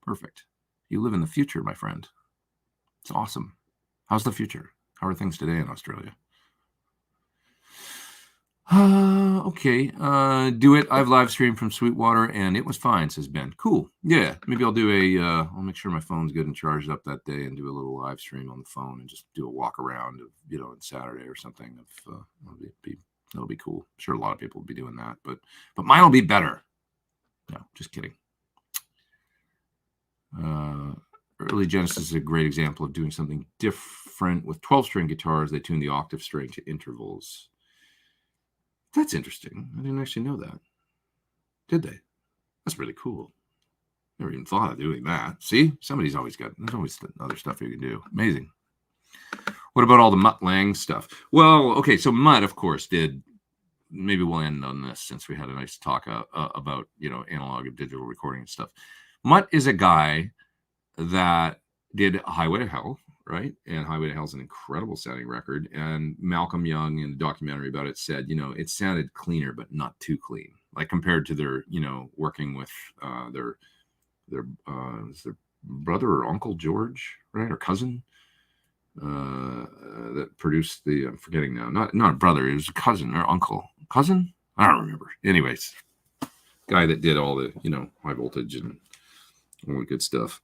Perfect. You live in the future, my friend. It's awesome. How's the future? How are things today in Australia? Okay. Do it. I've live streamed from Sweetwater and it was fine, says Ben. Cool. Yeah. Maybe I'll do I'll make sure my phone's good and charged up that day and do a little live stream on the phone and just do a walk around of, on Saturday or something. That'll be cool. I'm sure a lot of people will be doing that, but mine will be better. No, just kidding. Early Genesis is a great example of doing something different with 12-string guitars. They tune the octave string to intervals. That's interesting. I didn't actually know that. Did they? That's really cool. Never even thought of doing that. See? There's always other stuff you can do. Amazing. What about all the Mutt Lang stuff? Well, okay, so Mutt, of course, maybe we'll end on this since we had a nice talk about, analog and digital recording and stuff. Mutt is a guy that did Highway to Hell, right? And Highway to Hell is an incredible sounding record. And Malcolm Young in the documentary about it said, it sounded cleaner, but not too clean. Like compared to their, working with their brother or uncle George, right? Or cousin that produced I'm forgetting now, not a brother, it was a cousin or uncle. Cousin? I don't remember. Anyways, guy that did all the, high voltage and all the good stuff.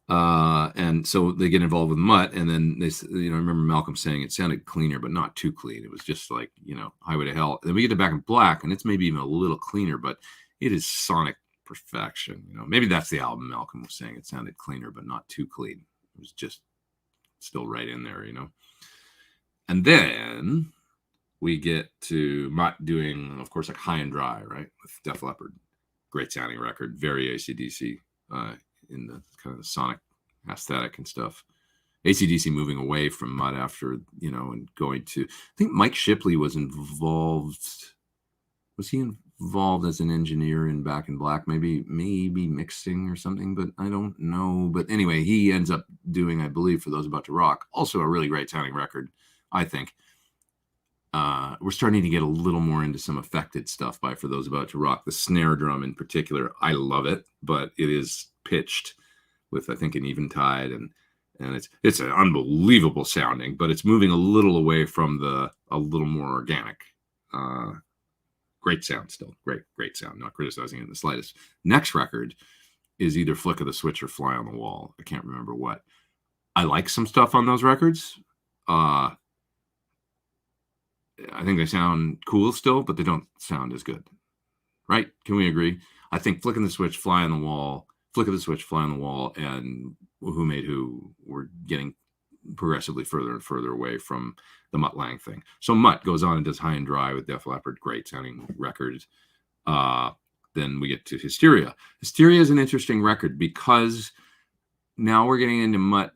And so they get involved with Mutt, and then they, I remember Malcolm saying it sounded cleaner, but not too clean. It was just like, Highway to Hell. And then we get to Back in Black, and it's maybe even a little cleaner, but it is sonic perfection. Maybe that's the album Malcolm was saying. It sounded cleaner, but not too clean. It was just still right in there, And then we get to Mutt doing, of course, like High and Dry, right? With Def Leppard. Great sounding record, very AC/DC in the kind of the sonic aesthetic and stuff. AC/DC moving away from Mutt after, and going to, I think Mike Shipley was involved. Was he involved as an engineer in Back in Black? Maybe mixing or something, but I don't know. But anyway, he ends up doing, I believe, For Those About to Rock, also a really great sounding record, I think. We're starting to get a little more into some affected stuff by For Those About to Rock. The snare drum in particular, I love it, but it is pitched with, I think, an eventide, and it's an unbelievable sounding, but it's moving a little away from a little more organic. Great sound still. Great sound. Not criticizing it in the slightest. Next record is either Flick of the Switch or Fly on the Wall. I can't remember what. I like some stuff on those records. I think they sound cool still, but they don't sound as good. Right? Can we agree? I think Flick of the Switch, Fly on the Wall, and Who Made Who were getting progressively further and further away from the Mutt Lang thing. So Mutt goes on and does High and Dry with Def Leppard, great sounding record. Then we get to Hysteria. Hysteria is an interesting record because now we're getting into Mutt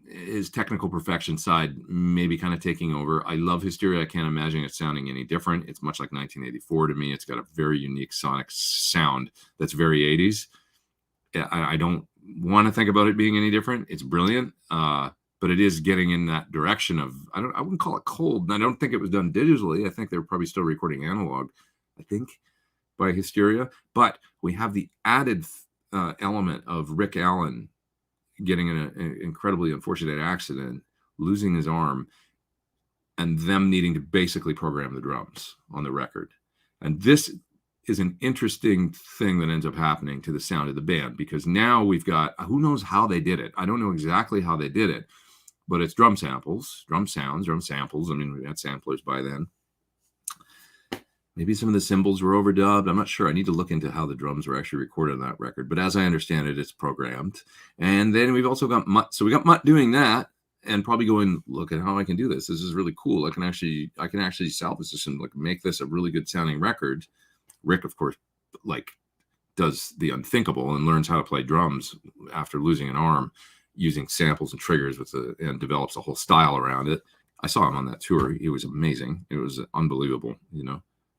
his technical perfection side maybe kind of taking over. I love Hysteria. I can't imagine it sounding any different. It's much like 1984 to me. It's got a very unique sonic sound that's very 80s. I don't want to think about it being any different. It's brilliant, but it is getting in that direction of, I wouldn't call it cold. And I don't think it was done digitally. I think they're probably still recording analog, I think, by Hysteria. But we have the added element of Rick Allen getting in an incredibly unfortunate accident, losing his arm, and them needing to basically program the drums on the record. And this is an interesting thing that ends up happening to the sound of the band, because now we've got, who knows how they did it. I don't know exactly how they did it, but it's drum samples, drum sounds, drum samples. I mean, we had samplers by then. Maybe some of the cymbals were overdubbed. I'm not sure. I need to look into how the drums were actually recorded on that record. But as I understand it, it's programmed. And then we've also got Mutt. So we got Mutt doing that and probably going, look at how I can do this. This is really cool. I can actually salvage this and like make this a really good sounding record. Rick, of course, like does the unthinkable and learns how to play drums after losing an arm, using samples and triggers and develops a whole style around it. I saw him on that tour. He was amazing. It was unbelievable,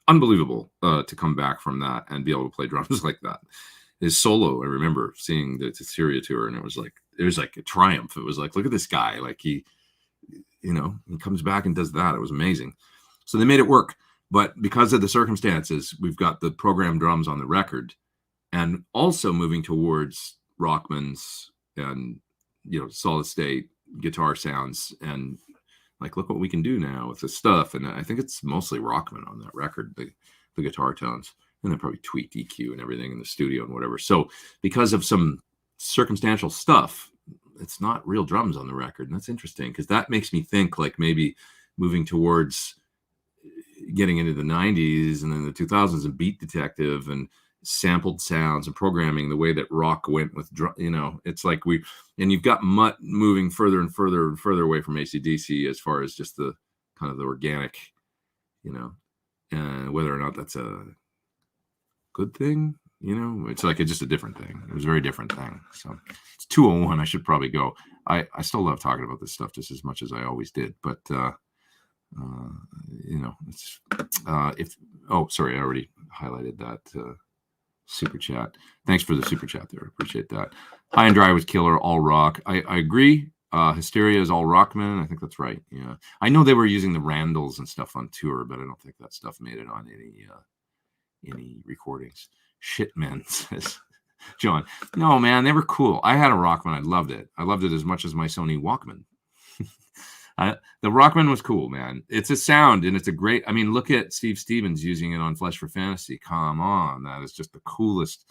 unbelievable to come back from that and be able to play drums like that. His solo, I remember seeing the Syria tour, and it was like a triumph. It was like, look at this guy. Like he comes back and does that. It was amazing. So they made it work. But because of the circumstances, we've got the programmed drums on the record, and also moving towards Rockman's and, solid state guitar sounds, and like, look what we can do now with this stuff. And I think it's mostly Rockman on that record, the guitar tones, and then probably tweaked EQ and everything in the studio and whatever. So because of some circumstantial stuff, it's not real drums on the record. And that's interesting, because that makes me think like maybe moving towards getting into the 90s and then the 2000s and Beat Detective and sampled sounds and programming the way that rock went with it's like you've got Mutt moving further and further and further away from AC/DC as far as just the kind of the organic, and whether or not that's a good thing, it's like it's just a different thing. It was a very different thing. So it's 2:01. I should probably go. I still love talking about this stuff just as much as I always did, but sorry, I already highlighted that super chat. Thanks for the super chat there. I appreciate that. High and Dry was killer, all rock. I agree. Hysteria is all Rockman. I think that's right. Yeah, I know they were using the Randalls and stuff on tour, but I don't think that stuff made it on any recordings. Shit, man, says John. No, man, they were cool. I had a Rockman. I loved it. I loved it as much as my Sony Walkman. The Rockman was cool, man. It's a sound, and it's a great. I mean, look at Steve Stevens using it on Flesh for Fantasy. Come on, that is just the coolest.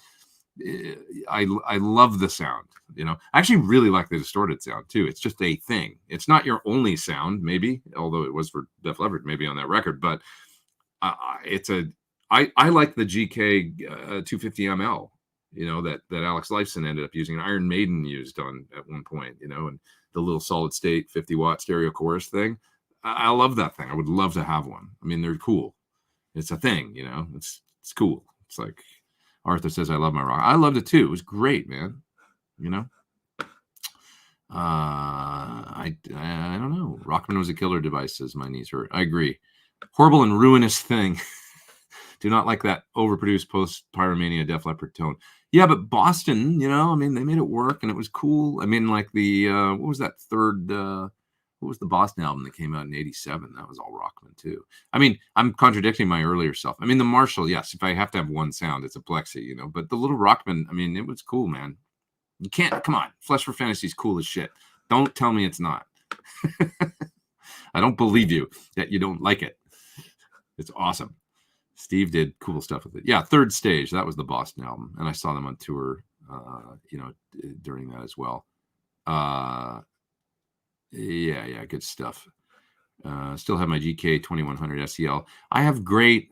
I love the sound. I actually really like the distorted sound too. It's just a thing. It's not your only sound, maybe, although it was for Def Leppard, maybe on that record. But I like the GK 250 ML. That Alex Lifeson ended up using, and Iron Maiden used on at one point. And the little solid state 50-watt stereo chorus thing. I love that thing. I would love to have one. I mean, they're cool. It's a thing, it's cool. It's like Arthur says, I love my rock. I loved it too. It was great, man. I don't know. Rockman was a killer device, says my knees hurt. I agree. Horrible and ruinous thing. Do not like that overproduced post-Pyromania Def Leppard tone. Yeah, but Boston, I mean, they made it work, and it was cool. I mean, like the, what was that third, what was the Boston album that came out in 87? That was all Rockman, too. I mean, I'm contradicting my earlier self. I mean, the Marshall, yes, if I have to have one sound, it's a Plexi, but the little Rockman, I mean, it was cool, man. You can't, come on, Flesh for Fantasy is cool as shit. Don't tell me it's not. I don't believe you that you don't like it. It's awesome. Steve did cool stuff with it. Yeah, Third Stage. That was the Boston album. And I saw them on tour, during that as well. Yeah, good stuff. Still have my GK 2100 SEL. I have great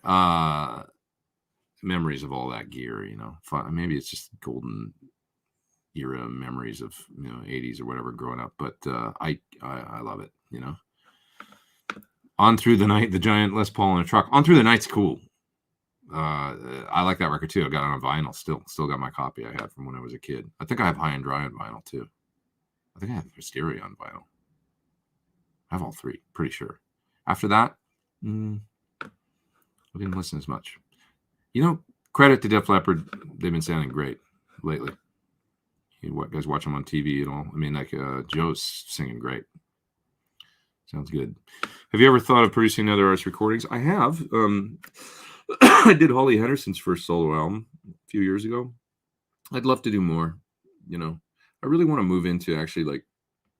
memories of all that gear, Maybe it's just golden era memories of, 80s or whatever growing up. But I love it, On Through the Night, the giant Les Paul in a truck. On Through the Night's cool. I like that record too. I got it on vinyl. Still got my copy I had from when I was a kid. I think I have High and Dry on vinyl too. I think I have Hysteria on vinyl. I have all three, pretty sure. After that, I didn't listen as much. You know, credit to Def Leppard. They've been sounding great lately. You guys watch them on TV and all. I mean, like Joe's singing great. Sounds good. Have you ever thought of producing other artists' recordings? I have. I did Holly Henderson's first solo album a few years ago. I'd love to do more. You know, I really want to move into actually like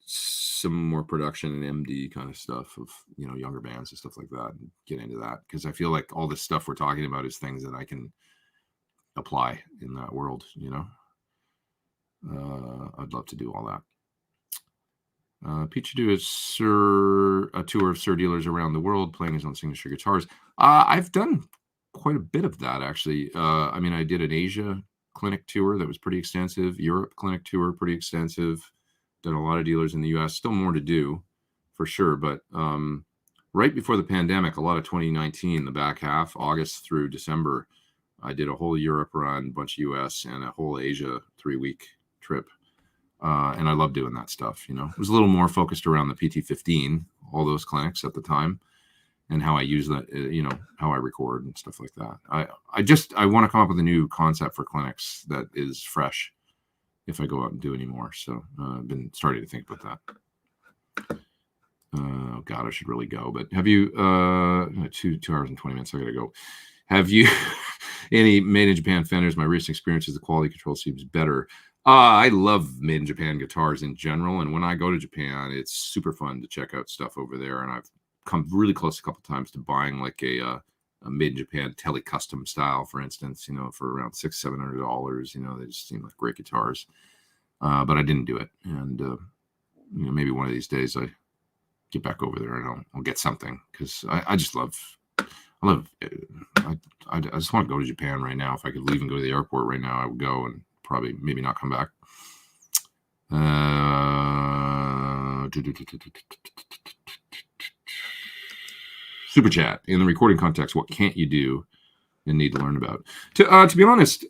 some more production and MD kind of stuff of, you know, younger bands and stuff like that, and get into that, because I feel like all this stuff we're talking about is things that I can apply in that world, you know. I'd love to do all that. Pete should do a tour of Sir Dealers around the world, playing his own signature guitars. I've done quite a bit of that, actually. I mean, I did an Asia clinic tour that was pretty extensive, Europe clinic tour, pretty extensive, done a lot of dealers in the US, still more to do for sure. But right before the pandemic, a lot of 2019, the back half, August through December, I did a whole Europe run, a bunch of US, and a whole Asia 3-week trip. And I love doing that stuff. You know, it was a little more focused around the PT15, all those clinics at the time, and how I use that, you know, how I record and stuff like that. I want to come up with a new concept for clinics that is fresh if I go out and do any more. So I've been starting to think about that. Oh God, I should really go. But have you 2 hours and 20 minutes? I gotta go. Have you any made in Japan Fenders? My recent experiences, the quality control seems better. I love made in Japan guitars in general, and when I go to Japan, it's super fun to check out stuff over there. And I've come really close a couple times to buying like a made in Japan tele custom style, for instance, you know, for around $600-700. You know, they just seem like great guitars, but I didn't do it. And you know, maybe one of these days I get back over there and I'll get something, because I just love. I just want to go to Japan right now. If I could leave and go to the airport right now, I would go, and probably maybe not come back. Super chat. In the recording context, what can't you do and need to learn about? To be honest,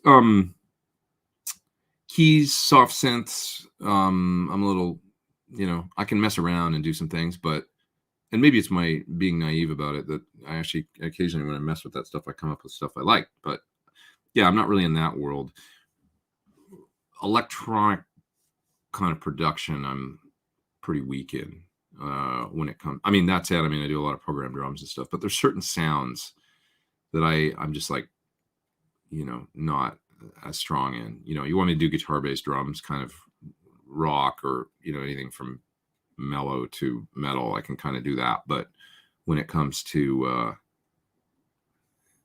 keys, soft synths. I'm a little, you know, I can mess around and do some things, but, and maybe it's my being naive about it, that I actually occasionally, when I mess with that stuff, I come up with stuff I like. But yeah, I'm not really in that world. Electronic kind of production, I'm pretty weak in when it comes. I mean, that said, I mean, I do a lot of programmed drums and stuff, but there's certain sounds that I'm just like, you know, not as strong in. You know, you want me to do guitar-based drums, kind of rock, or, you know, anything from mellow to metal, I can kind of do that. But when it comes to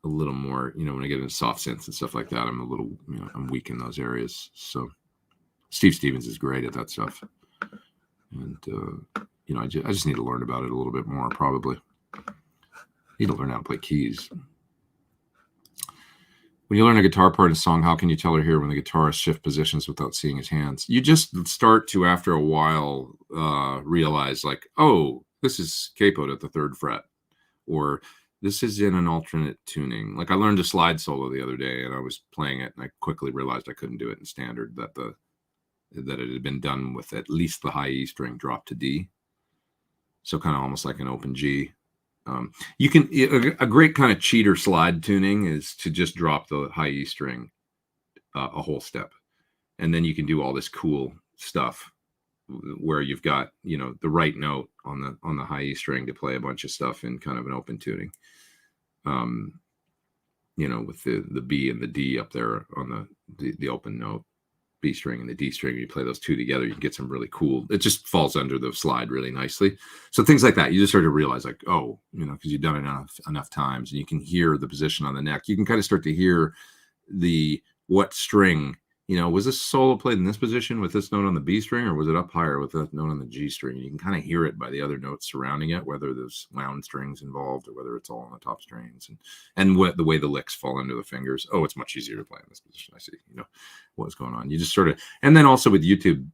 a little more, you know, when I get into soft synths and stuff like that, I'm a little, you know, I'm weak in those areas. So Steve Stevens is great at that stuff. And, you know, I just need to learn about it a little bit more, probably. Need to learn how to play keys. When you learn a guitar part in a song, how can you tell or hear when the guitarist shift positions without seeing his hands? You just start to, after a while, realize like, oh, this is capoed at the 3rd fret, or this is in an alternate tuning. Like I learned a slide solo the other day, and I was playing it, and I quickly realized I couldn't do it in standard, that it had been done with at least the high E string dropped to D. So kind of almost like an open G. You can, a great kind of cheater slide tuning is to just drop the high E string a whole step, and then you can do all this cool stuff where you've got, you know, the right note on the high E string to play a bunch of stuff in kind of an open tuning. You know, with the B and the D up there on the open note, B string and the D string, you play those two together, you can get some really cool, it just falls under the slide really nicely. So things like that, you just start to realize like, oh, you know, because you've done it enough times, and you can hear the position on the neck. You can kind of start to hear what string, you know, was this solo played in this position with this note on the B string, or was it up higher with that note on the G string? You can kind of hear it by the other notes surrounding it, whether there's wound strings involved or whether it's all on the top strings, and what the way the licks fall under the fingers. Oh, it's much easier to play in this position. I see, you know, what's going on. You just sort of, and then also with YouTube,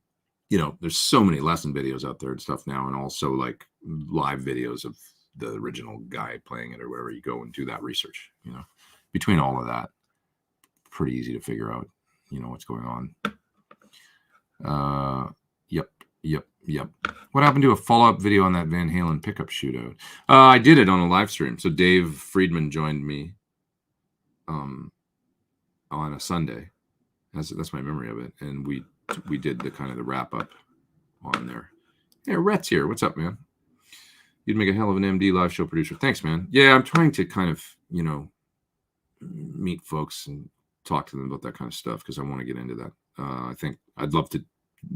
you know, there's so many lesson videos out there and stuff now, and also like live videos of the original guy playing it or whatever. You go and do that research, you know, between all of that, pretty easy to figure out, you know, what's going on. Yep. Yep. What happened to a follow-up video on that Van Halen pickup shootout? I did it on a live stream. So Dave Friedman joined me on a Sunday. That's my memory of it. And we did the kind of the wrap-up on there. Yeah, Rhett's here. What's up, man? You'd make a hell of an MD live show producer. Thanks, man. Yeah, I'm trying to kind of, meet folks and talk to them about that kind of stuff because I want to get into that. I think I'd love to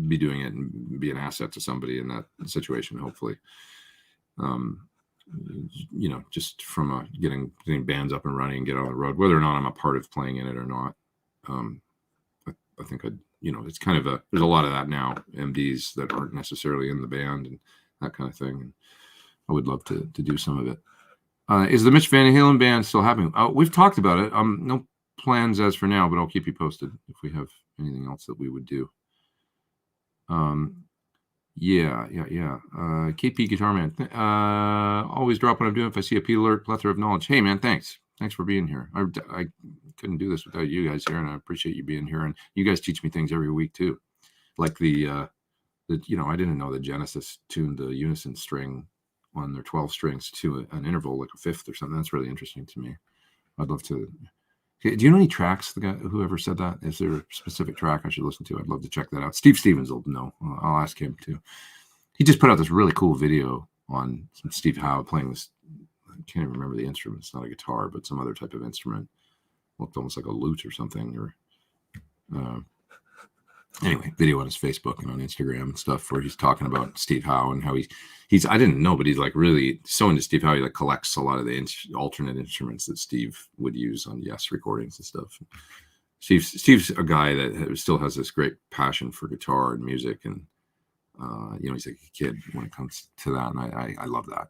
be doing it and be an asset to somebody in that situation, hopefully. Just from getting bands up and running and get on the road, whether or not I'm a part of playing in it or not. I think it's kind of there's a lot of that now, MDs that aren't necessarily in the band and that kind of thing. And I would love to do some of it. Is the Mitch Van Halen band still happening? We've talked about it. No plans as for now, but I'll keep you posted if we have anything else that we would do. Yeah. KP Guitar Man. Always drop what I'm doing if I see a P alert, plethora of knowledge. Hey, man, thanks. Thanks for being here. I couldn't do this without you guys here, and I appreciate you being here. And you guys teach me things every week too, like I didn't know that Genesis tuned the unison string on their 12 strings to an interval, like a fifth or something. That's really interesting to me. I'd love to. Do you know any tracks? The guy whoever said that, is there a specific track I should listen to? I'd love to check that out. Steve Stevens will know. I'll ask him too. He just put out this really cool video on some Steve Howe playing this. I can't even remember the instrument. It's not a guitar, but some other type of instrument. Looked almost like a lute or something. Anyway, video on his Facebook and on Instagram and stuff where he's talking about Steve Howe and how he's I didn't know, but he's like really so into Steve Howe. He like collects a lot of the alternate instruments that Steve would use on Yes recordings and stuff. Steve's a guy that still has this great passion for guitar and music, and he's like a kid when it comes to that, and I love that.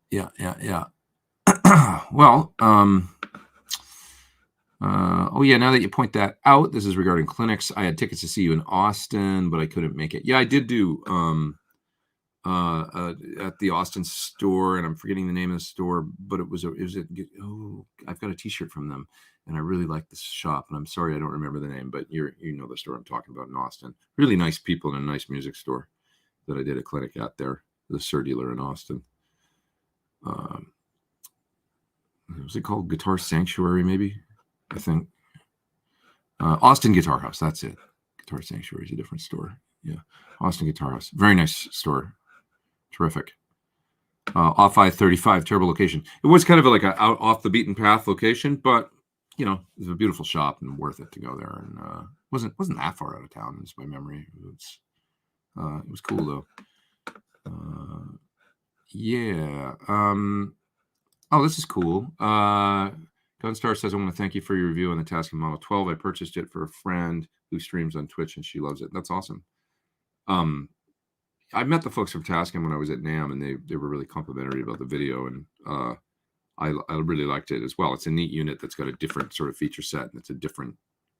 Yeah. Well, now that you point that out, this is regarding clinics. I had tickets to see you in Austin, but I couldn't make it. Yeah, I did do at the Austin store, and I'm forgetting the name of the store, but I've got a t-shirt from them, and I really like this shop, and I'm sorry I don't remember the name, but you know the store I'm talking about in Austin. Really nice people in a nice music store that I did a clinic at there, the Sir Dealer in Austin. Was it called Guitar Sanctuary, maybe? I think. Austin Guitar House, that's it. Guitar Sanctuary is a different store. Yeah, Austin Guitar House. Very nice store. Terrific. Off I-35, terrible location. It was kind of like a out off the beaten path location, but it was a beautiful shop and worth it to go there. And wasn't that far out of town, is my memory. It was cool though. Yeah. This is cool. Gunstar says, I want to thank you for your review on the Tascam Model 12. I purchased it for a friend who streams on Twitch, and she loves it. That's awesome. I met the folks from Tascam when I was at NAMM, and they were really complimentary about the video, and I really liked it as well. It's a neat unit that's got a different sort of feature set, and it's a different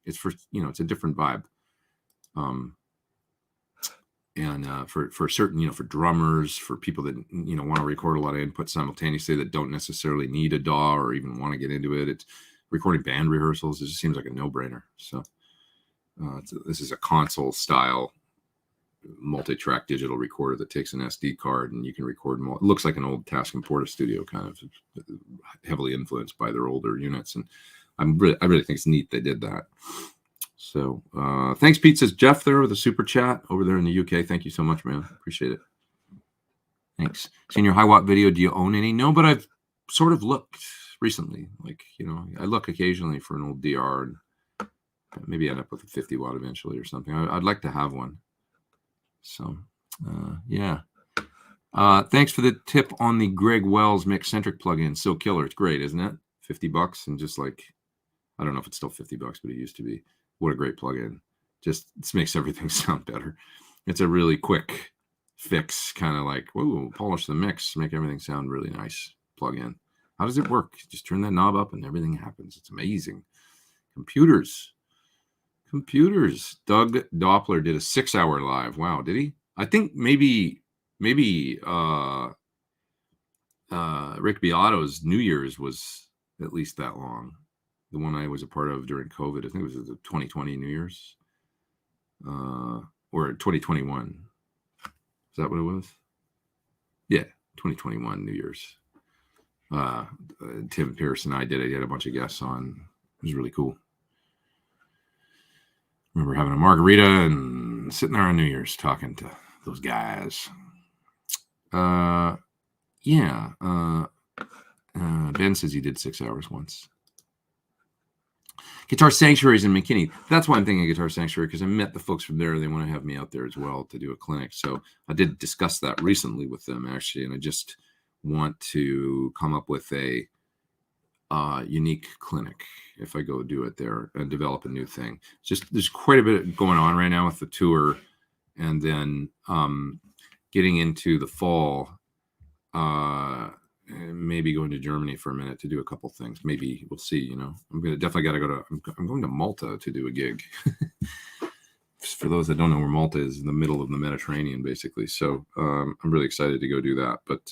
vibe. And for certain, for drummers, for people that, want to record a lot of input simultaneously that don't necessarily need a DAW or even want to get into it. It's recording band rehearsals. It just seems like a no-brainer. So this is a console style multi-track digital recorder that takes an SD card, and you can record more. It looks like an old Tascam Porta Studio, kind of heavily influenced by their older units. And I really think it's neat they did that. So thanks, Pete, says Jeff there with a super chat over there in the UK. Thank you so much, man. Appreciate it. Thanks. Seen your high watt video. Do you own any? No, but I've sort of looked recently. Like, I look occasionally for an old DR and maybe end up with a 50 watt eventually or something. I'd like to have one. So, yeah. Thanks for the tip on the Greg Wells Mixcentric plugin. So killer. It's great, isn't it? $50 and just like, I don't know if it's still $50, but it used to be. What a great plugin. Just this makes everything sound better. It's a really quick fix, kind of like, whoa, polish the mix, make everything sound really nice plugin. How does it work? Just turn that knob up and everything happens. It's amazing. Computers. Doug Doppler did a 6-hour live. Wow, did he? I think maybe Rick Biato's New Year's was at least that long. The one I was a part of during COVID, I think it was the 2020 New Year's. or 2021. Is that what it was? Yeah, 2021 New Year's. Tim Pierce and I did it. He had a bunch of guests on. It was really cool. Remember having a margarita and sitting there on New Year's talking to those guys. Yeah. Ben says he did 6 hours once. Guitar Sanctuaries in McKinney. That's why I'm thinking Guitar Sanctuary, because I met the folks from there. They want to have me out there as well to do a clinic. So I did discuss that recently with them, actually, and I just want to come up with a unique clinic if I go do it there and develop a new thing. Just there's quite a bit going on right now with the tour, and then getting into the fall. Maybe going to Germany for a minute to do a couple things. Maybe we'll see. You know, I'm definitely got to go to. I'm going to Malta to do a gig. For those that don't know where Malta is, in the middle of the Mediterranean, basically. So I'm really excited to go do that. But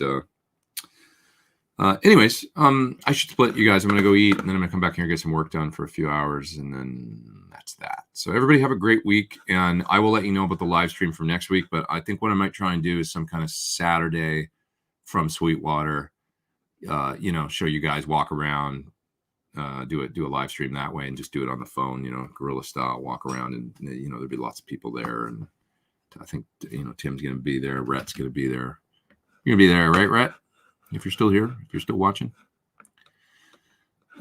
anyways, I should split, you guys. I'm going to go eat, and then I'm going to come back here and get some work done for a few hours, and then that's that. So everybody have a great week, and I will let you know about the live stream from next week. But I think what I might try and do is some kind of Saturday from Sweetwater. You know, show you guys, walk around, do a live stream that way, and just do it on the phone, you know, guerrilla style, walk around, and you know, there'll be lots of people there, and I think, you know, Tim's gonna be there, Rhett's gonna be there. You're gonna be there, right, Rhett? If you're still here, if you're still watching.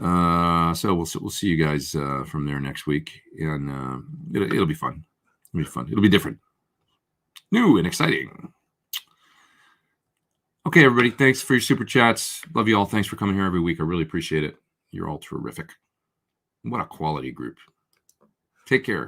So we'll see you guys from there next week, and it'll be fun. It'll be fun. It'll be different, new and exciting. Okay, everybody, thanks for your super chats. Love you all. Thanks for coming here every week. I really appreciate it. You're all terrific. What a quality group. Take care.